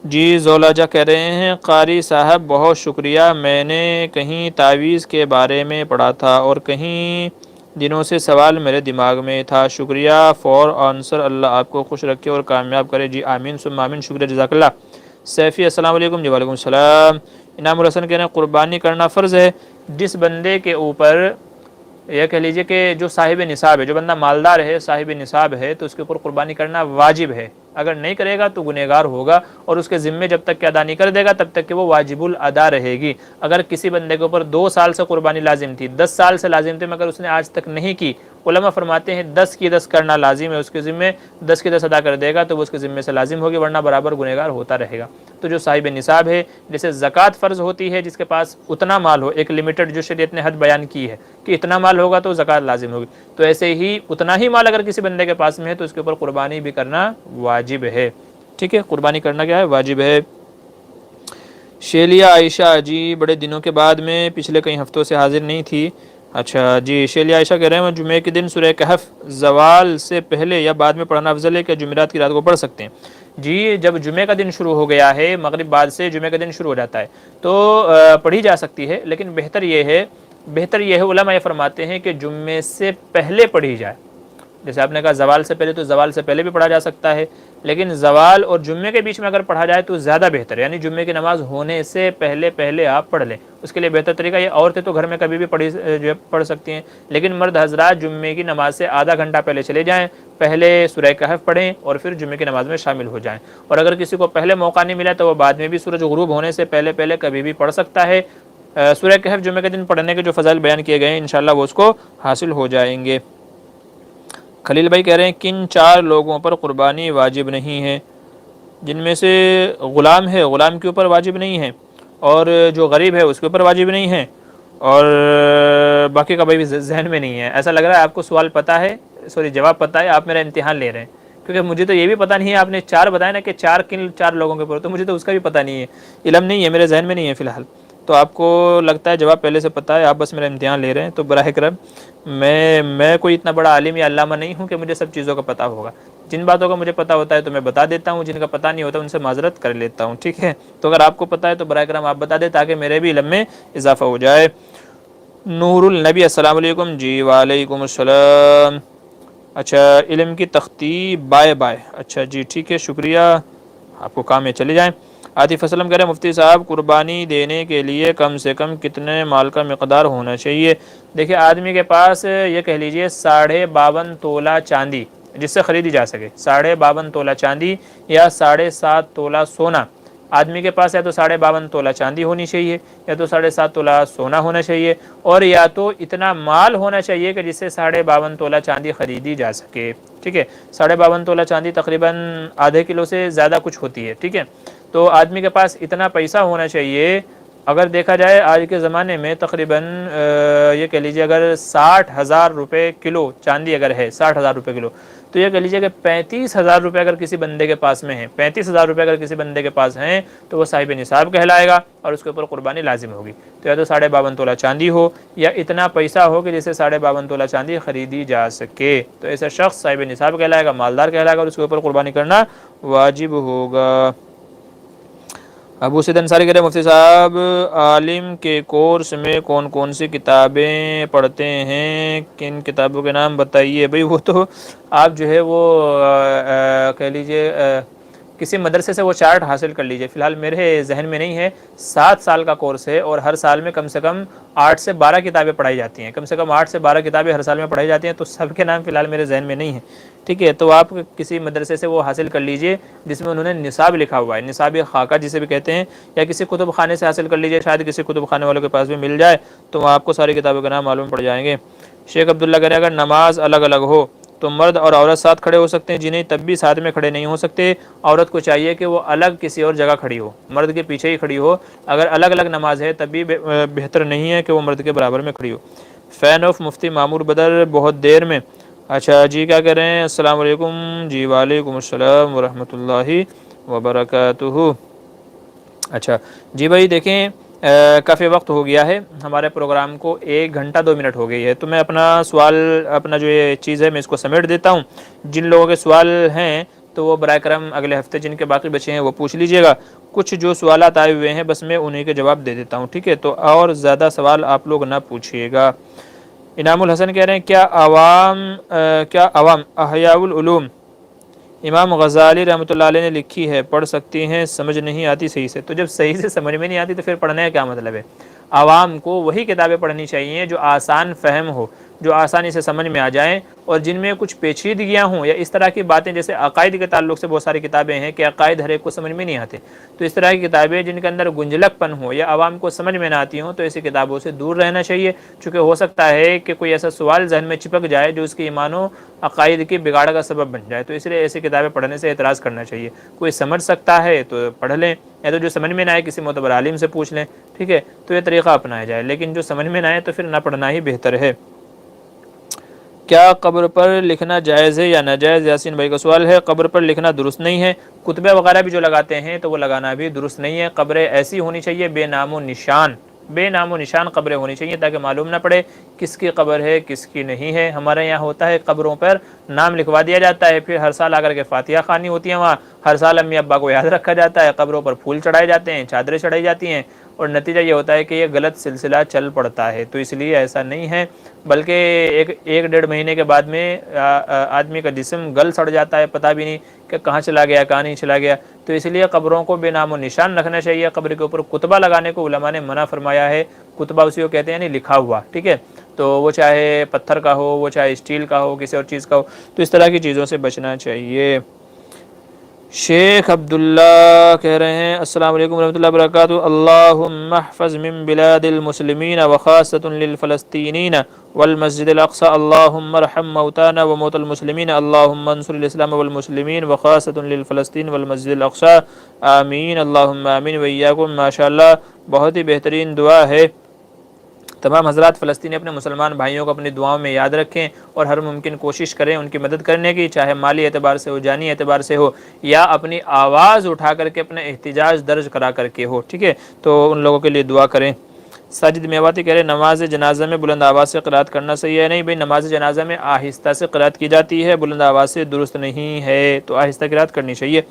[SPEAKER 1] جی زولاجہ کہہ رہے ہیں قاری صاحب بہت شکریہ، میں نے کہیں تعویذ کے بارے میں پڑھا تھا اور کہیں دنوں سے سوال میرے دماغ میں تھا، شکریہ فار آنسر، اللہ آپ کو خوش رکھے اور کامیاب کرے۔ جی آمین ثم آمین، شکریہ جزاک اللہ۔ سیفی السلام علیکم، جی وعلیکم السلام۔ انعام الحسن کہہ رہے ہیں قربانی کرنا فرض ہے؟ جس بندے کے اوپر یہ کہہ لیجئے کہ جو صاحب نصاب ہے، جو بندہ مالدار ہے، صاحب نصاب ہے، تو اس کے اوپر قربانی کرنا واجب ہے، اگر نہیں کرے گا تو گنہگار ہوگا، اور اس کے ذمے جب تک کہ ادا نہیں کر دے گا تب تک کہ وہ واجب الادا رہے گی۔ اگر کسی بندے کے اوپر 2 سال سے قربانی لازم تھی، 10 سال سے لازم تھی، مگر اس نے آج تک نہیں کی، علماء فرماتے ہیں 10 کی 10 کرنا لازم ہے اس کے ذمے، 10 کی 10 ادا کر دے گا تو وہ اس کے ذمے سے لازم ہوگی، ورنہ برابر گنہگار ہوتا رہے گا۔ تو جو صاحب نصاب ہے، جیسے زکوٰۃ فرض ہوتی ہے جس کے پاس اتنا مال ہو، ایک لمیٹڈ جو شریعت نے حد بیان کی ہے کہ اتنا مال ہوگا تو زکوٰۃ لازم ہوگی، تو ایسے ہی اتنا ہی مال اگر کسی بندے کے پاس میں ہے تو اس کے اوپر قربانی بھی کرنا واجب ہے، ٹھیک ہے، قربانی کرنا کیا ہے؟ واجب ہے۔ شیلیہ عائشہ جی بڑے دنوں کے بعد میں پچھلے کئی ہفتوں سے حاضر نہیں تھی، اچھا جی شیلیہ عائشہ کہہ رہے ہیں جمعے کے دن سورہ کہف زوال سے پہلے یا بعد میں پڑھنا افضل ہے کہ جمعرات کی رات کو پڑھ سکتے ہیں؟ جی جب جمعے کا دن شروع ہو گیا ہے، مغرب بعد سے جمعے کا دن شروع ہو جاتا ہے تو پڑھی جا سکتی ہے، لیکن بہتر یہ ہے علماء یہ فرماتے ہیں کہ جمعے سے پہلے پڑھی جائے۔ جیسے آپ نے کہا زوال سے پہلے، تو زوال سے پہلے بھی پڑھا جا سکتا ہے، لیکن زوال اور جمعے کے بیچ میں اگر پڑھا جائے تو زیادہ بہتر ہے، یعنی جمعے کی نماز ہونے سے پہلے آپ پڑھ لیں۔ اس کے لیے بہتر طریقہ یہ، عورتیں تو گھر میں کبھی بھی پڑھ سکتی ہیں، لیکن مرد حضرات جمعے کی نماز سے آدھا گھنٹہ پہلے چلے جائیں، پہلے سورہ کہف پڑھیں اور پھر جمعے کی نماز میں شامل ہو جائیں۔ اور اگر کسی کو پہلے موقع نہیں ملا تو وہ بعد میں بھی سورج غروب ہونے سے پہلے کبھی بھی پڑھ سکتا ہے۔ سورہ کہف جمعے کے دن پڑھنے کے جو فضائل بیان کیے گئے ہیں انشاءاللہ وہ اس کو حاصل ہو جائیں گے۔ خلیل بھائی کہہ رہے ہیں کن 4 لوگوں پر قربانی واجب نہیں ہے؟ جن میں سے غلام ہے، غلام کے اوپر واجب نہیں ہے، اور جو غریب ہے اس کے اوپر واجب نہیں ہے، اور باقی کا بھائی ذہن میں نہیں ہے۔ ایسا لگ رہا ہے آپ کو سوال پتہ ہے، جواب پتہ ہے، آپ میرا امتحان لے رہے ہیں، کیونکہ مجھے تو یہ بھی پتہ نہیں ہے۔ آپ نے 4 بتایا نا کہ 4 لوگوں کے اوپر، تو مجھے تو اس کا بھی پتہ نہیں ہے، علم نہیں ہے، میرے ذہن میں نہیں ہے فی الحال۔ تو آپ کو لگتا ہے جواب پہلے سے پتہ ہے، آپ بس میرا امتحان لے رہے ہیں، تو براہ کرم میں کوئی اتنا بڑا عالم یا علامہ نہیں ہوں کہ مجھے سب چیزوں کا پتہ ہوگا۔ جن باتوں کا مجھے پتہ ہوتا ہے تو میں بتا دیتا ہوں، جن کا پتہ نہیں ہوتا ان سے معذرت کر لیتا ہوں، ٹھیک ہے؟ تو اگر آپ کو پتہ ہے تو براہ کرم آپ بتا دیں تاکہ میرے بھی علم میں اضافہ ہو جائے۔ نور النبی السلام علیکم۔ جی وعلیکم السلام۔ اچھا، علم کی تختی بائے، اچھا جی ٹھیک ہے، شکریہ، آپ کو کام میں چلے جائیں۔ عاطف اسلم کہہ رہے ہیں مفتی صاحب قربانی دینے کے لیے کم سے کم کتنے مال کا مقدار ہونا چاہیے؟ دیکھیں آدمی کے پاس یہ کہہ لیجئے 52.5 تولہ چاندی جس سے خریدی جا سکے، 52.5 تولہ چاندی یا 7.5 تولہ سونا آدمی کے پاس ہے، تو 52.5 تولہ چاندی ہونی چاہیے، یا تو 7.5 تولہ سونا ہونا چاہیے، اور یا تو اتنا مال ہونا چاہیے کہ جس سے 52.5 تولہ چاندی خریدی جا سکے، ٹھیک ہے؟ 52.5 تولہ چاندی تقریباً آدھے کلو سے زیادہ کچھ ہوتی ہے، ٹھیک ہے؟ تو آدمی کے پاس اتنا پیسہ ہونا چاہیے۔ اگر دیکھا جائے آج کے زمانے میں تقریباً یہ کہہ لیجیے اگر 60,000 روپے کلو چاندی اگر ہے، 60,000 روپے کلو، تو یہ کہہ لیجیے کہ 35,000 روپے اگر کسی بندے کے پاس میں ہیں، 35,000 روپے اگر کسی بندے کے پاس ہیں تو وہ صاحب نصاب کہلائے گا اور اس کے اوپر قربانی لازم ہوگی۔ تو یا تو 52.5 تولہ چاندی ہو یا اتنا پیسہ ہو کہ جسے 52.5 تولہ چاندی خریدی جا سکے، تو ایسا شخص صاحب نصاب کہلائے گا، مالدار کہلائے گا، اور اس کے اوپر قربانی کرنا واجب ہوگا۔ ابو سید انصاری کہہ رہے ہیں مفتی صاحب عالم کے کورس میں کون کون سی کتابیں پڑھتے ہیں؟ کن کتابوں کے نام بتائیے؟ بھئی وہ تو آپ جو ہے وہ کہہ لیجئے کسی مدرسے سے وہ چارٹ حاصل کر لیجئے، فی الحال میرے ذہن میں نہیں ہے۔ 7 سال کا کورس ہے اور ہر سال میں کم سے کم 8 سے 12 کتابیں پڑھائی جاتی ہیں، کم سے کم 8 سے 12 کتابیں ہر سال میں پڑھائی جاتی ہیں، تو سب کے نام فی الحال میرے ذہن میں نہیں ہے، ٹھیک ہے؟ تو آپ کسی مدرسے سے وہ حاصل کر لیجئے جس میں انہوں نے نصاب لکھا ہوا ہے، نصاب خاکہ جسے بھی کہتے ہیں، یا کسی کتب خانے سے حاصل کر لیجئے، شاید کسی کتب خانے والوں کے پاس بھی مل جائے تو وہاں آپ کو ساری کتابوں کے نام معلوم پڑ جائیں گے۔ شیخ عبداللہ کہہ رہے ہیں اگر نماز الگ الگ ہو تو مرد اور عورت ساتھ کھڑے ہو سکتے ہیں؟ جی نہیں، تب بھی ساتھ میں کھڑے نہیں ہو سکتے، عورت کو چاہیے کہ وہ الگ کسی اور جگہ کھڑی ہو، مرد کے پیچھے ہی کھڑی ہو۔ اگر الگ الگ نماز ہے تب بھی بہتر نہیں ہے کہ وہ مرد کے برابر میں کھڑی ہو۔ فین آف مفتی معمور بدر بہت دیر میں، اچھا جی کیا کہہ رہے ہیں؟ السلام علیکم۔ جی وعلیکم السلام ورحمۃ اللہ وبرکاتہ۔ اچھا جی بھائی دیکھیں کافی وقت ہو گیا ہے، ہمارے پروگرام کو 1 گھنٹہ 2 منٹ ہو گئی ہے، تو میں اپنا سوال، اپنا جو یہ چیز ہے میں اس کو سمیٹ دیتا ہوں۔ جن لوگوں کے سوال ہیں تو وہ برائے کرم اگلے ہفتے جن کے باقی بچے ہیں وہ پوچھ لیجئے گا۔ کچھ جو سوالات آئے ہوئے ہیں بس میں انہیں کے جواب دے دیتا ہوں، ٹھیک ہے؟ تو اور زیادہ سوال آپ لوگ نہ پوچھیے گا۔ انعام الحسن کہہ رہے ہیں کیا عوام احیاء العلوم امام غزالی رحمۃ اللہ علیہ نے لکھی ہے پڑھ سکتی ہیں؟ سمجھ نہیں آتی صحیح سے۔ تو جب صحیح سے سمجھ میں نہیں آتی تو پھر پڑھنے کا کیا مطلب ہے؟ عوام کو وہی کتابیں پڑھنی چاہیے جو آسان فہم ہو، جو آسانی سے سمجھ میں آ جائیں، اور جن میں کچھ پیچیدگیاں ہوں یا اس طرح کی باتیں، جیسے عقائد کے تعلق سے بہت ساری کتابیں ہیں کہ عقائد ہر ایک کو سمجھ میں نہیں آتے، تو اس طرح کی کتابیں جن کے اندر گنجلک پن ہو یا عوام کو سمجھ میں نہ آتی ہوں تو ایسی کتابوں سے دور رہنا چاہیے، چونکہ ہو سکتا ہے کہ کوئی ایسا سوال ذہن میں چپک جائے جو اس کی ایمان و عقائد کی بگاڑ کا سبب بن جائے، تو اس لیے ایسی کتابیں پڑھنے سے اعتراض کرنا چاہیے۔ کوئی سمجھ سکتا ہے تو پڑھ لیں، یا تو جو سمجھ میں نہ آئے کسی معتبر عالم سے پوچھ لیں، ٹھیک ہے؟ تو یہ طریقہ اپنایا جائے، لیکن جو سمجھ میں نہ آئے تو پھر نہ پڑھنا ہی بہتر ہے۔ کیا قبر پر لکھنا جائز ہے یا ناجائز؟ یاسین بھائی کا سوال ہے۔ قبر پر لکھنا درست نہیں ہے، کتبے وغیرہ بھی جو لگاتے ہیں تو وہ لگانا بھی درست نہیں ہے۔ قبریں ایسی ہونی چاہیے بے نام و نشان، بے نام و نشان قبریں ہونی چاہیے تاکہ معلوم نہ پڑے کس کی قبر ہے کس کی نہیں ہے۔ ہمارے یہاں ہوتا ہے قبروں پر نام لکھوا دیا جاتا ہے، پھر ہر سال آ کر کے فاتحہ خوانی ہوتی ہے وہاں، ہر سال امی ابا کو یاد رکھا جاتا ہے، قبروں پر پھول چڑھائے جاتے ہیں، چادریں چڑھائی جاتی ہیں، اور نتیجہ یہ ہوتا ہے کہ یہ غلط سلسلہ چل پڑتا ہے۔ تو اس لیے ایسا نہیں ہے، بلکہ ایک ڈیڑھ مہینے کے بعد میں آدمی کا جسم گل سڑ جاتا ہے، پتہ بھی نہیں کہ کہاں چلا گیا کہاں نہیں چلا گیا۔ تو اس لیے قبروں کو بے نام و نشان رکھنا چاہیے۔ قبر کے اوپر کتبہ لگانے کو علماء نے منع فرمایا ہے۔ کتبہ اسی کو کہتے ہیں یعنی لکھا ہوا، ٹھیک ہے، تو وہ چاہے پتھر کا ہو، وہ چاہے اسٹیل کا ہو، کسی اور چیز کا ہو، تو اس طرح کی چیزوں سے بچنا چاہیے۔ شیخ عبداللہ کہہ رہے ہیں السلام علیکم ورحمۃ اللہ وبرکاتہ، اللہم احفظ من بلاد المسلمین وخاصۃ للفلسطینین والمسجد الاقصى، اللہم ارحم موتانا وموتى المسلمین، اللہم انصر الاسلام والمسلمین وخاصۃ للفلسطین والمسجد الاقصى، آمین اللہم آمین وإیاکم۔ ماشاءاللہ بہت ہی بہترین دعا ہے۔ تمام حضرات فلسطینی اپنے مسلمان بھائیوں کو اپنی دعاؤں میں یاد رکھیں اور ہر ممکن کوشش کریں ان کی مدد کرنے کی، چاہے مالی اعتبار سے ہو، جانی اعتبار سے ہو، یا اپنی آواز اٹھا کر کے اپنے احتجاج درج کرا کر کے ہو، ٹھیک ہے، تو ان لوگوں کے لیے دعا کریں۔ ساجد میواتی کہہ رہے ہیں نماز جنازہ میں بلند آواز سے قرات کرنا صحیح ہے؟ نہیں بھائی، نماز جنازہ میں آہستہ سے قرات کی جاتی ہے، بلند آواز سے درست نہیں ہے، تو آہستہ قرات کرنی چاہیے۔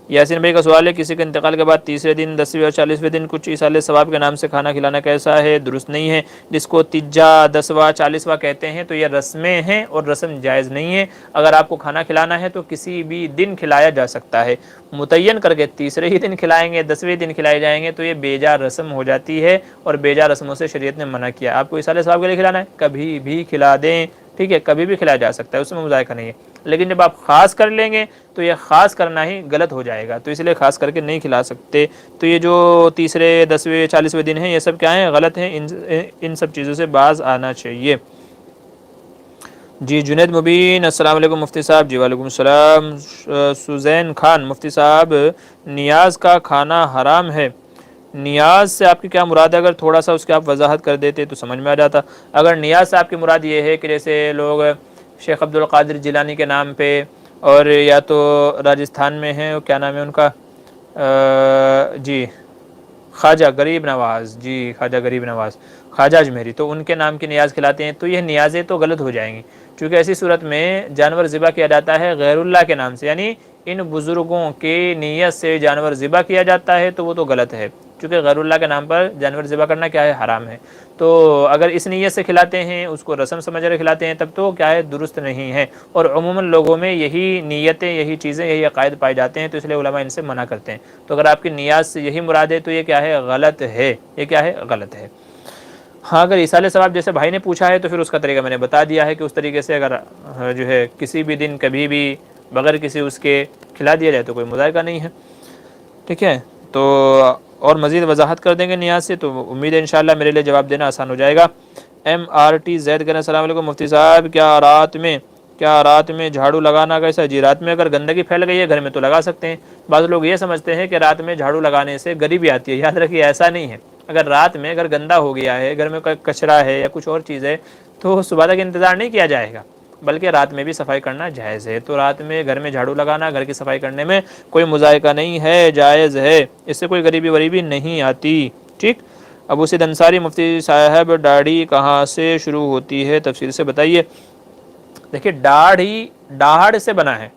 [SPEAKER 1] یاسین بھائی کا سوال ہے کسی کے انتقال کے بعد تیسرے دن 10ویں اور 40ویں دن کچھ ایصال ثواب کے نام سے کھانا کھلانا کیسا ہے؟ درست نہیں ہے۔ جس کو تیجا 10واں 40واں کہتے ہیں تو یہ رسمیں ہیں اور رسم جائز نہیں ہے۔ اگر آپ کو کھانا کھلانا ہے تو کسی بھی دن کھلایا جا سکتا ہے، متعین کر کے تیسرے ہی دن کھلائیں گے، 10ویں دن کھلائے جائیں گے تو یہ بیجا رسم ہو جاتی ہے، اور بیجا رسموں سے شریعت نے منع کیا۔ آپ کو ایصال ثواب کے لیے کھلانا ہے کبھی بھی کھلا دیں، ٹھیک ہے، کبھی بھی کھلایا جا سکتا ہے، اس میں مذائقہ نہیں ہے، لیکن جب آپ خاص کر لیں گے تو یہ خاص کرنا ہی غلط ہو جائے گا، تو اس لیے خاص کر کے نہیں کھلا سکتے۔ تو یہ جو تیسرے 10ویں 40ویں دن ہیں یہ سب کیا ہیں؟ غلط ہیں، ان سب چیزوں سے باز آنا چاہیے۔ جی جنید مبین السلام علیکم مفتی صاحب۔ جی وعلیکم السلام۔ سوزین خان مفتی صاحب نیاز کا کھانا حرام ہے؟ نیاز سے آپ کی کیا مراد ہے؟ اگر تھوڑا سا اس کی آپ وضاحت کر دیتے تو سمجھ میں آ جاتا۔ اگر نیاز سے آپ کی مراد یہ ہے کہ جیسے لوگ شیخ عبد القادر جیلانی کے نام پہ، اور یا تو راجستھان میں ہیں کیا نام ہے ان کا، جی خواجہ غریب نواز، جی خواجہ غریب نواز، خواجہ اجمیری، تو ان کے نام کی نیاز کھلاتے ہیں، تو یہ نیازیں تو غلط ہو جائیں گی، چونکہ ایسی صورت میں جانور ذبح کیا جاتا ہے غیر اللہ کے نام سے، یعنی ان بزرگوں کی نیت سے جانور ذبح کیا جاتا ہے تو وہ تو غلط ہے، چونکہ غیر اللہ کے نام پر جانور ذبح کرنا کیا ہے؟ حرام ہے۔ تو اگر اس نیت سے کھلاتے ہیں، اس کو رسم سمجھ کر کھلاتے ہیں، تب تو کیا ہے؟ درست نہیں ہے، اور عموماً لوگوں میں یہی نیتیں، یہی چیزیں، یہی عقائد پائے جاتے ہیں، تو اس لیے علماء ان سے منع کرتے ہیں۔ تو اگر آپ کی نیاز سے یہی مراد ہے تو یہ کیا ہے؟ غلط ہے، یہ کیا ہے؟ غلط ہے۔ ہاں اگر ایصال ثواب جیسے بھائی نے پوچھا ہے تو پھر اس کا طریقہ میں نے بتا دیا ہے کہ اس طریقے سے اگر جو ہے کسی بھی دن کبھی بھی بغیر کسی اس کے کھلا دیا جائے تو کوئی مذائقہ نہیں ہے، ٹھیک ہے۔ تو اور مزید وضاحت کر دیں گے نیاز سے تو امید ہے انشاءاللہ میرے لیے جواب دینا آسان ہو جائے گا۔ ایم آر ٹی زید کہنا السلام علیکم مفتی صاحب، کیا رات میں جھاڑو لگانا کیسا؟ جی رات میں اگر گندگی پھیل گئی ہے گھر میں تو لگا سکتے ہیں۔ بعض لوگ یہ سمجھتے ہیں کہ رات میں جھاڑو لگانے سے غریبی آتی ہے، یاد رکھیے ایسا نہیں ہے۔ اگر رات میں اگر گندا ہو گیا ہے، گھر میں کوئی کچرا ہے یا کچھ اور چیز ہے، تو صبح تک انتظار نہیں کیا جائے گا، بلکہ رات میں بھی صفائی کرنا جائز ہے۔ تو رات میں گھر میں جھاڑو لگانا، گھر کی صفائی کرنے میں کوئی مذائقہ نہیں ہے، جائز ہے، اس سے کوئی غریبی وریبی نہیں آتی، ٹھیک۔ ابو سید انصاری مفتی صاحب داڑھی کہاں سے شروع ہوتی ہے؟ تفصیل سے بتائیے۔ دیکھیے داڑھ سے بنا ہے،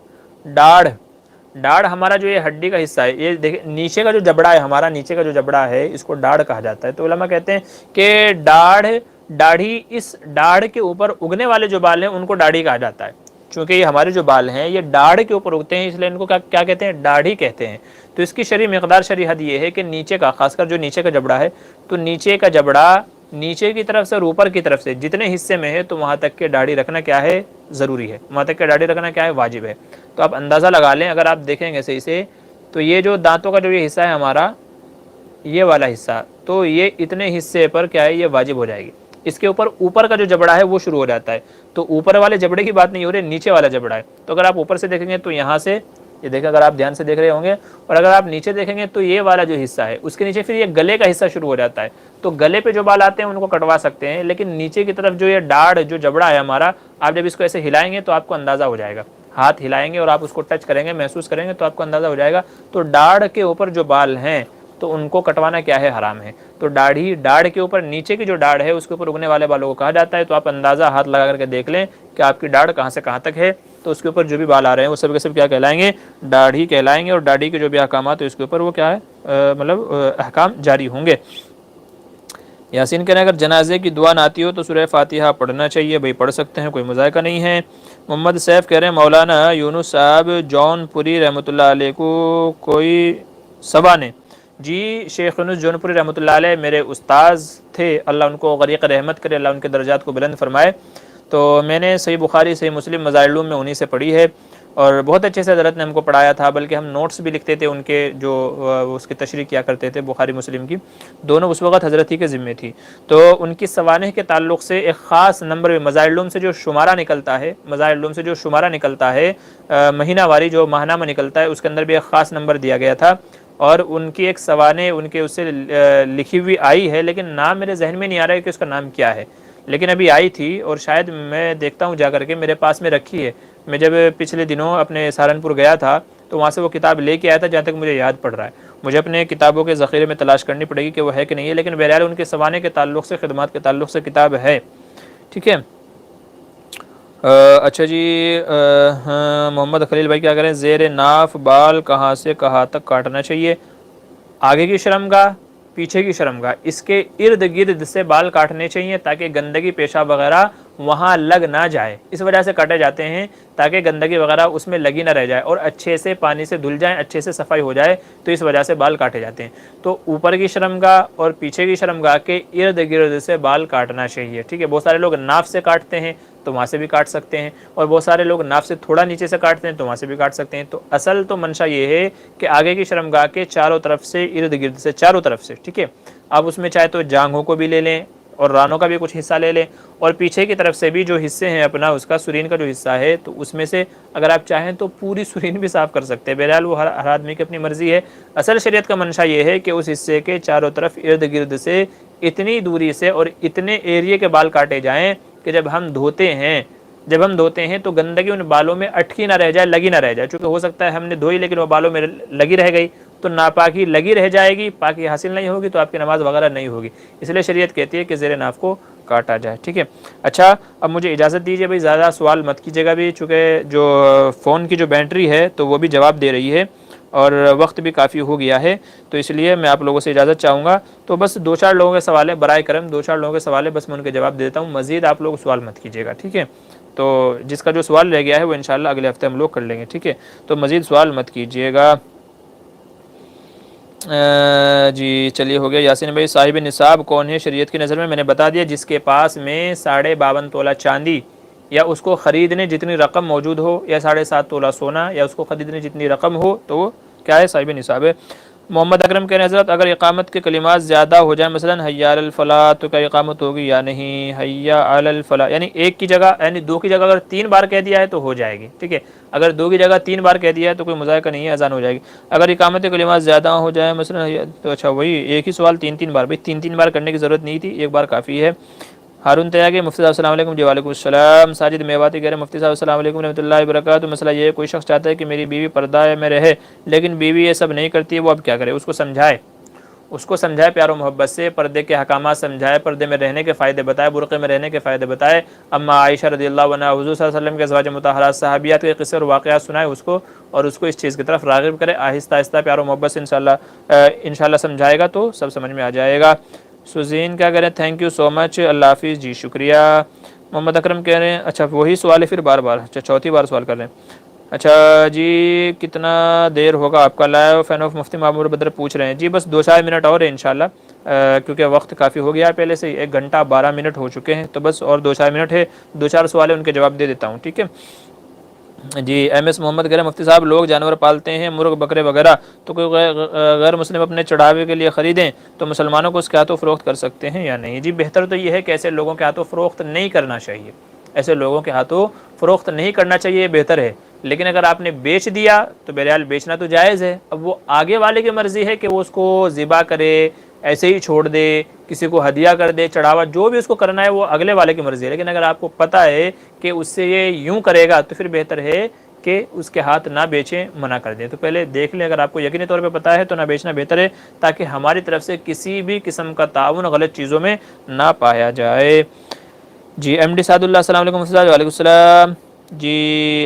[SPEAKER 1] ڈاڑھ ہمارا جو یہ ہڈی کا حصہ ہے، یہ دیکھیں نیچے کا جو جبڑا ہے ہمارا، نیچے کا جو جبڑا ہے اس کو ڈاڑھ کہا جاتا ہے۔ تو علماء کہتے ہیں کہ داڑھی، اس ڈاڑھ کے اوپر اگنے والے جو بال ہیں ان کو داڑھی کہا جاتا ہے، چونکہ یہ ہمارے جو بال ہیں یہ ڈاڑھ کے اوپر اگتے ہیں، اس لیے ان کو کیا کہتے ہیں؟ داڑھی کہتے ہیں۔ تو اس کی شرعی مقدار، شرعی حد یہ ہے کہ نیچے کا، خاص کر جو نیچے کا جبڑا ہے، تو نیچے کا جبڑا نیچے کی طرف سے اور اوپر کی طرف سے جتنے حصے میں ہے تو وہاں تک کے داڑھی رکھنا کیا ہے؟ ضروری ہے، وہاں تک کے داڑھی رکھنا کیا ہے؟ واجب ہے۔ تو آپ اندازہ لگا لیں، اگر آپ دیکھیں گے صحیح سے تو یہ جو دانتوں کا جو یہ حصہ ہے ہمارا، یہ والا حصہ، تو یہ اتنے حصے پر کیا ہے؟ یہ واجب ہو جائے گی۔ اس کے اوپر کا جو جبڑا ہے وہ شروع ہو جاتا ہے، تو اوپر والے جبڑے کی بات نہیں ہو رہی، نیچے والا جبڑا ہے۔ تو اگر آپ اوپر سے دیکھیں گے تو یہاں سے یہ دیکھیں، اگر آپ دھیان سے دیکھ رہے ہوں گے، اور اگر آپ نیچے دیکھیں گے تو یہ والا جو حصہ ہے اس کے نیچے پھر یہ گلے کا حصہ شروع ہو جاتا ہے۔ تو گلے پہ جو بال آتے ہیں ان کو کٹوا سکتے ہیں، لیکن نیچے کی طرف جو یہ داڑھ جو جبڑا ہے ہمارا، آپ جب اس کو ایسے ہلائیں گے تو آپ کو اندازہ ہو جائے گا، ہاتھ ہلائیں گے اور آپ اس کو ٹچ کریں گے، محسوس کریں گے تو آپ کو اندازہ ہو جائے گا۔ تو داڑھ کے اوپر جو بال ہیں تو ان کو کٹوانا کیا ہے؟ حرام ہے۔ تو ڈاڑھ کے اوپر نیچے کی جو ڈاڑھ ہے اس کے اوپر اگنے والے بالوں کو کہا جاتا ہے۔ تو آپ اندازہ ہاتھ لگا کر کے دیکھ لیں کہ آپ کی ڈاڑھ کہاں سے کہاں تک ہے، تو اس کے اوپر جو بھی بال آ رہے ہیں وہ سب کے سب کیا کہلائیں گے؟ داڑھی کہلائیں گے، اور داڑھی کے جو بھی احکامات ہیں اس کے اوپر وہ کیا ہے مطلب احکام جاری ہوں گے۔ یاسین کہہ رہے ہیں اگر جنازے کی دعا نہ آتی ہو تو سورہ فاتحہ پڑھنا چاہیے، بھائی پڑھ سکتے ہیں، کوئی مذائقہ نہیں ہے۔ محمد سیف کہہ رہے ہیں مولانا یونس صاحب جون پوری رحمۃ اللہ علیہ کو کوئی سبا نے، جی شیخ یونس جون پوری رحمۃ اللہ علیہ میرے استاذ تھے، اللہ ان کو غریق رحمت کرے، اللہ ان کے درجات کو بلند فرمائے۔ تو میں نے صحیح بخاری صحیح مسلم مظاہر العلوم میں انہی سے پڑھی ہے، اور بہت اچھے سے حضرت نے ہم کو پڑھایا تھا، بلکہ ہم نوٹس بھی لکھتے تھے ان کے، جو اس کی تشریح کیا کرتے تھے بخاری مسلم کی، دونوں اس وقت حضرت ہی کے ذمے تھی۔ تو ان کی سوانح کے تعلق سے ایک خاص نمبر میں مظاہر العلوم سے جو شمارہ نکلتا ہے، مظاہر العلوم سے جو شمارہ نکلتا ہے مہینہ واری جو ماہنامہ نکلتا ہے، اس کے اندر بھی ایک خاص نمبر دیا گیا تھا، اور ان کی ایک سوانح ان کے اس سے لکھی ہوئی آئی ہے، لیکن نام میرے ذہن میں نہیں آ رہا ہے کہ اس کا نام کیا ہے، لیکن ابھی آئی تھی، اور شاید میں دیکھتا ہوں جا کر کے، میرے پاس میں رکھی ہے۔ میں جب پچھلے دنوں اپنے سہارنپور گیا تھا تو وہاں سے وہ کتاب لے کے آیا تھا، جہاں تک مجھے یاد پڑ رہا ہے۔ مجھے اپنے کتابوں کے ذخیرے میں تلاش کرنی پڑے گی کہ وہ ہے کہ نہیں ہے، لیکن بہرحال ان کے سوانح کے تعلق سے، خدمات کے تعلق سے کتاب ہے، ٹھیک ہے۔ اچھا جی، محمد خلیل بھائی کیا کریں، زیر ناف بال کہاں سے کہاں تک کاٹنا چاہیے؟ آگے کی شرمگاہ، پیچھے کی شرمگاہ، اس کے ارد گرد سے بال کاٹنے چاہیے تاکہ گندگی پیشاب وغیرہ وہاں لگ نہ جائے، اس وجہ سے کاٹے جاتے ہیں تاکہ گندگی وغیرہ اس میں لگی نہ رہ جائے، اور اچھے سے پانی سے دھل جائیں، اچھے سے صفائی ہو جائے، تو اس وجہ سے بال کاٹے جاتے ہیں۔ تو اوپر کی شرمگاہ اور پیچھے کی شرمگاہ کے ارد گرد سے بال کاٹنا چاہیے، ٹھیک ہے۔ بہت سارے لوگ ناف سے کاٹتے ہیں تو وہاں سے بھی کاٹ سکتے ہیں، اور بہت سارے لوگ ناف سے تھوڑا نیچے سے کاٹتے ہیں تو وہاں سے بھی کاٹ سکتے ہیں۔ تو اصل تو منشا یہ ہے کہ آگے کی شرمگاہ کے چاروں طرف سے، ارد گرد سے، چاروں طرف سے، ٹھیک ہے۔ آپ اس میں چاہے تو جانگھوں کو بھی لے لیں اور رانوں کا بھی کچھ حصہ لے لیں، اور پیچھے کی طرف سے بھی جو حصے ہیں اپنا، اس کا سرین کا جو حصہ ہے، تو اس میں سے اگر آپ چاہیں تو پوری سرین بھی صاف کر سکتے ہیں، بہرحال وہ ہر آدمی کی اپنی مرضی ہے۔ اصل شریعت کا منشا یہ ہے کہ اس حصے کے چاروں طرف ارد گرد سے اتنی دوری سے اور اتنے ایریے کے بال کاٹے جائیں کہ جب ہم دھوتے ہیں تو گندگی ان بالوں میں اٹکی نہ رہ جائے، لگی نہ رہ جائے، چونکہ ہو سکتا ہے ہم نے دھوئی لیکن وہ بالوں میں لگی رہ گئی، تو ناپاکی لگی رہ جائے گی، پاکی حاصل نہیں ہوگی، تو آپ کی نماز وغیرہ نہیں ہوگی۔ اس لیے شریعت کہتی ہے کہ زیر ناف کو کاٹا جائے، ٹھیک ہے۔ اچھا، اب مجھے اجازت دیجیے بھائی، زیادہ سوال مت کیجیے گا بھی، چونکہ جو فون کی جو بیٹری ہے تو وہ بھی جواب دے رہی ہے، اور وقت بھی کافی ہو گیا ہے، تو اس لیے میں آپ لوگوں سے اجازت چاہوں گا۔ تو بس 2-4 لوگوں کے سوال ہے، برائے کرم 2-4 لوگوں کے سوال ہے، بس میں ان کے جواب دیتا ہوں، مزید آپ لوگ سوال مت کیجیے گا، ٹھیک ہے۔ تو جس کا جو سوال رہ گیا ہے وہ انشاءاللہ اگلے ہفتے ہم لوگ کر لیں گے، ٹھیک ہے۔ تو مزید سوال مت کیجیے گا۔ جی چلیے، ہو گیا۔ یاسین بھائی صاحب نصاب کون ہے شریعت کی نظر میں نے بتا دیا، جس کے پاس میں 52.5 تولہ چاندی یا اس کو خریدنے جتنی رقم موجود ہو، یا 7.5 تولہ سونا، یا اس کو خریدنے جتنی رقم ہو، تو وہ کیا ہے؟ صاحب نصاب ہے۔ محمد اکرم کہہ رہے ہیں حضرت اگر اقامت کے کلمات زیادہ ہو جائیں، مثلا حی علی الفلاح، تو کیا اقامت ہوگی یا نہیں؟ حی علی الفلاح یعنی ایک کی جگہ، یعنی 2 کی جگہ اگر 3 بار کہہ دیا ہے تو ہو جائے گی، ٹھیک ہے۔ اگر 2 کی جگہ 3 بار کہہ دیا ہے تو کوئی مذائقہ نہیں ہے، اذان ہو جائے گی۔ اگر اقامت کے کلمات زیادہ ہو جائیں مثلا، تو اچھا وہی ایک ہی سوال 3 بار، بھائی 3 بار کرنے کی ضرورت نہیں تھی، ایک بار کافی ہے۔ ہارون تیاگی مفتی صاحب السلام علیکم۔ جی وعلیکم السلام۔ ساجد میواتی کہہ رہے ہیں مفتی صاحب السلام علیکم ورحمۃ اللہ وبرکاتہ۔ مسئلہ یہ ہے کوئی شخص چاہتا ہے کہ میری بیوی پردہ میں رہے، لیکن بیوی یہ سب نہیں کرتی ہے، وہ اب کیا کرے؟ اس کو سمجھائے پیار و محبت سے، پردے کے احکامات سمجھائے، پردے میں رہنے کے فائدے بتائے، برقعے میں رہنے کے فائدے بتائے۔ اما عائشہ رضی اللہ عنہا، حضور صلی اللہ علیہ وسلم کے ازواج مطہرات صحابیات کے قصے اور واقعات سنائے اس کو، اور اس کو اس چیز کی طرف راغب کرے، آہستہ آہستہ پیار و محبت سے انشاءاللہ سمجھائے گا تو سب سمجھ میں آ جائے گا۔ سوزین کیا کہہ رہے ہیں؟ تھینک یو سو مچ، اللہ حافظ۔ جی شکریہ۔ محمد اکرم کہہ رہے ہیں اچھا وہی سوال ہے پھر بار بار، اچھا 4تھی بار سوال کر رہے ہیں۔ اچھا جی، کتنا دیر ہوگا آپ کا لائیو؟ فین آف مفتی معمور بدر پوچھ رہے ہیں۔ جی بس 2-4 منٹ اور ہے انشاءاللہ، کیونکہ وقت کافی ہو گیا ہے پہلے سے، 1 گھنٹہ 12 منٹ ہو چکے ہیں، تو بس اور 2-4 منٹ ہے، 2-4 سوال ہیں ان کے جواب دے دیتا ہوں، ٹھیک ہے۔ جی ایم ایس محمد کہہ رہے ہیں مفتی صاحب لوگ جانور پالتے ہیں، مرغ بکرے وغیرہ، تو کوئی غیر مسلم اپنے چڑھاوے کے لیے خریدیں تو مسلمانوں کو اس کے ہاتھوں فروخت کر سکتے ہیں یا نہیں؟ جی بہتر تو یہ ہے کہ ایسے لوگوں کے ہاتھوں فروخت نہیں کرنا چاہیے، ایسے لوگوں کے ہاتھوں فروخت نہیں کرنا چاہیے، یہ بہتر ہے۔ لیکن اگر آپ نے بیچ دیا تو بہرحال بیچنا تو جائز ہے، اب وہ آگے والے کی مرضی ہے کہ وہ اس کو ذبح کرے، ایسے ہی چھوڑ دے، کسی کو ہدیہ کر دے، چڑھاوا جو بھی اس کو کرنا ہے وہ اگلے والے کی مرضی ہے۔ لیکن اگر آپ کو پتہ ہے کہ اس سے یہ یوں کرے گا تو پھر بہتر ہے کہ اس کے ہاتھ نہ بیچیں، منع کر دیں۔ تو پہلے دیکھ لیں، اگر آپ کو یقینی طور پہ پتہ ہے تو نہ بیچنا بہتر ہے، تاکہ ہماری طرف سے کسی بھی قسم کا تعاون غلط چیزوں میں نہ پایا جائے۔ جی ایم ڈی سعد اللہ، السلام علیکم۔ وعلیکم السلام۔ جی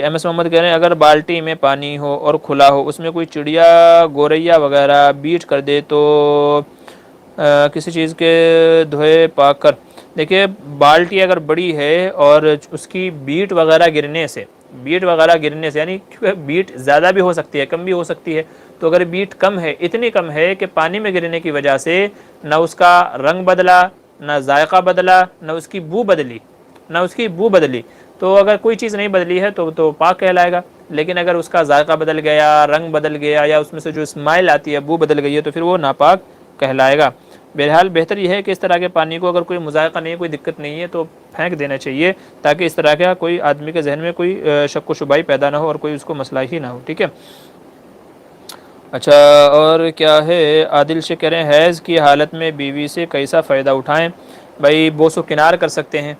[SPEAKER 1] ایم ایس محمد کہہ رہے ہیں اگر بالٹی میں پانی ہو اور کھلا ہو، اس میں کوئی چڑیا گوریا وغیرہ بیٹ کر دے تو کسی چیز کے دھوئے پا کر، دیکھیے بالٹی اگر بڑی ہے اور اس کی بیٹ وغیرہ گرنے سے یعنی بیٹ زیادہ بھی ہو سکتی ہے، کم بھی ہو سکتی ہے، تو اگر بیٹ کم ہے، اتنی کم ہے کہ پانی میں گرنے کی وجہ سے نہ اس کا رنگ بدلا، نہ ذائقہ بدلا، نہ اس کی بو بدلی، تو اگر کوئی چیز نہیں بدلی ہے تو پاک کہلائے گا۔ لیکن اگر اس کا ذائقہ بدل گیا، رنگ بدل گیا، یا اس میں سے جو اسمائل آتی ہے بو بدل گئی ہے، تو پھر وہ ناپاک کہلائے گا۔ بہرحال بہتر یہ ہے کہ اس طرح کے پانی کو اگر کوئی مذائقہ نہیں ہے، کوئی دقت نہیں ہے، تو پھینک دینا چاہیے، تاکہ اس طرح کا کوئی آدمی کے ذہن میں کوئی شک و شبہ پیدا نہ ہو اور کوئی اس کو مسئلہ ہی نہ ہو، ٹھیک ہے۔ اچھا، اور کیا ہے، عادل سے کہہ رہے ہیں حیض کی حالت میں بیوی سے کیسا فائدہ اٹھائیں؟ بھائی بوس و کنار کر سکتے ہیں،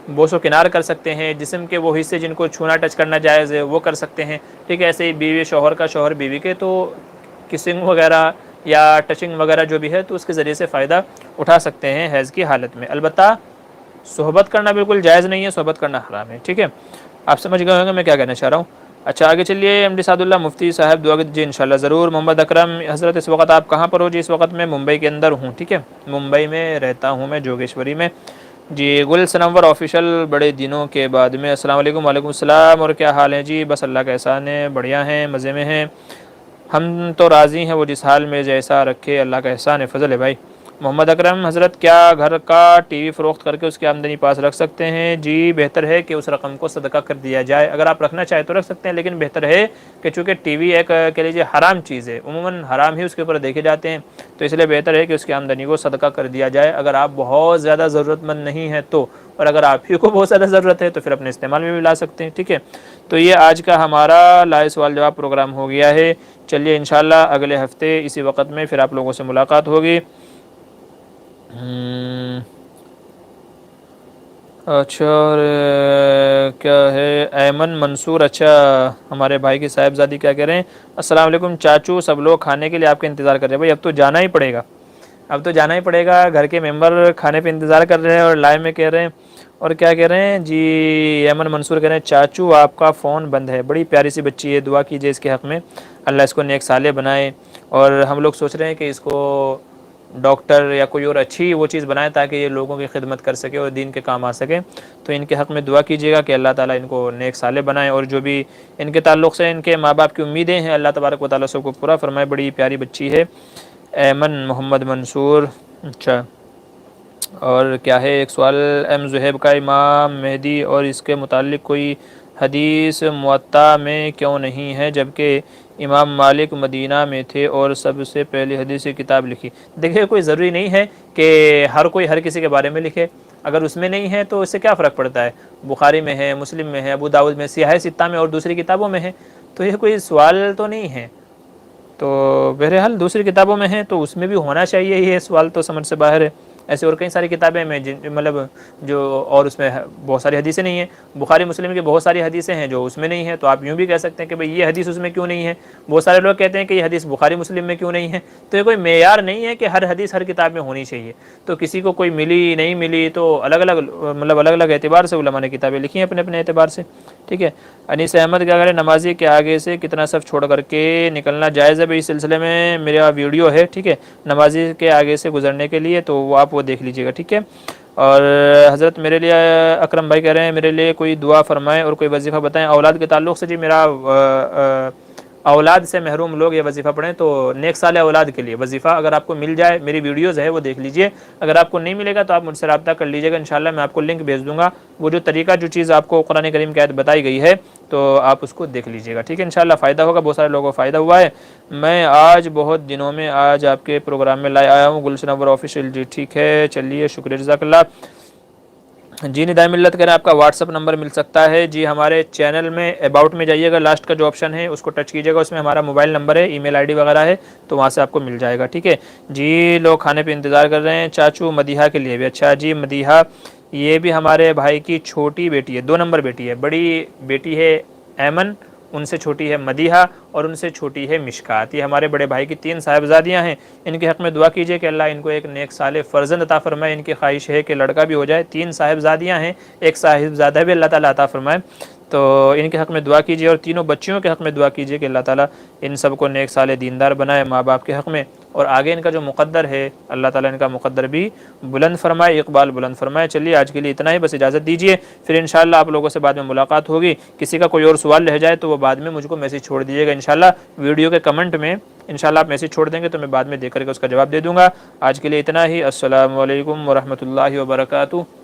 [SPEAKER 1] بوس و کنار کر سکتے ہیں، جسم کے وہ حصے جن کو چھونا ٹچ کرنا جائز ہے وہ کر سکتے ہیں، ٹھیک ہے۔ ایسے ہی بیوی شوہر کا، شوہر بیوی کے، تو کسنگ وغیرہ یا ٹچنگ وغیرہ جو بھی ہے تو اس کے ذریعے سے فائدہ اٹھا سکتے ہیں حیض کی حالت میں۔ البتہ صحبت کرنا بالکل جائز نہیں ہے، صحبت کرنا حرام ہے، ٹھیک ہے۔ آپ سمجھ گئے ہوں گے میں کیا کہنا چاہ رہا ہوں۔ اچھا آگے چلیے، ایم ڈی سعد اللہ مفتی صاحب دعا جی انشاءاللہ ضرور۔ محمد اکرم حضرت اس وقت آپ کہاں پر ہو؟ جی اس وقت میں ممبئی کے اندر ہوں، ٹھیک ہے، ممبئی میں رہتا ہوں میں، جوگیشوری میں۔ جی گل سنور آفیشل، بڑے دنوں کے بعد میں، السلام علیکم۔ وعلیکم السلام، اور کیا حال ہیں جی؟ بس اللہ کا احسان ہے، بڑھیا ہیں، مزے میں ہیں، ہم تو راضی ہیں، وہ جس حال میں جیسا رکھے، اللہ کا احسان ہے، فضل ہے بھائی۔ محمد اکرم حضرت کیا گھر کا ٹی وی فروخت کر کے اس کی آمدنی پاس رکھ سکتے ہیں؟ جی بہتر ہے کہ اس رقم کو صدقہ کر دیا جائے، اگر آپ رکھنا چاہیں تو رکھ سکتے ہیں، لیکن بہتر ہے کہ چونکہ ٹی وی ایک کہہ لیجیے حرام چیز ہے، عموماً حرام ہی اس کے اوپر دیکھے جاتے ہیں، تو اس لیے بہتر ہے کہ اس کی آمدنی کو صدقہ کر دیا جائے، اگر آپ بہت زیادہ ضرورت مند نہیں ہیں تو، اور اگر آپ ہی کو بہت زیادہ ضرورت ہے تو پھر اپنے استعمال میں بھی لا سکتے ہیں، ٹھیک ہے۔ تو یہ آج کا ہمارا لائیو سوال جواب پروگرام ہو گیا ہے۔ چلیے انشاءاللہ اگلے ہفتے اسی وقت میں پھر آپ لوگوں سے ملاقات ہوگی۔ اچھا، اور کیا ہے، ایمن منصور، اچھا ہمارے بھائی کی صاحبزادی کیا کہہ رہے ہیں؟ السلام علیکم چاچو، سب لوگ کھانے کے لیے آپ کا انتظار کر رہے ہیں۔ بھائی اب تو جانا ہی پڑے گا، گھر کے ممبر کھانے پہ انتظار کر رہے ہیں اور لائے میں کہہ رہے ہیں۔ اور کیا کہہ رہے ہیں جی، ایمن منصور کہہ رہے ہیں چاچو آپ کا فون بند ہے، بڑی پیاری سی بچی ہے، دعا کیجئے اس کے حق میں، اللہ اس کو نیک صالح بنائے، اور ہم لوگ سوچ رہے ہیں کہ اس کو ڈاکٹر یا کوئی اور اچھی وہ چیز بنائے تاکہ یہ لوگوں کی خدمت کر سکے اور دین کے کام آ سکے، تو ان کے حق میں دعا کیجیے گا کہ اللہ تعالیٰ ان کو نیک صالح بنائے، اور جو بھی ان کے تعلق سے ان کے ماں باپ کی امیدیں ہیں اللہ تبارک و تعالیٰ سب کو پورا فرمائے۔ بڑی پیاری بچی ہے ایمن محمد منصور۔ اچھا، اور کیا ہے، ایک سوال، ایم زہیب کا امام مہدی اور اس کے متعلق کوئی حدیث موطا میں کیوں نہیں ہے، جبکہ امام مالک مدینہ میں تھے اور سب سے پہلی حدیث کی کتاب لکھی؟ دیکھیں کوئی ضروری نہیں ہے کہ ہر کوئی ہر کسی کے بارے میں لکھے، اگر اس میں نہیں ہے تو اس سے کیا فرق پڑتا ہے، بخاری میں ہے، مسلم میں ہے، ابو داؤد میں، سیاہ ستہ میں اور دوسری کتابوں میں ہے، تو یہ کوئی سوال تو نہیں ہے، تو بہرحال دوسری کتابوں میں ہے تو اس میں بھی ہونا چاہیے، یہ سوال تو سمجھ سے باہر ہے۔ ایسے اور کئی ساری کتابیں میں مطلب جو اور اس میں بہت ساری حدیثیں نہیں ہیں، بخاری مسلم کی بہت ساری حدیثیں ہیں جو اس میں نہیں ہیں، تو آپ یوں بھی کہہ سکتے ہیں کہ بھئی یہ حدیث اس میں کیوں نہیں ہے، بہت سارے لوگ کہتے ہیں کہ یہ حدیث بخاری مسلم میں کیوں نہیں ہے، تو یہ کوئی معیار نہیں ہے کہ ہر حدیث ہر کتاب میں ہونی چاہیے، تو کسی کو کوئی ملی نہیں ملی تو الگ الگ اعتبار سے علماء نے کتابیں لکھی ہیں اپنے اپنے اعتبار سے، ٹھیک ہے۔ انیس احمد کیا کرے، نمازی کے آگے سے کتنا صف چھوڑ کر کے نکلنا جائز ہے؟ بھائی اس سلسلے میں میرا ویڈیو ہے، ٹھیک ہے، نمازی کے آگے سے گزرنے کے لیے، تو وہ آپ وہ دیکھ لیجئے گا، ٹھیک ہے۔ اور حضرت میرے لیے، اکرم بھائی کہہ رہے ہیں میرے لیے کوئی دعا فرمائیں اور کوئی وظیفہ بتائیں اولاد کے تعلق سے۔ جی میرا اولاد سے محروم لوگ یہ وظیفہ پڑھیں تو نیک صالح اولاد کے لیے وظیفہ اگر آپ کو مل جائے، میری ویڈیوز ہے وہ دیکھ لیجئے، اگر آپ کو نہیں ملے گا تو آپ مجھ سے رابطہ کر لیجئے گا، انشاءاللہ میں آپ کو لنک بھیج دوں گا، وہ جو طریقہ جو چیز آپ کو قرآن کریم کی آیت بتائی گئی ہے تو آپ اس کو دیکھ لیجئے گا، ٹھیک ہے، انشاءاللہ فائدہ ہوگا، بہت سارے لوگوں کو فائدہ ہوا ہے۔ میں آج بہت دنوں میں آج آپ کے پروگرام میں لائے آیا ہوں، گلشن انور آفیشیل، جی ٹھیک ہے، چلیے شکریہ، جزاک اللہ۔ جی ندائے ملت کہہ رہے ہیں آپ کا واٹس اپ نمبر مل سکتا ہے؟ جی ہمارے چینل میں اباؤٹ میں جائیے گا، لاسٹ کا جو آپشن ہے اس کو ٹچ کیجیے گا، اس میں ہمارا موبائل نمبر ہے، ای میل آئی ڈی وغیرہ ہے، تو وہاں سے آپ کو مل جائے گا، ٹھیک ہے جی۔ لوگ کھانے پہ انتظار کر رہے ہیں، چاچو مدیحہ کے لیے بھی، اچھا جی مدیحہ یہ بھی ہمارے بھائی کی چھوٹی بیٹی ہے، 2 نمبر بیٹی ہے، بڑی بیٹی ہے ایمن ان سے چھوٹی ہے مدیحہ اور ان سے چھوٹی ہے مشکات. یہ ہمارے بڑے بھائی کی 3 صاحبزادیاں ہیں. ان کے حق میں دعا کیجئے کہ اللہ ان کو ایک نیک صالح فرزند عطا فرمائے. ان کی خواہش ہے کہ لڑکا بھی ہو جائے. 3 صاحبزادیاں ہیں, ایک صاحبزادہ بھی اللہ تعالیٰ عطا فرمائے. تو ان کے حق میں دعا کیجئے اور تینوں بچیوں کے حق میں دعا کیجئے کہ اللہ تعالیٰ ان سب کو نیک صالح دیندار بنائے ماں باپ کے حق میں. اور آگے ان کا جو مقدر ہے اللہ تعالیٰ ان کا مقدر بھی بلند فرمائے, اقبال بلند فرمائے. چلیے آج کے لیے اتنا ہی, بس اجازت دیجیے, پھر انشاءاللہ آپ لوگوں سے بعد میں ملاقات ہوگی. کسی کا کوئی اور سوال رہ جائے تو وہ بعد میں مجھ کو میسج چھوڑ دیجیے گا انشاءاللہ ویڈیو کے کمنٹ میں. انشاءاللہ آپ میسج چھوڑ دیں گے تو میں بعد میں دیکھ کر کے اس کا جواب دے دوں گا. آج کے لیے اتنا ہی. السلام علیکم ورحمۃ اللہ وبرکاتہ.